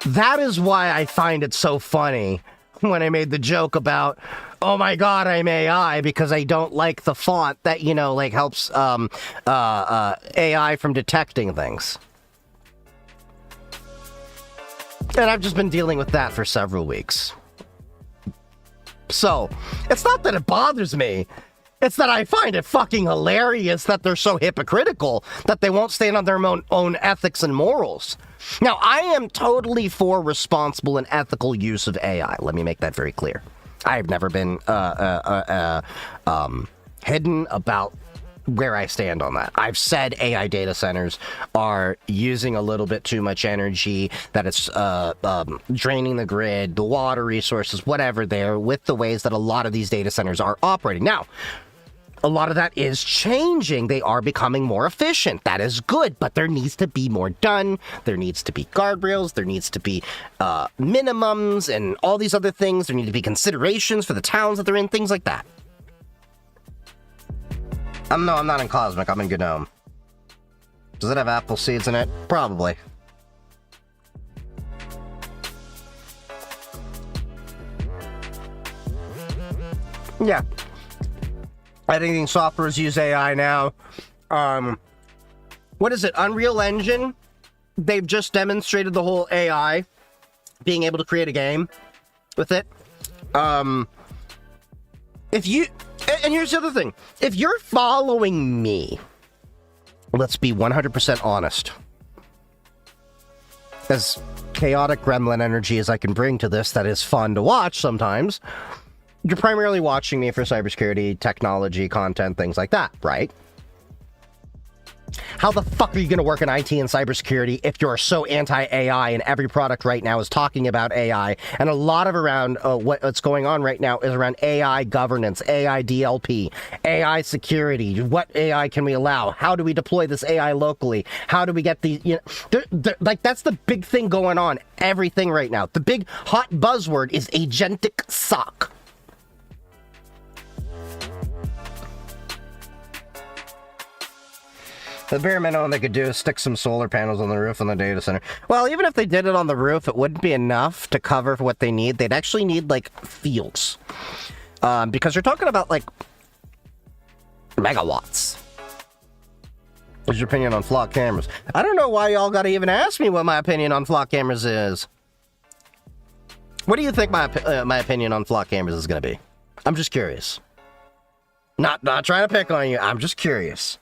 Speaker 1: That is why I find it so funny when I made the joke about, oh my god, I'm AI, because I don't like the font that, you know, like helps AI from detecting things. And I've just been dealing with that for several weeks. So, it's not that it bothers me. It's that I find it fucking hilarious that they're so hypocritical that they won't stand on their own ethics and morals. Now, I am totally for responsible and ethical use of AI. Let me make that very clear. I've never been hidden about where I stand on that. I've said AI data centers are using a little bit too much energy, that it's draining the grid, the water resources, whatever there, with the ways that a lot of these data centers are operating. Now, a lot of that is changing. They are becoming more efficient. That is good, but there needs to be more done. There needs to be guardrails. There needs to be minimums and all these other things. There need to be considerations for the towns that they're in, things like that. No, I'm not in Cosmic. I'm in Gnome. Does it have apple seeds in it? Probably. Yeah. Editing softwares use AI now. What is it? Unreal Engine? They've just demonstrated the whole AI being able to create a game with it. If you... And here's the other thing. If you're following me, let's be 100% honest. As chaotic gremlin energy as I can bring to this, that is fun to watch sometimes. You're primarily watching me for cybersecurity, technology, content, things like that, right? How the fuck are you going to work in IT and cybersecurity if you're so anti-AI and every product right now is talking about AI? And a lot of around what's going on right now is around AI governance, AI DLP, AI security. What AI can we allow? How do we deploy this AI locally? How do we get the, you know, like that's the big thing going on, everything right now. The big hot buzzword is agentic SOC. The bare minimum they could do is stick some solar panels on the roof on the data center. Well, even if they did it on the roof, it wouldn't be enough to cover what they need. They'd actually need, like, fields. Because you're talking about, like, megawatts. What's your opinion on flock cameras? I don't know why y'all gotta even ask me what my opinion on flock cameras is. What do you think my opinion on flock cameras is gonna be? I'm just curious. Not trying to pick on you, I'm just curious.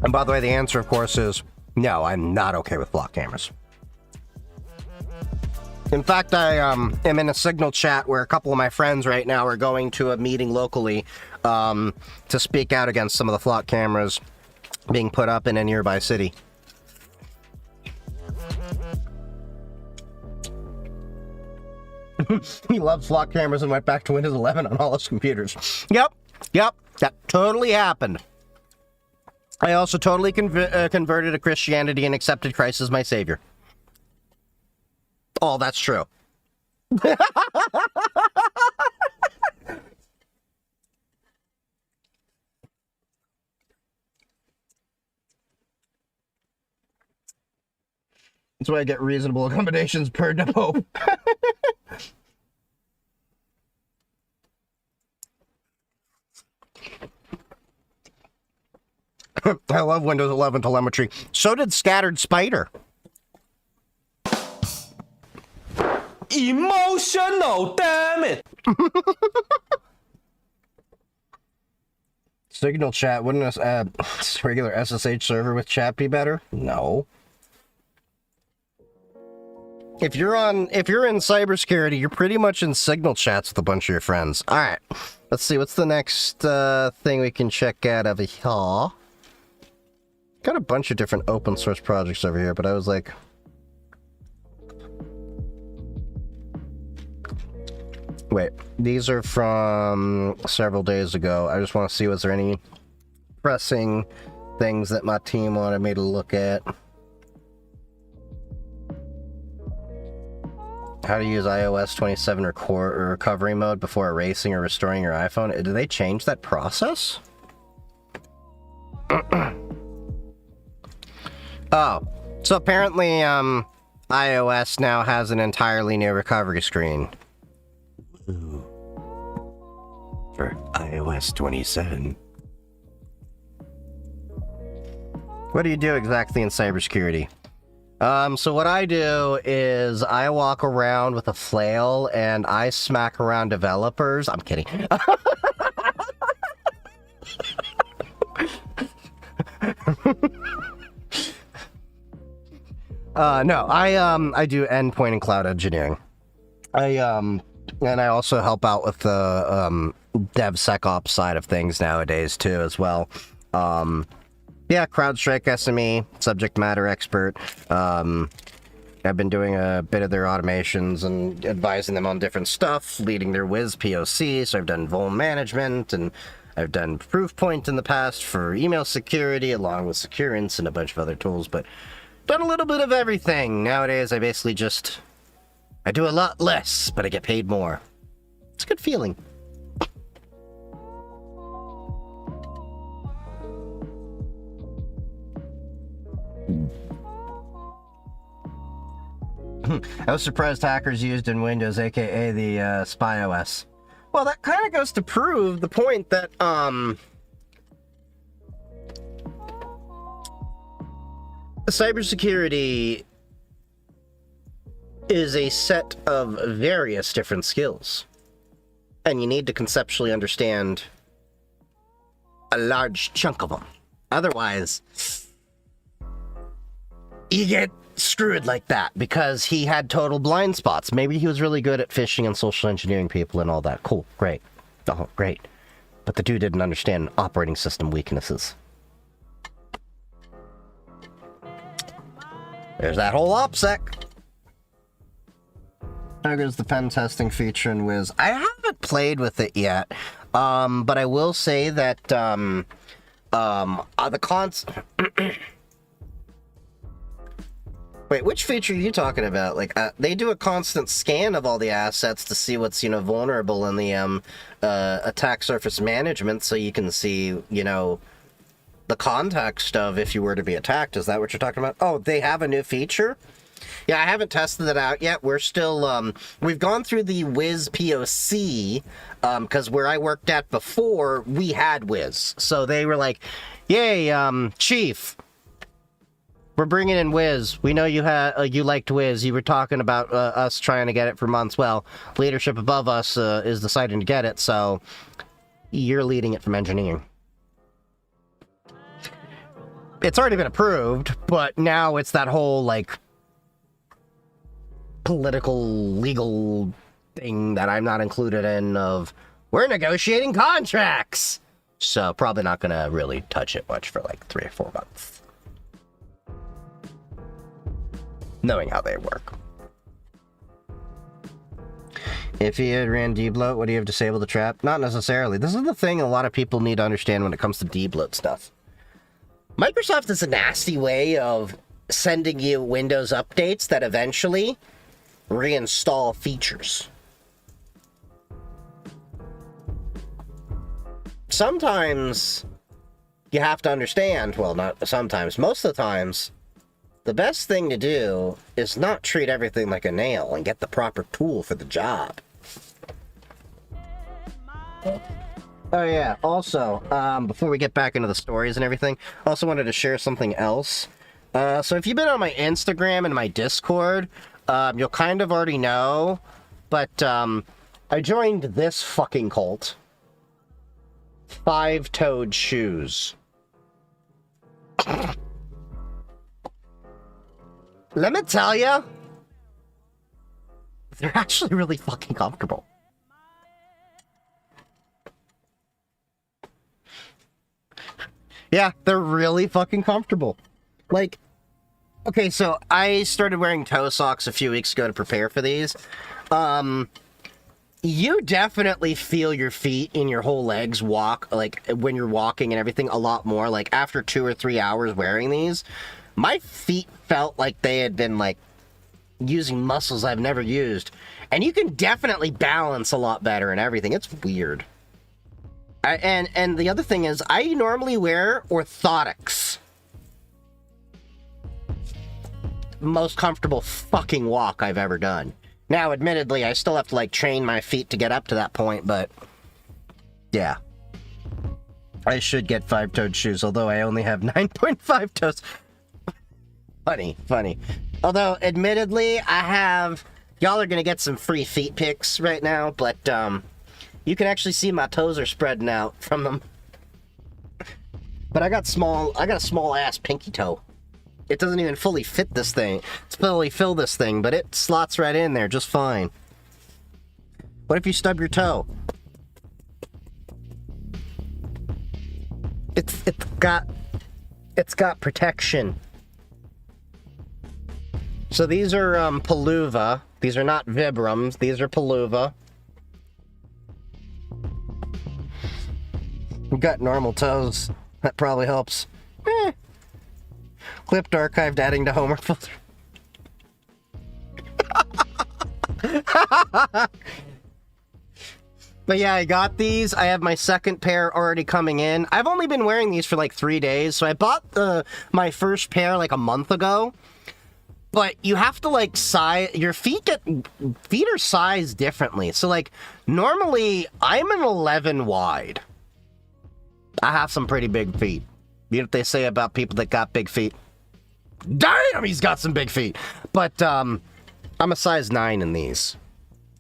Speaker 1: And by the way, the answer, of course, is no, I'm not okay with flock cameras. In fact, I am in a Signal chat where a couple of my friends right now are going to a meeting locally to speak out against some of the flock cameras being put up in a nearby city. He loved flock cameras and went back to Windows 11 on all his computers. Yep, that totally happened. I also totally converted to Christianity and accepted Christ as my savior. Oh, that's true. That's why I get reasonable accommodations per depot. I love Windows 11 telemetry. So did Scattered Spider.
Speaker 4: Emotional, damn it!
Speaker 1: Signal chat, wouldn't a regular SSH server with chat be better? No. If you're in cybersecurity, you're pretty much in Signal chats with a bunch of your friends. All right, let's see. What's the next thing we can check out over here? Got a bunch of different open source projects over here, but I was like, wait, these are from several days ago. I just want to see, was there any pressing things that my team wanted me to look at? How to use iOS 27 recovery mode before erasing or restoring your iPhone. Did they change that process? Oh, so apparently iOS now has an entirely new recovery screen. Ooh. For iOS 27. What do you do exactly in cybersecurity? So what I do is I walk around with a flail and I smack around developers. I'm kidding. No, I do endpoint and cloud engineering. And I also help out with the DevSecOps side of things nowadays too, as well. Yeah, CrowdStrike SME, subject matter expert. I've been doing a bit of their automations and advising them on different stuff, leading their Wiz POC. So I've done vuln management, and I've done Proofpoint in the past for email security, along with Securance and a bunch of other tools, but done a little bit of everything. Nowadays, I basically I do a lot less, but I get paid more. It's a good feeling. I was surprised hackers used in Windows, aka the Spy OS. Well, that kind of goes to prove the point that cybersecurity is a set of various different skills, and you need to conceptually understand a large chunk of them. Otherwise, you get screwed like that, because he had total blind spots. Maybe he was really good at phishing and social engineering people and all that. Cool, great. Oh, great. But the dude didn't understand operating system weaknesses. There's that whole OPSEC. There goes the pen testing feature in Wiz. I haven't played with it yet, but I will say that the Wait, which feature are you talking about? Like, they do a constant scan of all the assets to see what's, vulnerable in the attack surface management, so you can see, the context of if you were to be attacked. Is that what you're talking about? Oh, they have a new feature? Yeah, I haven't tested it out yet. We're still, we've gone through the Wiz POC, because where I worked at before, we had Wiz. So they were like, yay, Chief, we're bringing in Wiz. We know you had, you liked Wiz. You were talking about us trying to get it for months. Well, leadership above us is deciding to get it, so you're leading it from engineering. It's already been approved, but now it's that whole, like, political, legal thing that I'm not included in of, we're negotiating contracts! So, probably not gonna really touch it much for like 3 or 4 months. Knowing how they work. If you had ran debloat, would you have disabled the trap? Not necessarily. This is the thing a lot of people need to understand when it comes to debloat stuff. Microsoft is a nasty way of sending you Windows updates that eventually reinstall features. Sometimes you have to understand, well, not sometimes, most of the times, the best thing to do is not treat everything like a nail and get the proper tool for the job. Oh yeah, also, before we get back into the stories and everything, I also wanted to share something else. So if you've been on my Instagram and my Discord, you'll kind of already know, but I joined this fucking cult. 5-toed shoes. Let me tell you, they're actually really fucking comfortable. Yeah, they're really fucking comfortable. Like, okay, so I started wearing toe socks a few weeks ago to prepare for these. You definitely feel your feet and your whole legs walk, like, when you're walking and everything, a lot more. Like, after 2 or 3 hours wearing these, my feet felt like they had been, like, using muscles I've never used. And you can definitely balance a lot better and everything. It's weird. And the other thing is, I normally wear orthotics. Most comfortable fucking walk I've ever done. Now, admittedly, I still have to, like, train my feet to get up to that point, but yeah. I should get 5-toed shoes, although I only have 9.5 toes. Funny. Although, admittedly, I have... Y'all are gonna get some free feet pics right now, but, you can actually see my toes are spreading out from them. But I got a small-ass pinky toe. It doesn't even fully fit this thing. It's fully fill this thing, but it slots right in there just fine. What if you stub your toe? It's got protection. So these are Paluva. These are not Vibrams. These are Paluva. We've got normal toes. That probably helps. Clipped, archived, adding to Homer folder. But yeah, I got these. I have my second pair already coming in. I've only been wearing these for like 3 days, so I bought my first pair like a month ago. But you have to like size your feet are sized differently. So like normally I'm an 11 wide. I have some pretty big feet. You know what they say about people that got big feet? Damn, he's got some big feet. But I'm a size 9 in these.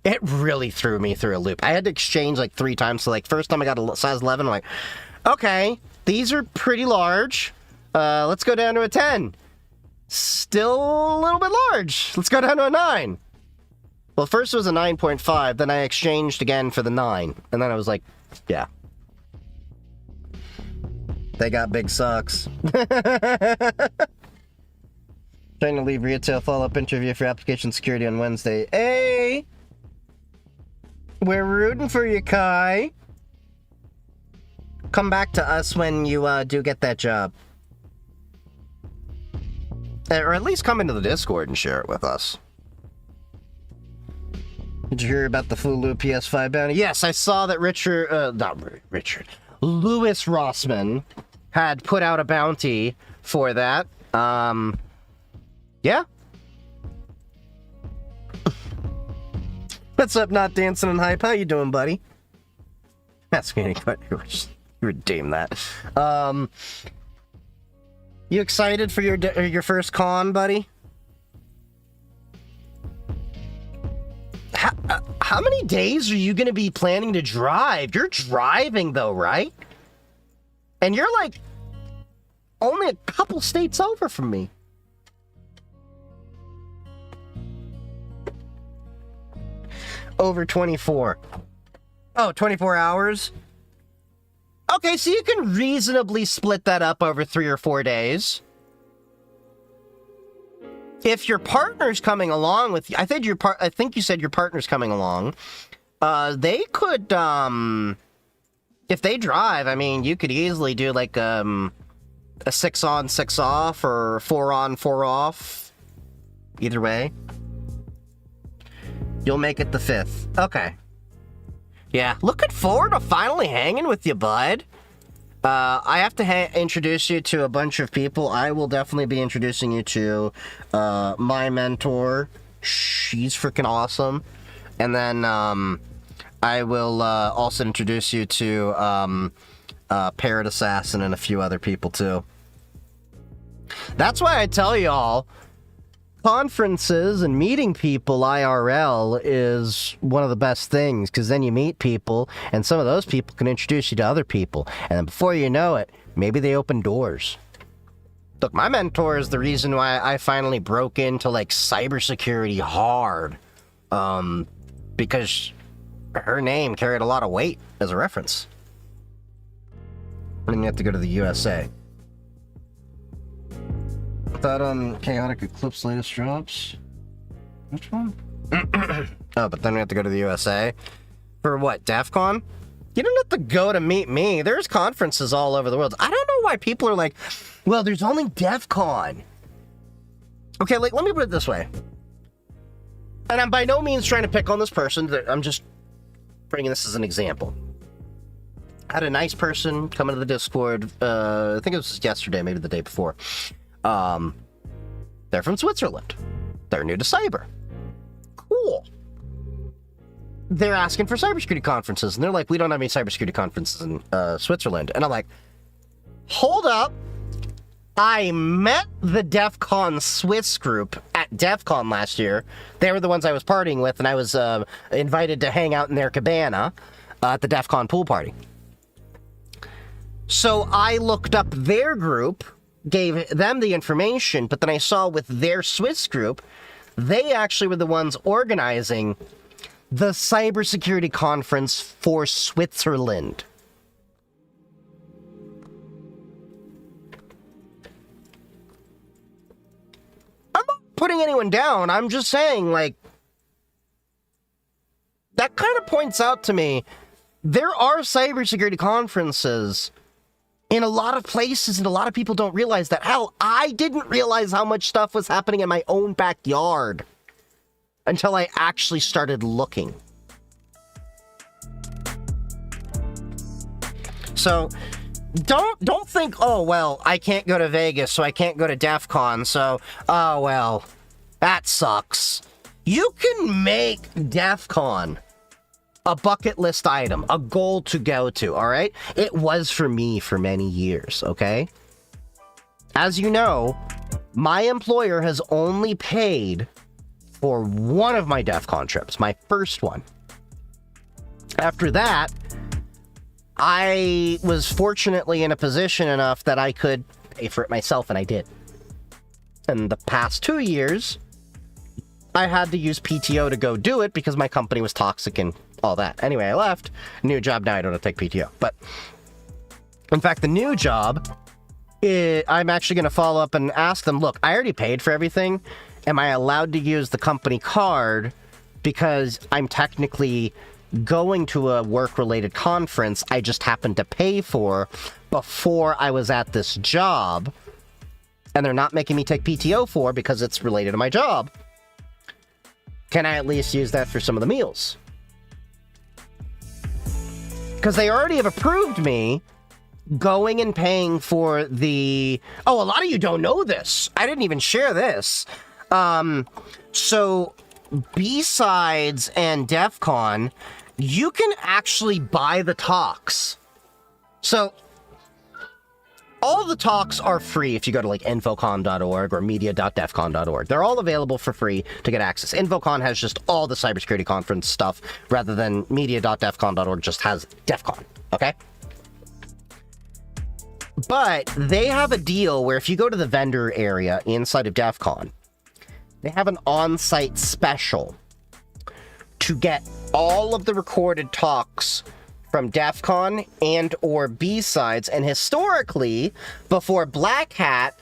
Speaker 1: It really threw me through a loop. I had to exchange like 3 times. So like first time I got a size 11, I'm like, okay, these are pretty large. Let's go down to a 10. Still a little bit large. Let's go down to a 9. Well, first it was a 9.5, then I exchanged again for the 9. And then I was like, yeah. They got big socks. Trying to leave retail follow-up interview for application security on Wednesday. Hey! We're rooting for you, Kai. Come back to us when you do get that job. Or at least come into the Discord and share it with us. Did you hear about the Fulu PS5 bounty? Yes, I saw that Louis Rossman had put out a bounty for that. Yeah. What's up, Not Dancing and Hype? How you doing, buddy? That's me. You redeem that. You excited for your first con, buddy? How many days are you going to be planning to drive? You're driving, though, right? And you're, like, only a couple states over from me. Over 24. Oh, 24 hours? Okay, so you can reasonably split that up over 3 or 4 days. If your partner's coming along with you, I think you said your partner's coming along. They could, if they drive, I mean, you could easily do like a 6 on, 6 off, or 4 on, 4 off. Either way, you'll make it the 5th. Okay. Yeah, looking forward to finally hanging with you, bud. I have to introduce you to a bunch of people. I will definitely be introducing you to my mentor. She's freaking awesome. And then I will also introduce you to Parrot Assassin and a few other people too. That's why I tell y'all, conferences and meeting people IRL is one of the best things, because then you meet people, and some of those people can introduce you to other people, and then before you know it, maybe they open doors. Look, my mentor is the reason why I finally broke into, like, cybersecurity hard, because her name carried a lot of weight as a reference. And you have to go to the USA. That on Chaotic Eclipse latest drops? Which one? Oh, but then we have to go to the USA. For what, DEF CON? You don't have to go to meet me. There's conferences all over the world. I don't know why people are like, well, there's only DEF CON. Okay, like, let me put it this way. And I'm by no means trying to pick on this person. I'm just bringing this as an example. I had a nice person come into the Discord, I think it was yesterday, maybe the day before. They're from Switzerland. They're new to cyber. Cool. They're asking for cybersecurity conferences, and they're like, we don't have any cybersecurity conferences in Switzerland. And I'm like, hold up. I met the DEF CON Swiss group at DEF CON last year. They were the ones I was partying with, and I was invited to hang out in their cabana at the DEF CON pool party. So I looked up their group, gave them the information, but then I saw with their Swiss group, they actually were the ones organizing the cybersecurity conference for Switzerland. I'm not putting anyone down. I'm just saying, like, that kind of points out to me there are cybersecurity conferences in a lot of places, and a lot of people don't realize that. Hell, I didn't realize how much stuff was happening in my own backyard until I actually started looking. So, don't think, oh, well, I can't go to Vegas, so I can't go to DEF CON, so, oh, well, that sucks. You can make DEF CON a bucket list item, a goal to go to, all right? It was for me for many years, okay? As you know, my employer has only paid for one of my DEF CON trips, my first one. After that, I was fortunately in a position enough that I could pay for it myself, and I did. In the past 2 years, I had to use PTO to go do it because my company was toxic and all that. Anyway, I left. New job, now I don't have to take PTO. But, in fact, the new job, I'm actually going to follow up and ask them, look, I already paid for everything. Am I allowed to use the company card because I'm technically going to a work-related conference I just happened to pay for before I was at this job, and they're not making me take PTO for because it's related to my job? Can I at least use that for some of the meals? Because they already have approved me going and paying for the... Oh, a lot of you don't know this. I didn't even share this. So B-Sides and DEF CON, you can actually buy the talks. So all the talks are free if you go to like infocon.org or media.defcon.org. They're all available for free to get access. Infocon has just all the cybersecurity conference stuff, rather than media.defcon.org just has DEF CON, okay? But they have a deal where if you go to the vendor area inside of DEF CON, they have an on-site special to get all of the recorded talks from DEF CON and or B-Sides. And historically, before Black Hat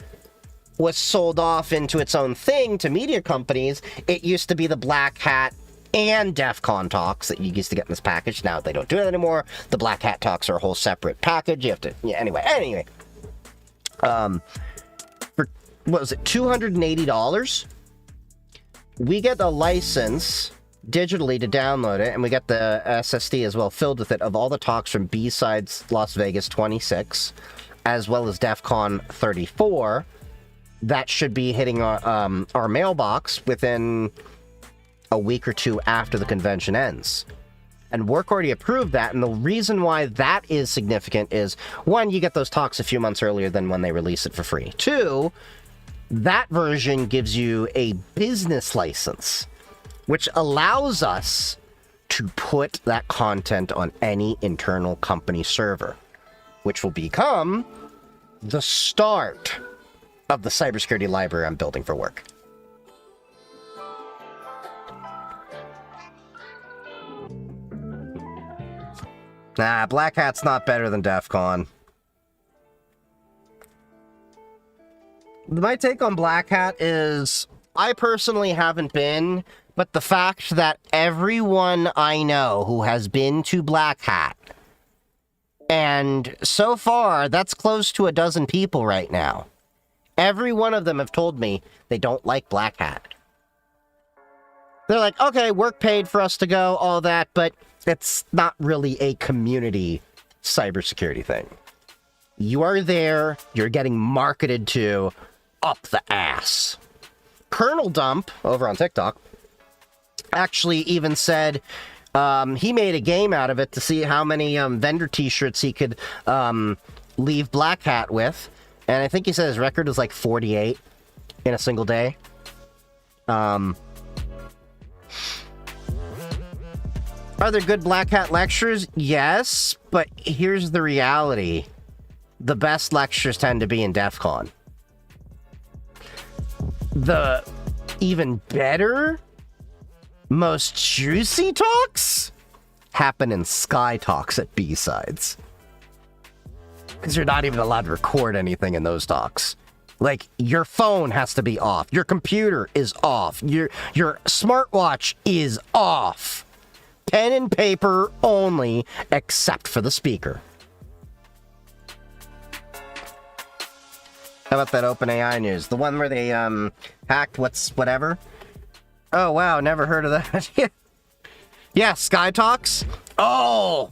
Speaker 1: was sold off into its own thing to media companies, it used to be the Black Hat and DEF CON talks that you used to get in this package. Now they don't do it anymore. The Black Hat talks are a whole separate package. You have to, yeah, anyway. For, what was it, $280? We get a license digitally to download it, and we get the SSD as well filled with it of all the talks from B-Sides Las Vegas 26, as well as DEF CON 34. That should be hitting our mailbox within a week or two after the convention ends. And work already approved that, and the reason why that is significant is, one, you get those talks a few months earlier than when they release it for free. Two, that version gives you a business license, which allows us to put that content on any internal company server, which will become the start of the cybersecurity library I'm building for work. Nah, Black Hat's not better than DEF CON. My take on Black Hat is, I personally haven't been, but the fact that everyone I know who has been to Black Hat, and so far, that's close to a dozen people right now, every one of them have told me they don't like Black Hat. They're like, okay, work paid for us to go, all that, but it's not really a community cybersecurity thing. You are there, you're getting marketed to up the ass. Colonel Dump, over on TikTok, actually even said he made a game out of it to see how many vendor t-shirts he could leave Black Hat with. And I think he said his record was like 48 in a single day. Are there good Black Hat lectures? Yes, but here's the reality. The best lectures tend to be in DEF CON. The even better, most juicy talks happen in Sky Talks at B-Sides. Because you're not even allowed to record anything in those talks. Like, your phone has to be off. Your computer is off. Your smartwatch is off. Pen and paper only, except for the speaker. How about that OpenAI news? The one where they hacked whatever? Oh, wow, never heard of that. Yeah, Sky Talks. Oh,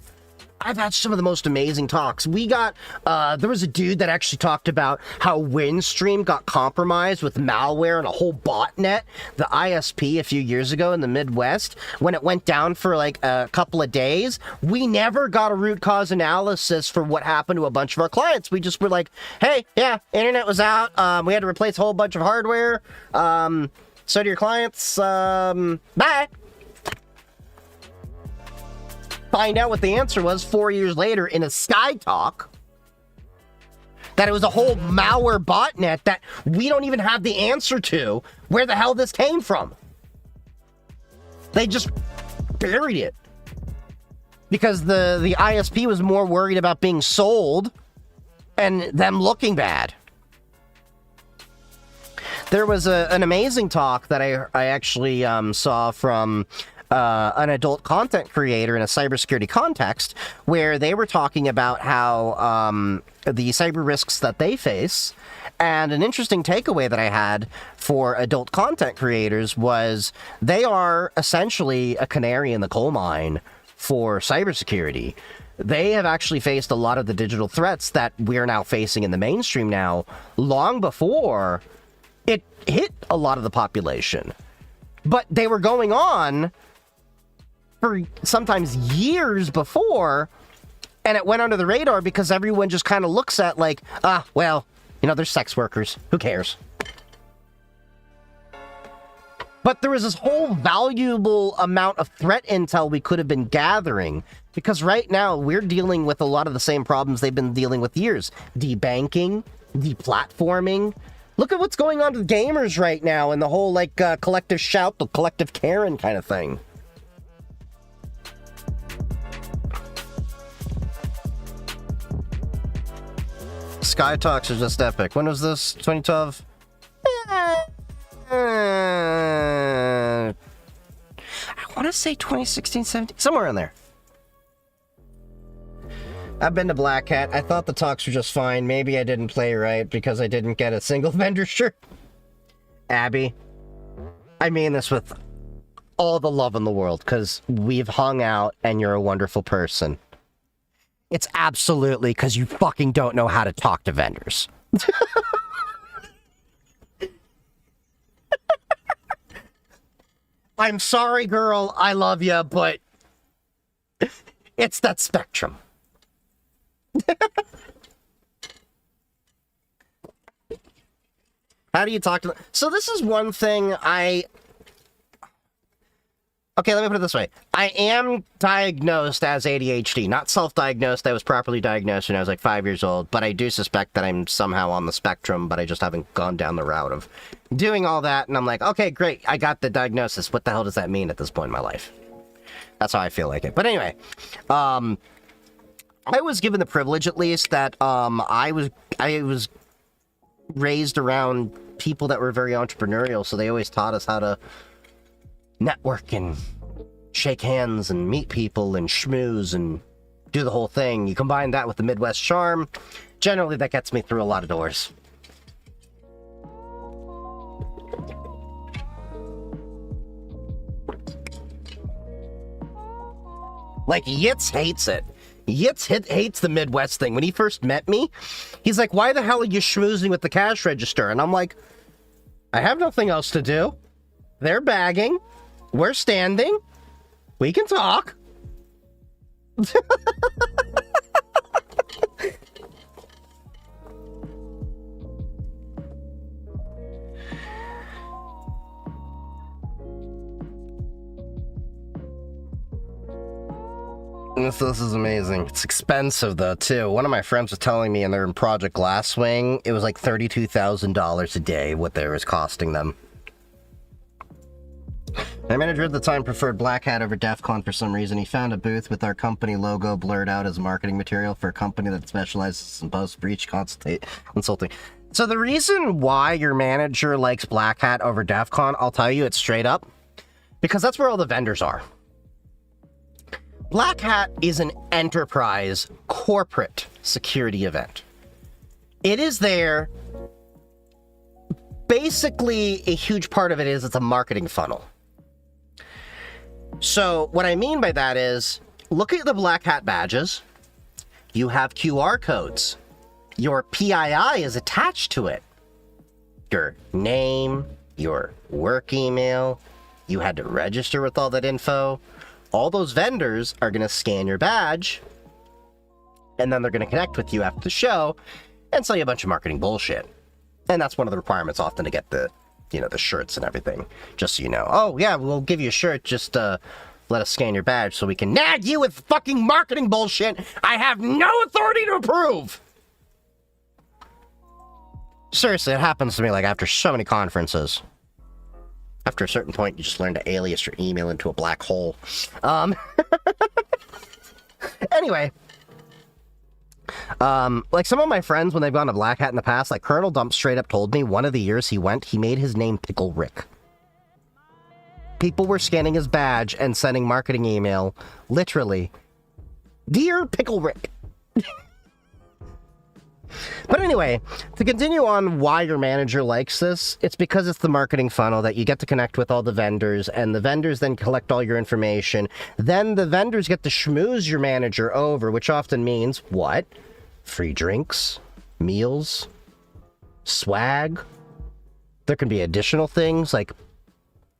Speaker 1: I've had some of the most amazing talks. We got, there was a dude that actually talked about how Windstream got compromised with malware and a whole botnet, the ISP, a few years ago in the Midwest. When it went down for like a couple of days, we never got a root cause analysis for what happened to a bunch of our clients. We just were like, hey, yeah, internet was out. We had to replace a whole bunch of hardware. So do your clients. Bye. Find out what the answer was 4 years later in a Sky Talk. That it was a whole malware botnet that we don't even have the answer to where the hell this came from. They just buried it. Because the ISP was more worried about being sold and them looking bad. There was an amazing talk that I actually saw from an adult content creator in a cybersecurity context, where they were talking about how the cyber risks that they face. And an interesting takeaway that I had for adult content creators was they are essentially a canary in the coal mine for cybersecurity. they have actually faced a lot of the digital threats that we're now facing in the mainstream now, long before it hit a lot of the population. But they were going on for sometimes years before, and it went under the radar because everyone just kind of looks at like, well, you know, they're sex workers. Who cares? But there was this whole valuable amount of threat intel we could have been gathering, because right now we're dealing with a lot of the same problems they've been dealing with years. Debanking, deplatforming. Look at what's going on with gamers right now and the whole, like, collective shout, the collective Karen kind of thing. Sky Talks are just epic. When was this? 2012? I want to say 2016, 17, somewhere in there. I've been to Black Hat. I thought the talks were just fine. Maybe I didn't play right because I didn't get a single vendor shirt. Abby, I mean this with all the love in the world, because we've hung out and you're a wonderful person. It's absolutely because you fucking don't know how to talk to vendors. I'm sorry, girl. I love you, but it's that spectrum. How do you talk to them? So this is one thing Okay, let me put it this way. I am diagnosed as ADHD. Not self-diagnosed. I was properly diagnosed when I was like 5 years old, but I do suspect that I'm somehow on the spectrum, but I just haven't gone down the route of doing all that, and I'm like, okay, great, I got the diagnosis. What the hell does that mean at this point in my life? That's how I feel like it. But anyway, I was given the privilege, at least, that I was raised around people that were very entrepreneurial, so they always taught us how to network and shake hands and meet people and schmooze and do the whole thing. You combine that with the Midwest charm, generally that gets me through a lot of doors. Like, Yitz hates it. Yitz hates the Midwest thing. When he first met me, he's like, why the hell are you schmoozing with the cash register? And I'm like, I have nothing else to do. They're bagging. We're standing. We can talk. This is amazing. It's expensive, though, too. One of my friends was telling me, and they're in Project Glasswing, it was like $32,000 a day, what they was costing them. My manager at the time preferred Black Hat over DEF CON for some reason. He found a booth with our company logo blurred out as marketing material for a company that specializes in post-breach consulting. So the reason why your manager likes Black Hat over DEF CON, I'll tell you, it's straight up, because that's where all the vendors are. Black Hat is an enterprise corporate security event. It is there. Basically, a huge part of it is it's a marketing funnel. So what I mean by that is, look at the Black Hat badges. You have QR codes. Your PII is attached to it. Your name, your work email. You had to register with all that info. All those vendors are going to scan your badge, and then they're going to connect with you after the show and sell you a bunch of marketing bullshit. And that's one of the requirements often to get the, the shirts and everything. Just so you know. Oh, yeah, we'll give you a shirt. Just let us scan your badge so we can nag you with fucking marketing bullshit I have no authority to approve. Seriously, it happens to me like after so many conferences. After a certain point, you just learn to alias your email into a black hole. Anyway. Like some of my friends, when they've gone to Black Hat in the past, like Colonel Dump straight up told me one of the years he went, he made his name Pickle Rick. People were scanning his badge and sending marketing email, literally, Dear Pickle Rick. But anyway, to continue on why your manager likes this, it's because it's the marketing funnel that you get to connect with all the vendors, and the vendors then collect all your information. Then the vendors get to schmooze your manager over, which often means what? Free drinks, meals, swag. There can be additional things like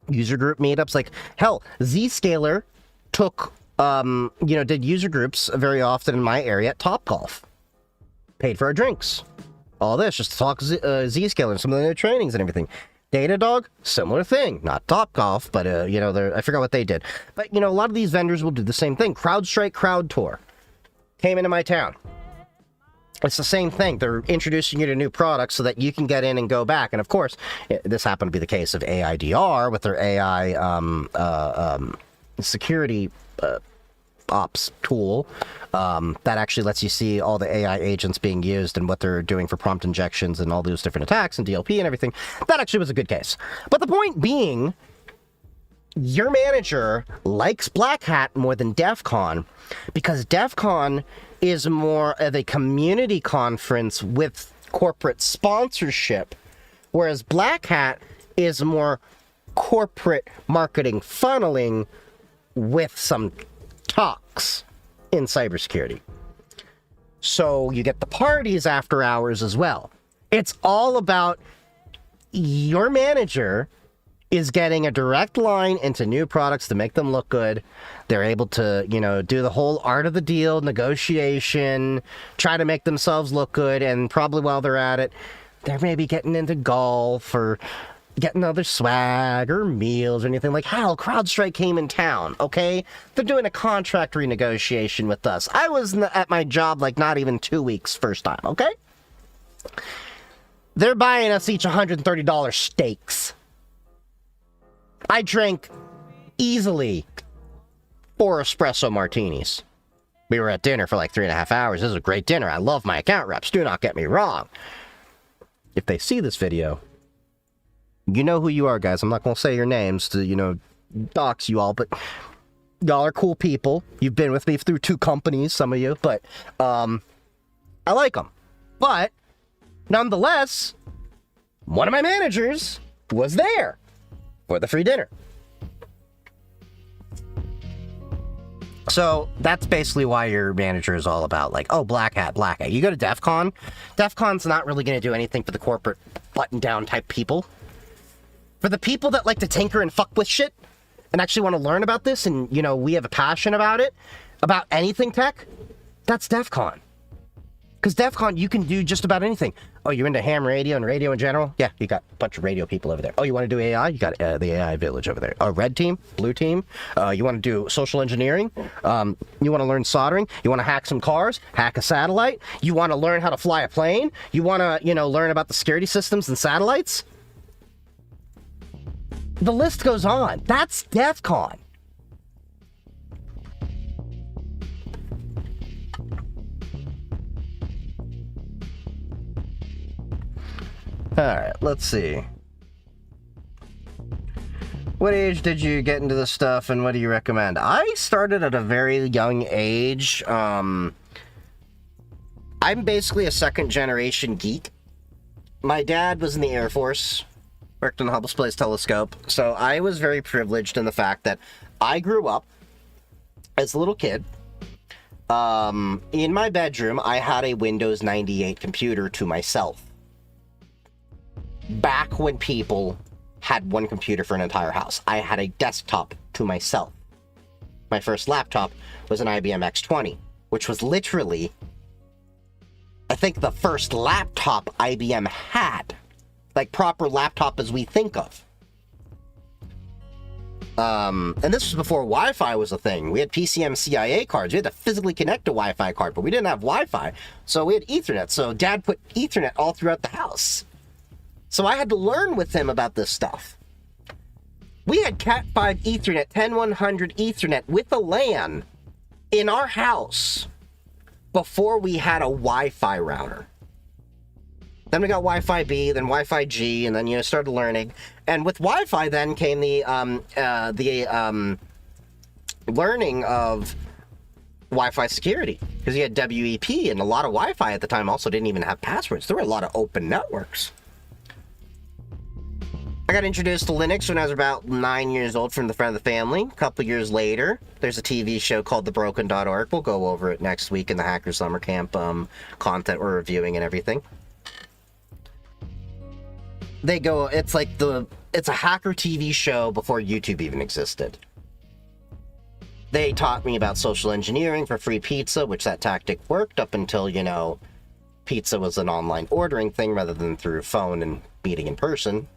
Speaker 1: user group meetups. Like, hell, Zscaler took, did user groups very often in my area at Topgolf. Paid for our drinks. All this just to talk Zscaler and some of the new trainings and everything. Datadog, similar thing. Not Topgolf, but, I forgot what they did. But, a lot of these vendors will do the same thing. CrowdStrike Crowd Tour came into my town. It's the same thing. They're introducing you to new products so that you can get in and go back. And of course, this happened to be the case of AIDR with their AI security ops tool that actually lets you see all the AI agents being used and what they're doing for prompt injections and all those different attacks and DLP and everything. That actually was a good case. But the point being, your manager likes Black Hat more than DEF CON because DEF CON is more of a community conference with corporate sponsorship, whereas Black Hat is more corporate marketing funneling with some talks in cybersecurity. So you get the parties after hours as well. It's all about your manager is getting a direct line into new products to make them look good. They're able to, do the whole art of the deal, negotiation, try to make themselves look good, and probably while they're at it, they're maybe getting into golf or getting other swag or meals or anything. Like, hell, CrowdStrike came in town, okay? They're doing a contract renegotiation with us. I was at my job like not even 2 weeks first time, okay? They're buying us each $130 steaks. I drank easily 4 espresso martinis. We were at dinner for like 3.5 hours. This is a great dinner. I love my account reps. Do not get me wrong. If they see this video, you know who you are, guys. I'm not going to say your names to, dox you all, but y'all are cool people. You've been with me through 2 companies, some of you, but I like them. But nonetheless, one of my managers was there for the free dinner. So that's basically why your manager is all about, like, oh, Black Hat. You go to DEF CON. DEF CON's not really going to do anything for the corporate button-down type people. For the people that like to tinker and fuck with shit and actually want to learn about this and, we have a passion about it, about anything tech, that's DEF CON. Because DEF CON, you can do just about anything. Oh, you're into ham radio and radio in general? Yeah, you got a bunch of radio people over there. Oh, you want to do AI? You got the AI village over there. Red team, blue team. You want to do social engineering? You want to learn soldering? You want to hack some cars? Hack a satellite? You want to learn how to fly a plane? You want to, learn about the security systems and satellites? The list goes on. That's DEF CON. Alright, let's see. What age did you get into this stuff and what do you recommend? I started at a very young age. I'm basically a second generation geek. My dad was in the Air Force, worked on the Hubble Space Telescope, so I was very privileged in the fact that I grew up as a little kid. In my bedroom, I had a Windows 98 computer to myself. Back when people had one computer for an entire house, I had a desktop to myself. My first laptop was an IBM X20, which was literally, I think, the first laptop IBM had. Like, proper laptop as we think of. And this was before Wi-Fi was a thing. We had PCM CIA cards. We had to physically connect a Wi-Fi card, but we didn't have Wi-Fi. So we had Ethernet. So Dad put Ethernet all throughout the house. So I had to learn with him about this stuff. We had Cat5 Ethernet, 10100 Ethernet with a LAN in our house before we had a Wi-Fi router. Then we got Wi-Fi B, then Wi-Fi G, and then, started learning. And with Wi-Fi then came the learning of Wi-Fi security, because you had WEP, and a lot of Wi-Fi at the time also didn't even have passwords. There were a lot of open networks. I got introduced to Linux when I was about 9 years old from the friend of the family. A couple years later, there's a TV show called TheBroken.org. We'll go over it next week in the Hacker Summer Camp content we're reviewing and everything. It's a hacker TV show before YouTube even existed. They taught me about social engineering for free pizza, which that tactic worked up until, pizza was an online ordering thing rather than through phone and meeting in person.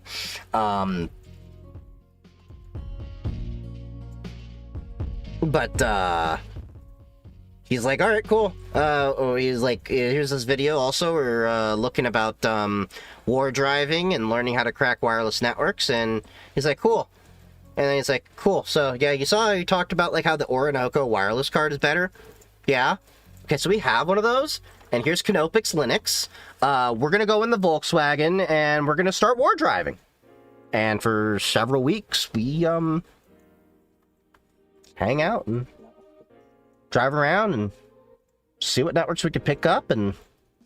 Speaker 1: But he's like, all right, cool. He's like, here's this video also. We're looking about war driving and learning how to crack wireless networks. And he's like, cool. And then he's like, cool. So, yeah, you saw how you talked about, like, how the Orinoco wireless card is better? Yeah. Okay, so we have one of those. And here's Canopix Linux. We're going to go in the Volkswagen, and we're going to start war driving. And for several weeks, we hang out and drive around and see what networks we could pick up. And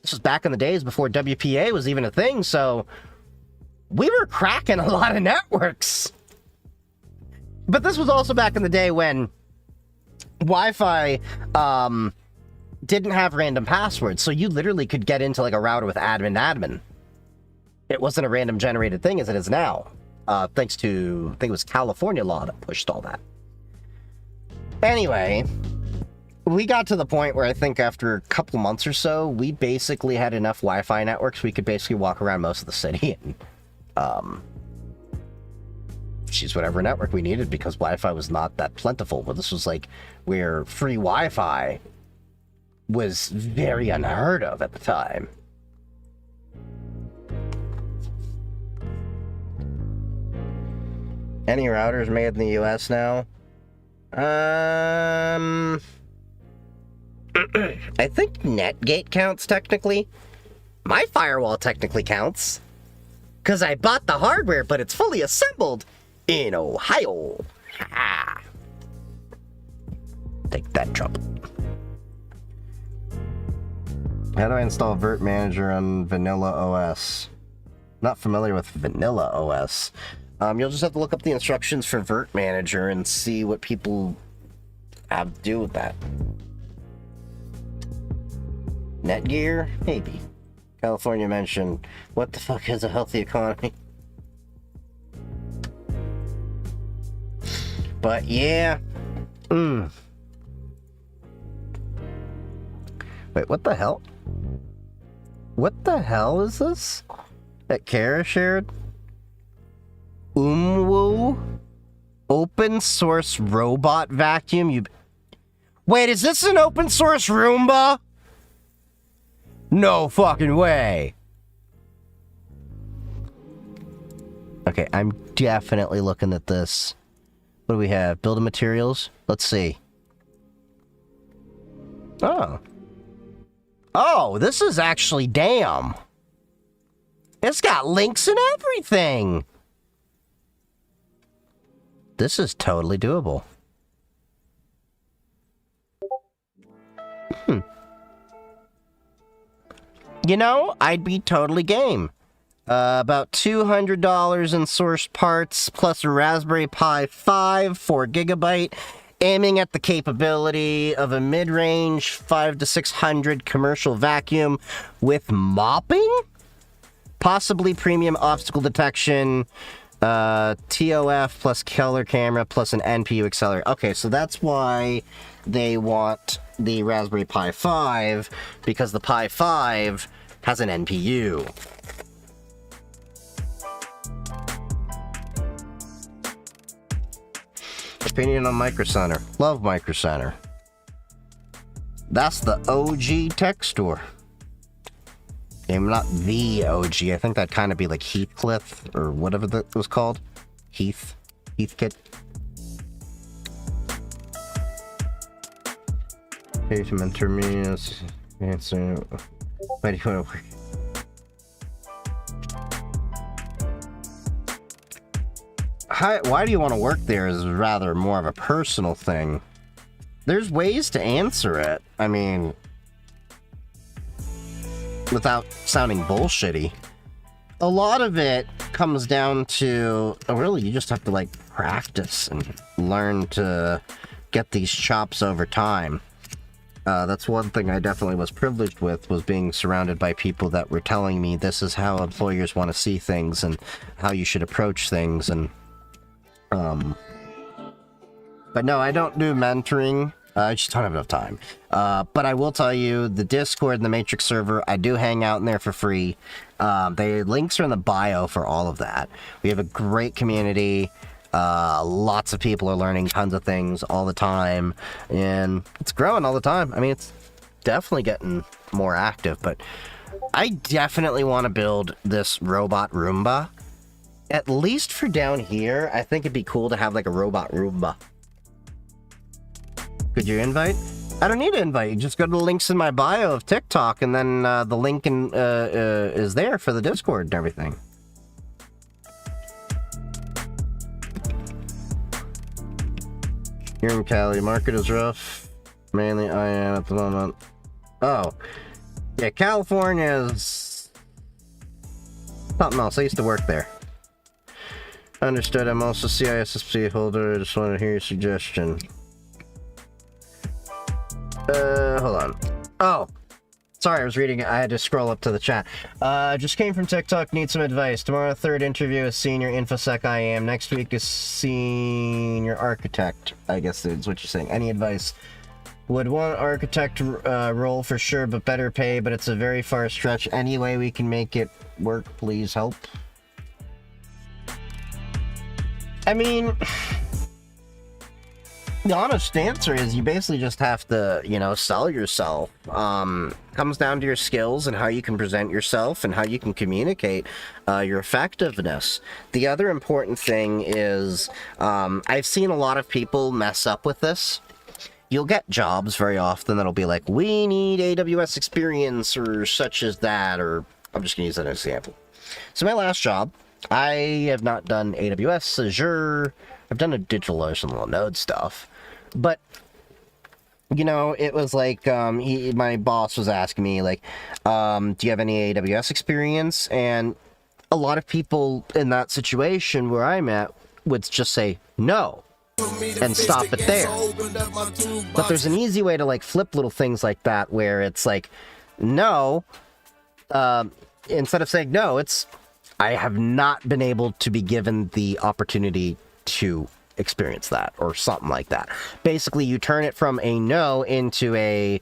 Speaker 1: this was back in the days before WPA was even a thing, so we were cracking a lot of networks. But this was also back in the day when Wi-Fi didn't have random passwords, so you literally could get into like a router with admin. It wasn't a random generated thing as it is now, thanks to, I think it was California law that pushed all that. Anyway, we got to the point where I think after a couple months or so, we basically had enough Wi-Fi networks we could basically walk around most of the city and choose whatever network we needed, because Wi-Fi was not that plentiful. But this was like where free Wi-Fi was very unheard of at the time. Any routers made in the US now? I think Netgate counts technically. My firewall technically counts, because I bought the hardware, but it's fully assembled in Ohio. Ha! Take that, Trump. How do I install Virt Manager on Vanilla OS? Not familiar with Vanilla OS. You'll just have to look up the instructions for Virt Manager and see what people have to do with that. Netgear? Maybe. California mentioned, what the fuck is a healthy economy? But yeah. Wait, what the hell? What the hell is this? That Kara shared? Umwoo? Open source robot vacuum? Wait, is this an open source Roomba? No fucking way. Okay, I'm definitely looking at this. What do we have? Building materials? Let's see. Oh. Oh, this is actually damn. It's got links and everything. This is totally doable. You know, I'd be totally game. About $200 in source parts, plus a Raspberry Pi 5, 4 gigabyte, aiming at the capability of a mid-range 5 to 600 commercial vacuum with mopping? Possibly premium obstacle detection, TOF plus killer camera plus an NPU accelerator. Okay, so that's why they want the Raspberry Pi 5, because the Pi 5 has an NPU. Opinion on Micro Center. Love Micro Center. That's the OG tech store. Maybe not the OG. I think that'd kind of be like Heathcliff or whatever that was called. Heathkit. Page mentor me. Answer. Why do you want to work? Why do you want to work there is rather more of a personal thing. there's ways to answer it. I mean, without sounding bullshitty. A lot of it comes down to, really, you just have to, like, practice and learn to get these chops over time. That's one thing I definitely was privileged with, was being surrounded by people that were telling me this is how employers want to see things and how you should approach things. And but no, I don't do mentoring. I just don't have enough time. But I will tell you, the Discord and the Matrix server, I do hang out in there for free. The links are in the bio for all of that. We have a great community. Lots of people are learning tons of things all the time, and it's growing all the time. I mean, it's definitely getting more active, but I definitely want to build this robot Roomba. At least for down here, I think it'd be cool to have like a robot Roomba. Could you invite? I don't need to invite. You just go to the links in my bio of TikTok, and then the link is there for the Discord and everything. Here in Cali, market is rough. Mainly I am at the moment. Oh. Yeah, California is something else. I used to work there. Understood. I'm also CISSP holder. I just want to hear your suggestion. Hold on. Oh. Sorry, I was reading it. I had to scroll up to the chat. Just came from TikTok. Need some advice. Tomorrow, third interview is senior infosec IAM. Next week is senior architect. I guess is what you're saying. Any advice? Would want architect role for sure, but better pay. But it's a very far stretch. Any way we can make it work, please help. I mean, the honest answer is you basically just have to, you know, sell yourself. Comes down to your skills and how you can present yourself and how you can communicate your effectiveness. The other important thing is, I've seen a lot of people mess up with this. You'll get jobs very often that'll be like, we need AWS experience or such as that, or I'm just gonna use that as an example. So my last job, I have not done AWS, Azure. I've done a DigitalOcean Node stuff, but you know, it was like, my boss was asking me like, do you have any AWS experience? And a lot of people in that situation where I'm at would just say no and stop it there. But there's an easy way to like flip little things like that where it's like, no, instead of saying no, it's, I have not been able to be given the opportunity to experience that, or something like that. Basically, you turn it from a no into a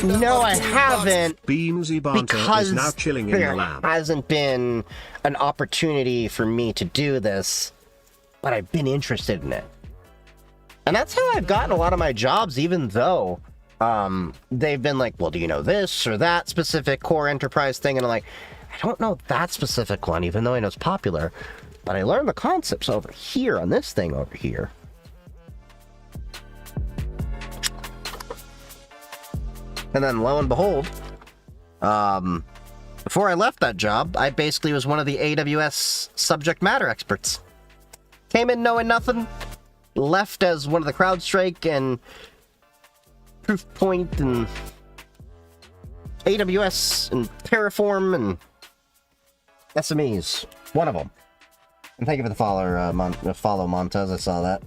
Speaker 1: no, I haven't,
Speaker 2: Beamsy Banter
Speaker 1: because
Speaker 2: is now chilling in
Speaker 1: there
Speaker 2: the lab.
Speaker 1: hasn't been an opportunity for me to do this, but I've been interested in it. And that's how I've gotten a lot of my jobs, even though they've been like, well, do you know this or that specific core enterprise thing? And I'm like, I don't know that specific one, even though I know it's popular. But I learned the concepts over here on this thing over here. And then lo and behold, before I left that job, I basically was one of the AWS subject matter experts. Came in knowing nothing, left as one of the CrowdStrike and Proofpoint and AWS and Terraform and SMEs. One of them. And thank you for the follow, Montez. I saw that.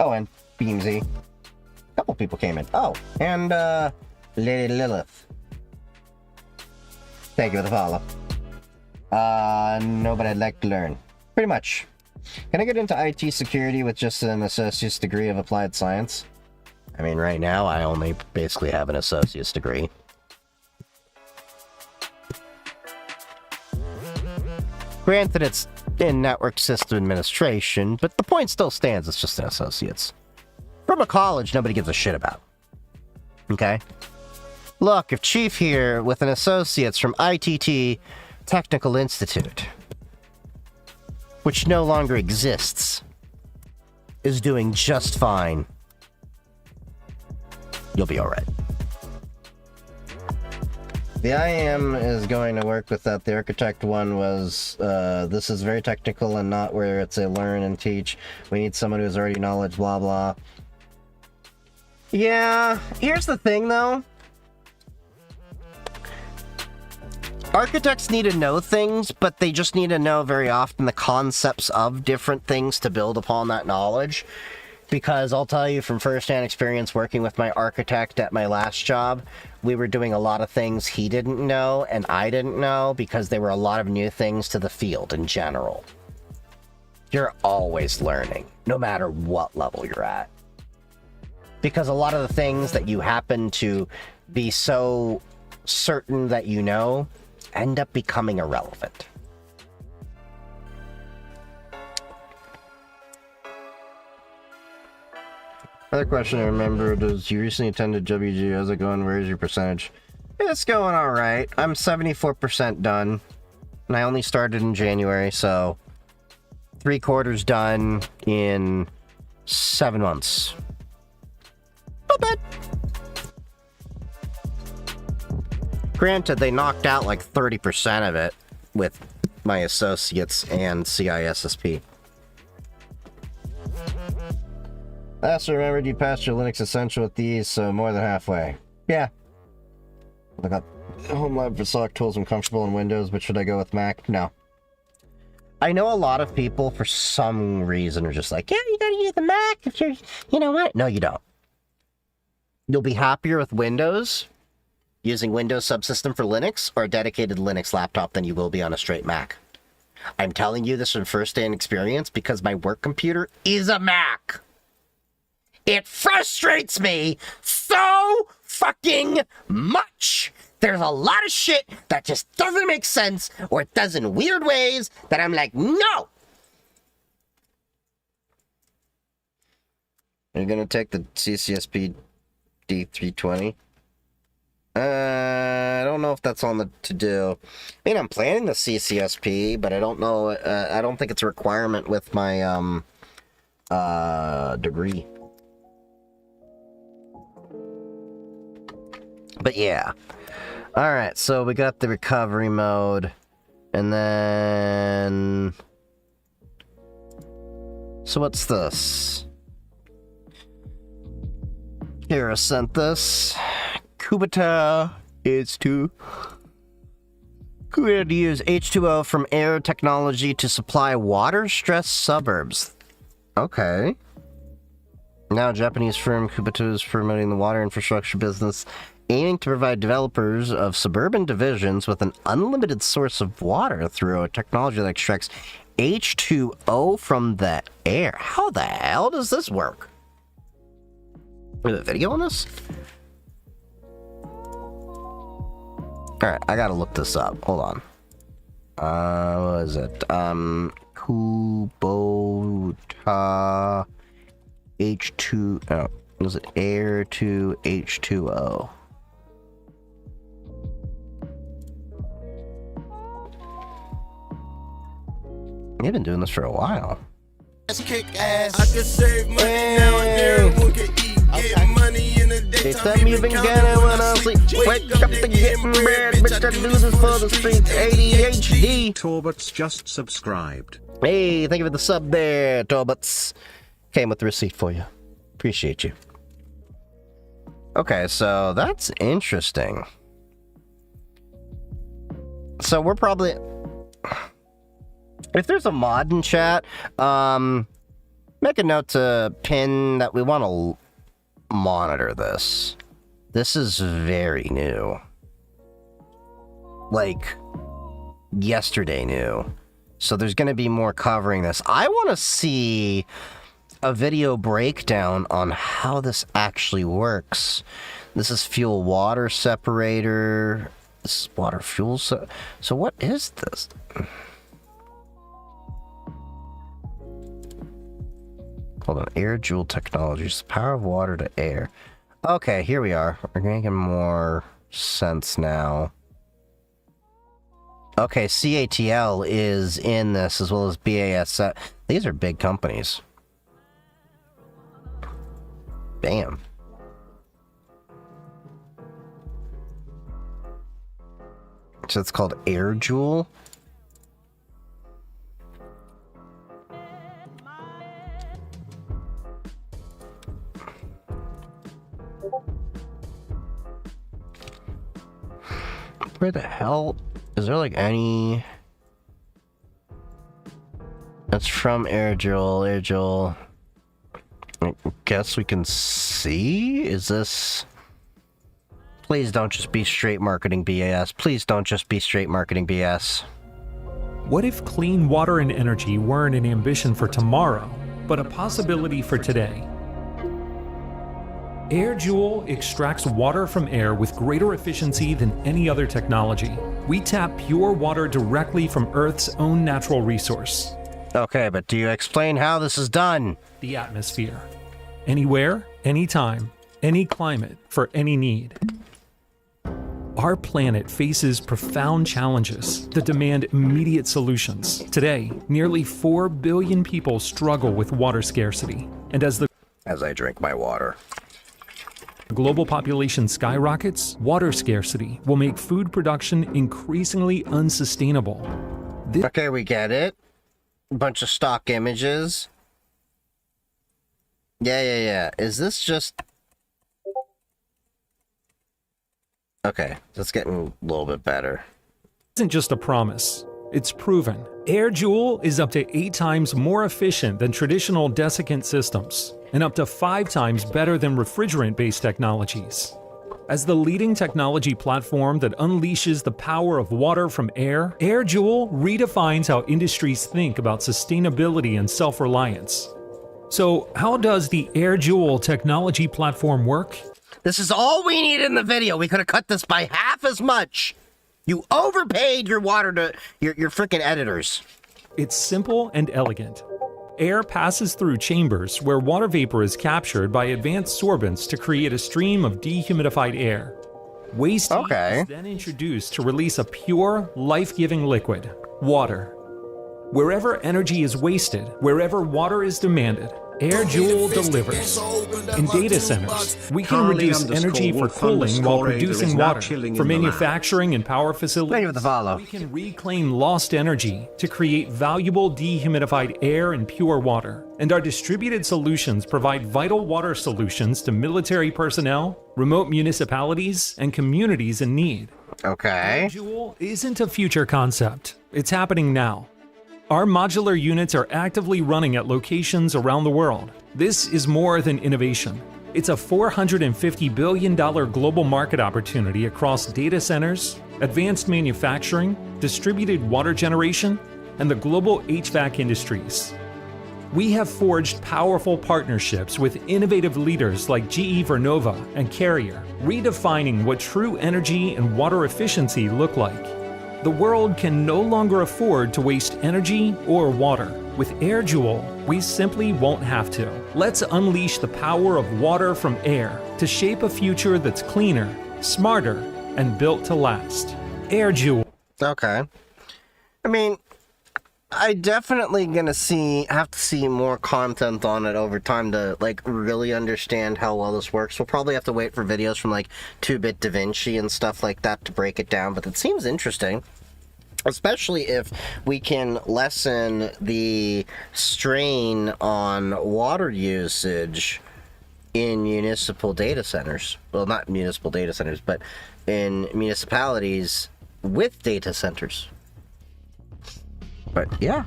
Speaker 1: Oh, and Beamsy. A couple people came in. Oh, and Lady Lilith. Thank you for the follow. No, but I'd like to learn. Pretty much. Can I get into IT security with just an associate's degree of applied science? I mean, right now, I only basically have an associate's degree. Granted, it's in network system administration, but the point still stands. It's just an associate's. From a college nobody gives a shit about. Okay? Look, if Chief here with an associate's from ITT Technical Institute, which no longer exists, is doing just fine, you'll be alright. The IAM is going to work with that. The architect one was, this is very technical and not where it's a learn and teach. We need someone who's already knowledge, blah, blah. Yeah, here's the thing, though. Architects need to know things, but they just need to know very often the concepts of different things to build upon that knowledge. Because I'll tell you from first-hand experience working with my architect at my last job, we were doing a lot of things he didn't know and I didn't know because there were a lot of new things to the field in general. You're always learning, no matter what level you're at. Because a lot of the things that you happen to be so certain that you know end up becoming irrelevant. Another question I remembered is, you recently attended WG. How's it going? Where's your percentage? It's going alright. I'm 74% done. And I only started in January, so 3/4 done in 7 months. Not bad. Granted, they knocked out like 30% of it with my associates and CISSP. Last I remembered, you passed your Linux Essential with these, so more than halfway. Yeah. I got Home Lab for select tools. I'm comfortable in Windows, but should I go with Mac? No. I know a lot of people, for some reason, are just like, yeah, you gotta use the Mac if you're, you know what? No, you don't. You'll be happier with Windows, using Windows subsystem for Linux, or a dedicated Linux laptop than you will be on a straight Mac. I'm telling you this from first-hand experience because my work computer is a Mac. It frustrates me so fucking much. There's a lot of shit that just doesn't make sense, or it does in weird ways that I'm like, no! Are you gonna take the CCSP D320? I don't know if that's on the to-do. I mean, I'm planning the CCSP, but I don't know, I don't think it's a requirement with my, degree. But yeah. Alright, so we got the recovery mode. And then... So what's this? Kira sent this. Kubota is to use H2O from air technology to supply water-stressed suburbs. Okay. Now, Japanese firm Kubota is promoting the water infrastructure business, aiming to provide developers of suburban divisions with an unlimited source of water through a technology that extracts H2O from the air. How the hell does this work? Is there a video on this? Alright, I gotta look this up. Hold on. What is it? Kubota H2... Oh, was it air to H2O? You've been doing this for a while.
Speaker 3: Kick ass. I can save money now and there. Who can eat? Get money in the
Speaker 1: They tell me you've been getting when I sleep. Wake up and getting bad. Bitch, I do this for the streets. ADHD.
Speaker 2: Torbats just subscribed.
Speaker 1: Hey, thank you for the sub there, Torbats. Came with the receipt for you. Appreciate you. Okay, so that's interesting. So we're probably... If there's a mod in chat, make a note to pin that we want to monitor this. This is very new. Like, yesterday new. So there's going to be more covering this. I want to see a video breakdown on how this actually works. This is fuel water separator. This is water fuel. So what is this? Hold on. Air Joule Technologies. Power of water to air. Okay, here we are. We're making more sense now. Okay, CATL is in this as well as BAS. These are big companies. Bam. So it's called Air Jewel. Where the hell is there like any? That's from Air Jewel. Air Jewel. I guess we can see. Is this? Please don't just be straight marketing BS. Please don't just be straight marketing BS.
Speaker 5: What if clean water and energy weren't an ambition for tomorrow, but a possibility for today? Air Jewel extracts water from air with greater efficiency than any other technology. We tap pure water directly from Earth's own natural resource,
Speaker 1: Okay, but do you explain how this is done?
Speaker 5: the atmosphere. Anywhere, anytime, any climate, for any need. Our planet faces profound challenges that demand immediate solutions. Today, nearly 4 billion people struggle with water scarcity. And as the
Speaker 1: As I drink my water.
Speaker 5: global population skyrockets, water scarcity will make food production increasingly unsustainable.
Speaker 1: Okay, we get it. A bunch of stock images. Yeah. Is this just... Okay, that's getting a little bit better.
Speaker 5: Isn't just a promise, it's proven. Air Jewel is up to 8 times more efficient than traditional desiccant systems, and up to 5 times better than refrigerant-based technologies. As the leading technology platform that unleashes the power of water from air, Air Jewel redefines how industries think about sustainability and self-reliance. So, how does the Air Jewel technology platform work?
Speaker 1: This is all we need in the video. We could have cut this by half as much. You overpaid your water to your freaking editors.
Speaker 5: It's simple and elegant. Air passes through chambers where water vapor is captured by advanced sorbents to create a stream of dehumidified air. Waste heat is then introduced to release a pure, life-giving liquid, water. Wherever energy is wasted, wherever water is demanded, Air Jewel delivers. In data centers, we can reduce energy for cooling while producing water. For manufacturing and power facilities, we can reclaim lost energy to create valuable dehumidified air and pure water. And our distributed solutions provide vital water solutions to military personnel, remote municipalities, and communities in need.
Speaker 1: Okay.
Speaker 5: Air Jewel isn't a future concept. It's happening now. Our modular units are actively running at locations around the world. This is more than innovation. It's a $450 billion global market opportunity across data centers, advanced manufacturing, distributed water generation, and the global HVAC industries. We have forged powerful partnerships with innovative leaders like GE Vernova and Carrier, redefining what true energy and water efficiency look like. The world can no longer afford to waste energy or water. With Air Jewel, we simply won't have to. Let's unleash the power of water from air to shape a future that's cleaner, smarter, and built to last. Air Jewel.
Speaker 1: Okay. I mean, I definitely gonna have to see more content on it over time to like really understand how well this works. We'll probably have to wait for videos from like 2-Bit DaVinci and stuff like that to break it down, but it seems interesting. Especially if we can lessen the strain on water usage in municipal data centers. Well, not municipal data centers, but in municipalities with data centers. But yeah.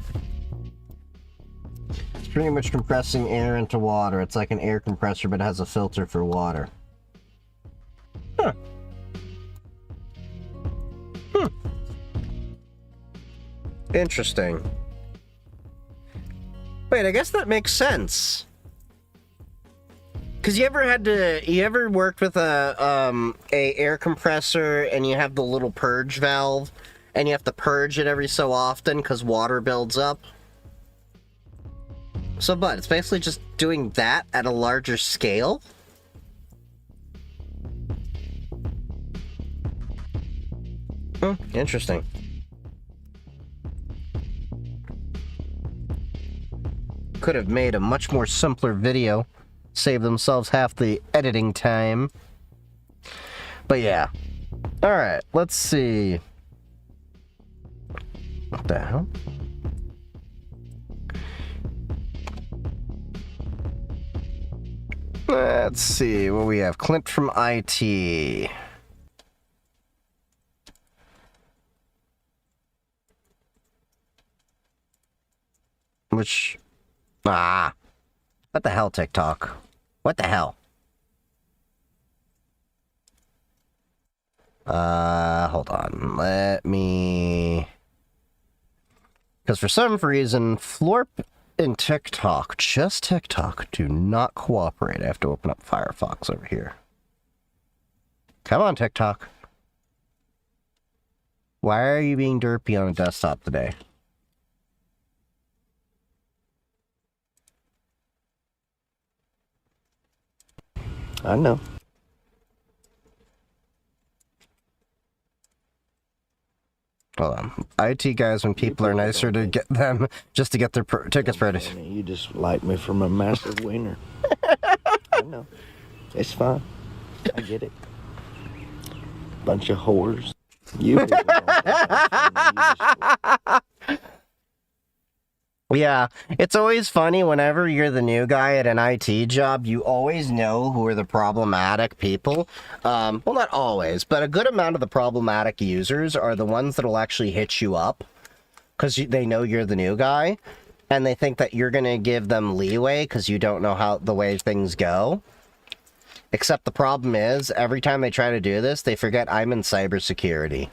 Speaker 1: It's pretty much compressing air into water. It's like an air compressor, but it has a filter for water. Huh. Interesting. Wait, I guess that makes sense. Cause you ever worked with a air compressor and you have the little purge valve and you have to purge it every so often because water builds up? So, but it's basically just doing that at a larger scale? Interesting. Could have made a much more simpler video, save themselves half the editing time. But yeah. Alright, let's see. What the hell? Let's see what we have. Clint from IT. Which... what the hell, TikTok? What the hell? Hold on. Let me... Because for some reason, Florp and TikTok, just TikTok, do not cooperate. I have to open up Firefox over here. Come on, TikTok. Why are you being derpy on a desktop today? I know. Hold on. IT guys, when people are nicer to get them, just to get their tickets ready.
Speaker 6: You just like me from a massive wiener. I know. It's fine. I get it. Bunch of whores. You.
Speaker 1: Yeah, it's always funny whenever you're the new guy at an IT job, you always know who are the problematic people. Well, not always, but a good amount of the problematic users are the ones that'll actually hit you up because they know you're the new guy and they think that you're going to give them leeway because you don't know how the way things go. Except the problem is, every time they try to do this, they forget I'm in cybersecurity.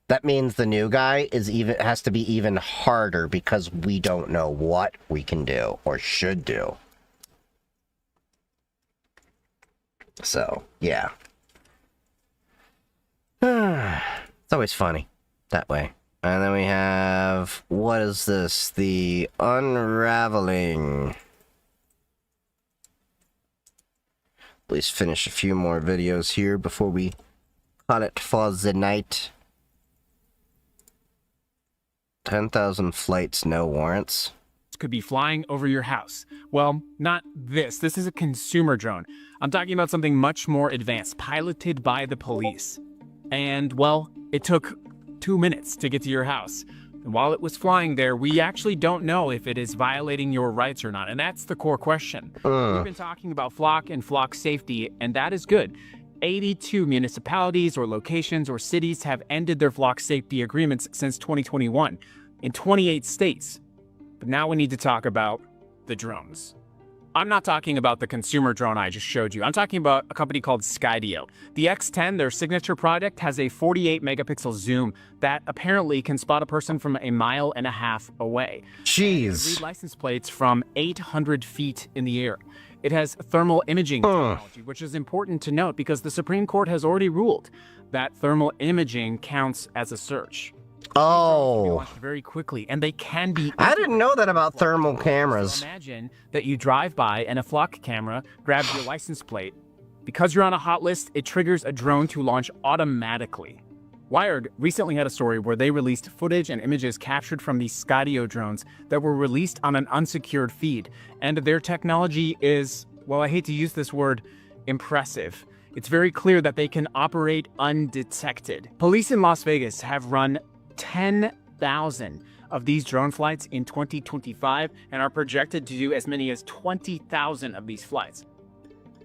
Speaker 1: That means the new guy has to be even harder because we don't know what we can do or should do. So, yeah. It's always funny that way. And then we have, what is this? The Unraveling. Please finish a few more videos here before we call it for the night. 10,000 flights, no warrants.
Speaker 7: Could be flying over your house. Well, not this. This is a consumer drone. I'm talking about something much more advanced, piloted by the police. And, well, it took 2 minutes to get to your house. And while it was flying there, we actually don't know if it is violating your rights or not. And that's the core question. We've been talking about flock and flock safety, and that is good. 82 municipalities or locations or cities have ended their flock safety agreements since 2021 in 28 states. But now we need to talk about the drones. I'm not talking about the consumer drone I just showed you. I'm talking about a company called Skydio. The X10, their signature product, has a 48 megapixel zoom that apparently can spot a person from 1.5 miles away.
Speaker 1: Jeez.
Speaker 7: Read license plates from 800 feet in the air. It has thermal imaging technology, which is important to note because the Supreme Court has already ruled that thermal imaging counts as a search.
Speaker 1: Oh.
Speaker 7: Very quickly, and they can be.
Speaker 1: I didn't know that about thermal cameras.
Speaker 7: So imagine that you drive by and a flock camera grabs your license plate. Because you're on a hot list, it triggers a drone to launch automatically. Wired recently had a story where they released footage and images captured from these Skydio drones that were released on an unsecured feed. And their technology is, well, I hate to use this word, impressive. It's very clear that they can operate undetected. Police in Las Vegas have run 10,000 of these drone flights in 2025 and are projected to do as many as 20,000 of these flights.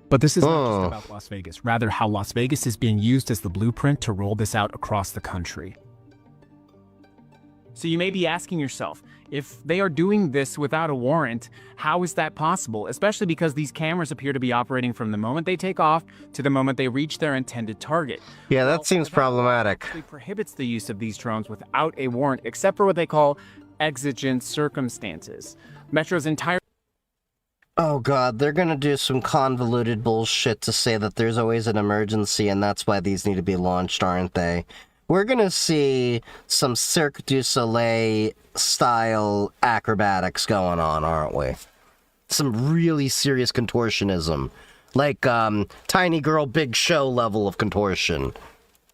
Speaker 7: But this is not just about Las Vegas, rather how Las Vegas is being used as the blueprint to roll this out across the country. So you may be asking yourself, if they are doing this without a warrant, how is that possible? Especially because these cameras appear to be operating from the moment they take off to the moment they reach their intended target.
Speaker 1: Yeah, that seems problematic.
Speaker 7: It prohibits the use of these drones without a warrant, except for what they call exigent circumstances. Metro's entire
Speaker 1: Oh god, they're gonna do some convoluted bullshit to say that there's always an emergency and that's why these need to be launched, aren't they? We're gonna see some Cirque du Soleil style acrobatics going on, aren't we? Some really serious contortionism. Like, Tiny Girl Big Show level of contortion.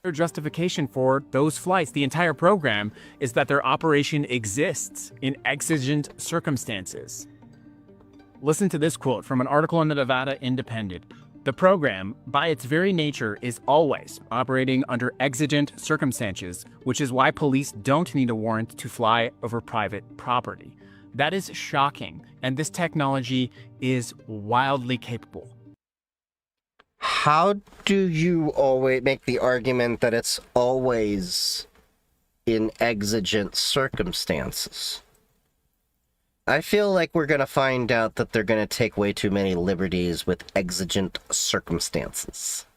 Speaker 7: Their justification for those flights, the entire program, is that their operation exists in exigent circumstances. Listen to this quote from an article in the Nevada Independent. The program, by its very nature, is always operating under exigent circumstances, which is why police don't need a warrant to fly over private property. That is shocking, and this technology is wildly capable.
Speaker 1: How do you always make the argument that it's always in exigent circumstances? I feel like we're going to find out that they're going to take way too many liberties with exigent circumstances.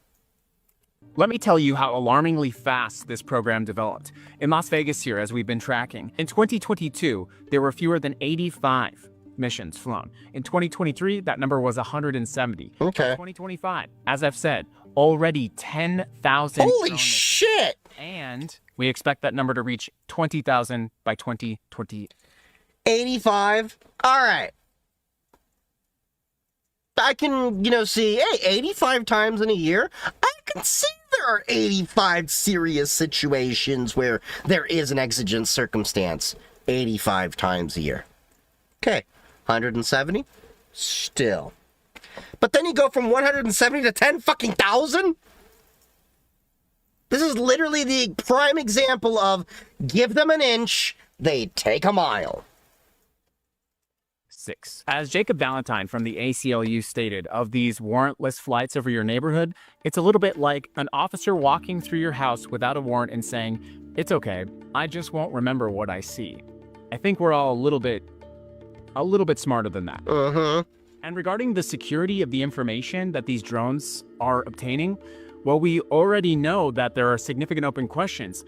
Speaker 7: Let me tell you how alarmingly fast this program developed. In Las Vegas here, as we've been tracking, in 2022, there were fewer than 85 missions flown. In 2023, that number was 170.
Speaker 1: Okay.
Speaker 7: By 2025, as I've said, already 10,000.
Speaker 1: Holy shit!
Speaker 7: And we expect that number to reach 20,000 by 2028.
Speaker 1: 85? Alright. I can, see, hey, 85 times in a year? I can see there are 85 serious situations where there is an exigent circumstance 85 times a year. Okay, 170? Still. But then you go from 170 to 10 fucking thousand? This is literally the prime example of give them an inch, they take a mile.
Speaker 7: As Jacob Valentine from the ACLU stated of these warrantless flights over your neighborhood, it's a little bit like an officer walking through your house without a warrant and saying, "It's okay, I just won't remember what I see." I think we're all a little bit smarter than that. And regarding the security of the information that these drones are obtaining, well, we already know that there are significant open questions.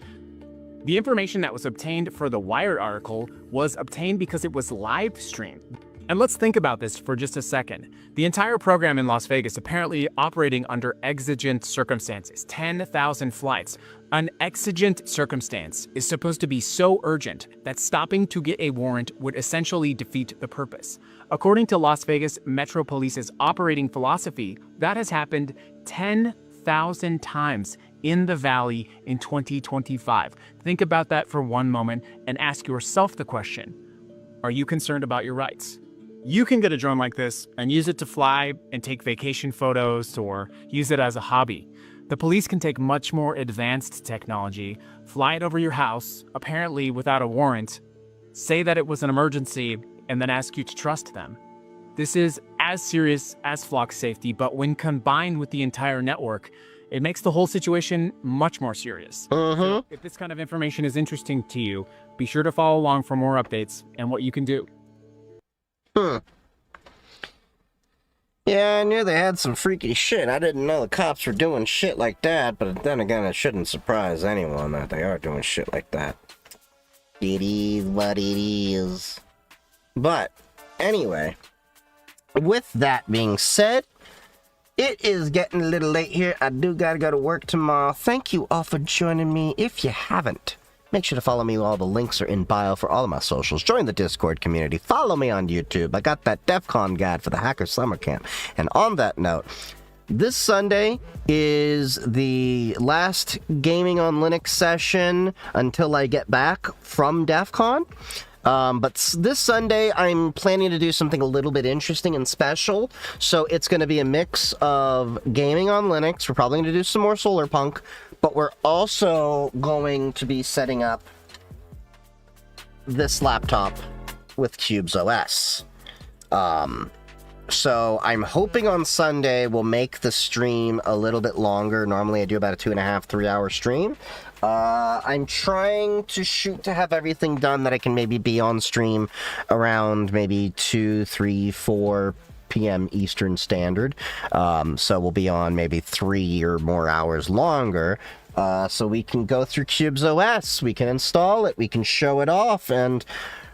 Speaker 7: The information that was obtained for the Wired article was obtained because it was live streamed. And let's think about this for just a second. The entire program in Las Vegas apparently operating under exigent circumstances, 10,000 flights. An exigent circumstance is supposed to be so urgent that stopping to get a warrant would essentially defeat the purpose. According to Las Vegas Metro Police's operating philosophy, that has happened 10,000 times in the valley in 2025. Think about that for one moment and ask yourself the question, are you concerned about your rights? You can get a drone like this and use it to fly and take vacation photos or use it as a hobby. The police can take much more advanced technology, fly it over your house, apparently without a warrant, say that it was an emergency, and then ask you to trust them. This is as serious as flock safety, but when combined with the entire network, it makes the whole situation much more serious. So if this kind of information is interesting to you, be sure to follow along for more updates and what you can do.
Speaker 1: Yeah, I knew they had some freaky shit. I didn't know the cops were doing shit like that, but then again, it shouldn't surprise anyone that they are doing shit like that. It is what it is. But, anyway, with that being said, it is getting a little late here. I do gotta go to work tomorrow. Thank you all for joining me. If you haven't, make sure to follow me. All the links are in bio for all of my socials. Join the Discord community. Follow me on YouTube. I got that DEF CON guide for the Hacker Summer Camp. And on that note, this Sunday is the last Gaming on Linux session until I get back from DEF CON. But this Sunday, I'm planning to do something a little bit interesting and special. So it's going to be a mix of gaming on Linux. We're probably going to do some more Solarpunk. But we're also going to be setting up this laptop with Qubes OS. So I'm hoping on Sunday we'll make the stream a little bit longer. Normally I do about a 2.5, 3 hour stream. I'm trying to shoot to have everything done that I can maybe be on stream around maybe 2, 3, 4 p.m. Eastern Standard. So we'll be on maybe 3 or more hours longer. So we can go through Qubes OS, we can install it, we can show it off, and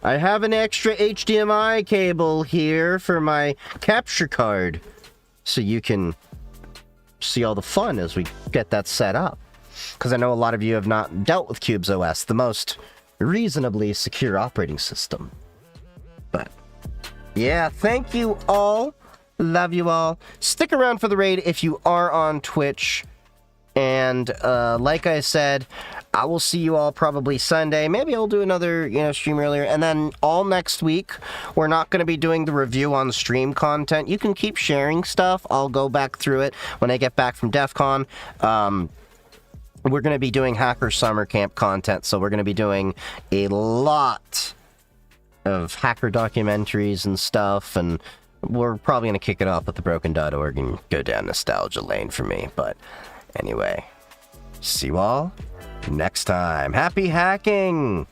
Speaker 1: I have an extra HDMI cable here for my capture card, so you can see all the fun as we get that set up. Because I know a lot of you have not dealt with Qubes OS, the most reasonably secure operating system. But, yeah, thank you all. Love you all. Stick around for the raid if you are on Twitch. And, like I said, I will see you all probably Sunday. Maybe I'll do another, stream earlier. And then all next week, we're not going to be doing the review on stream content. You can keep sharing stuff. I'll go back through it when I get back from DEF CON. We're going to be doing Hacker Summer Camp content, so we're going to be doing a lot of hacker documentaries and stuff, and we're probably going to kick it off with the Broken.org and go down nostalgia lane for me. But anyway, see you all next time. Happy hacking!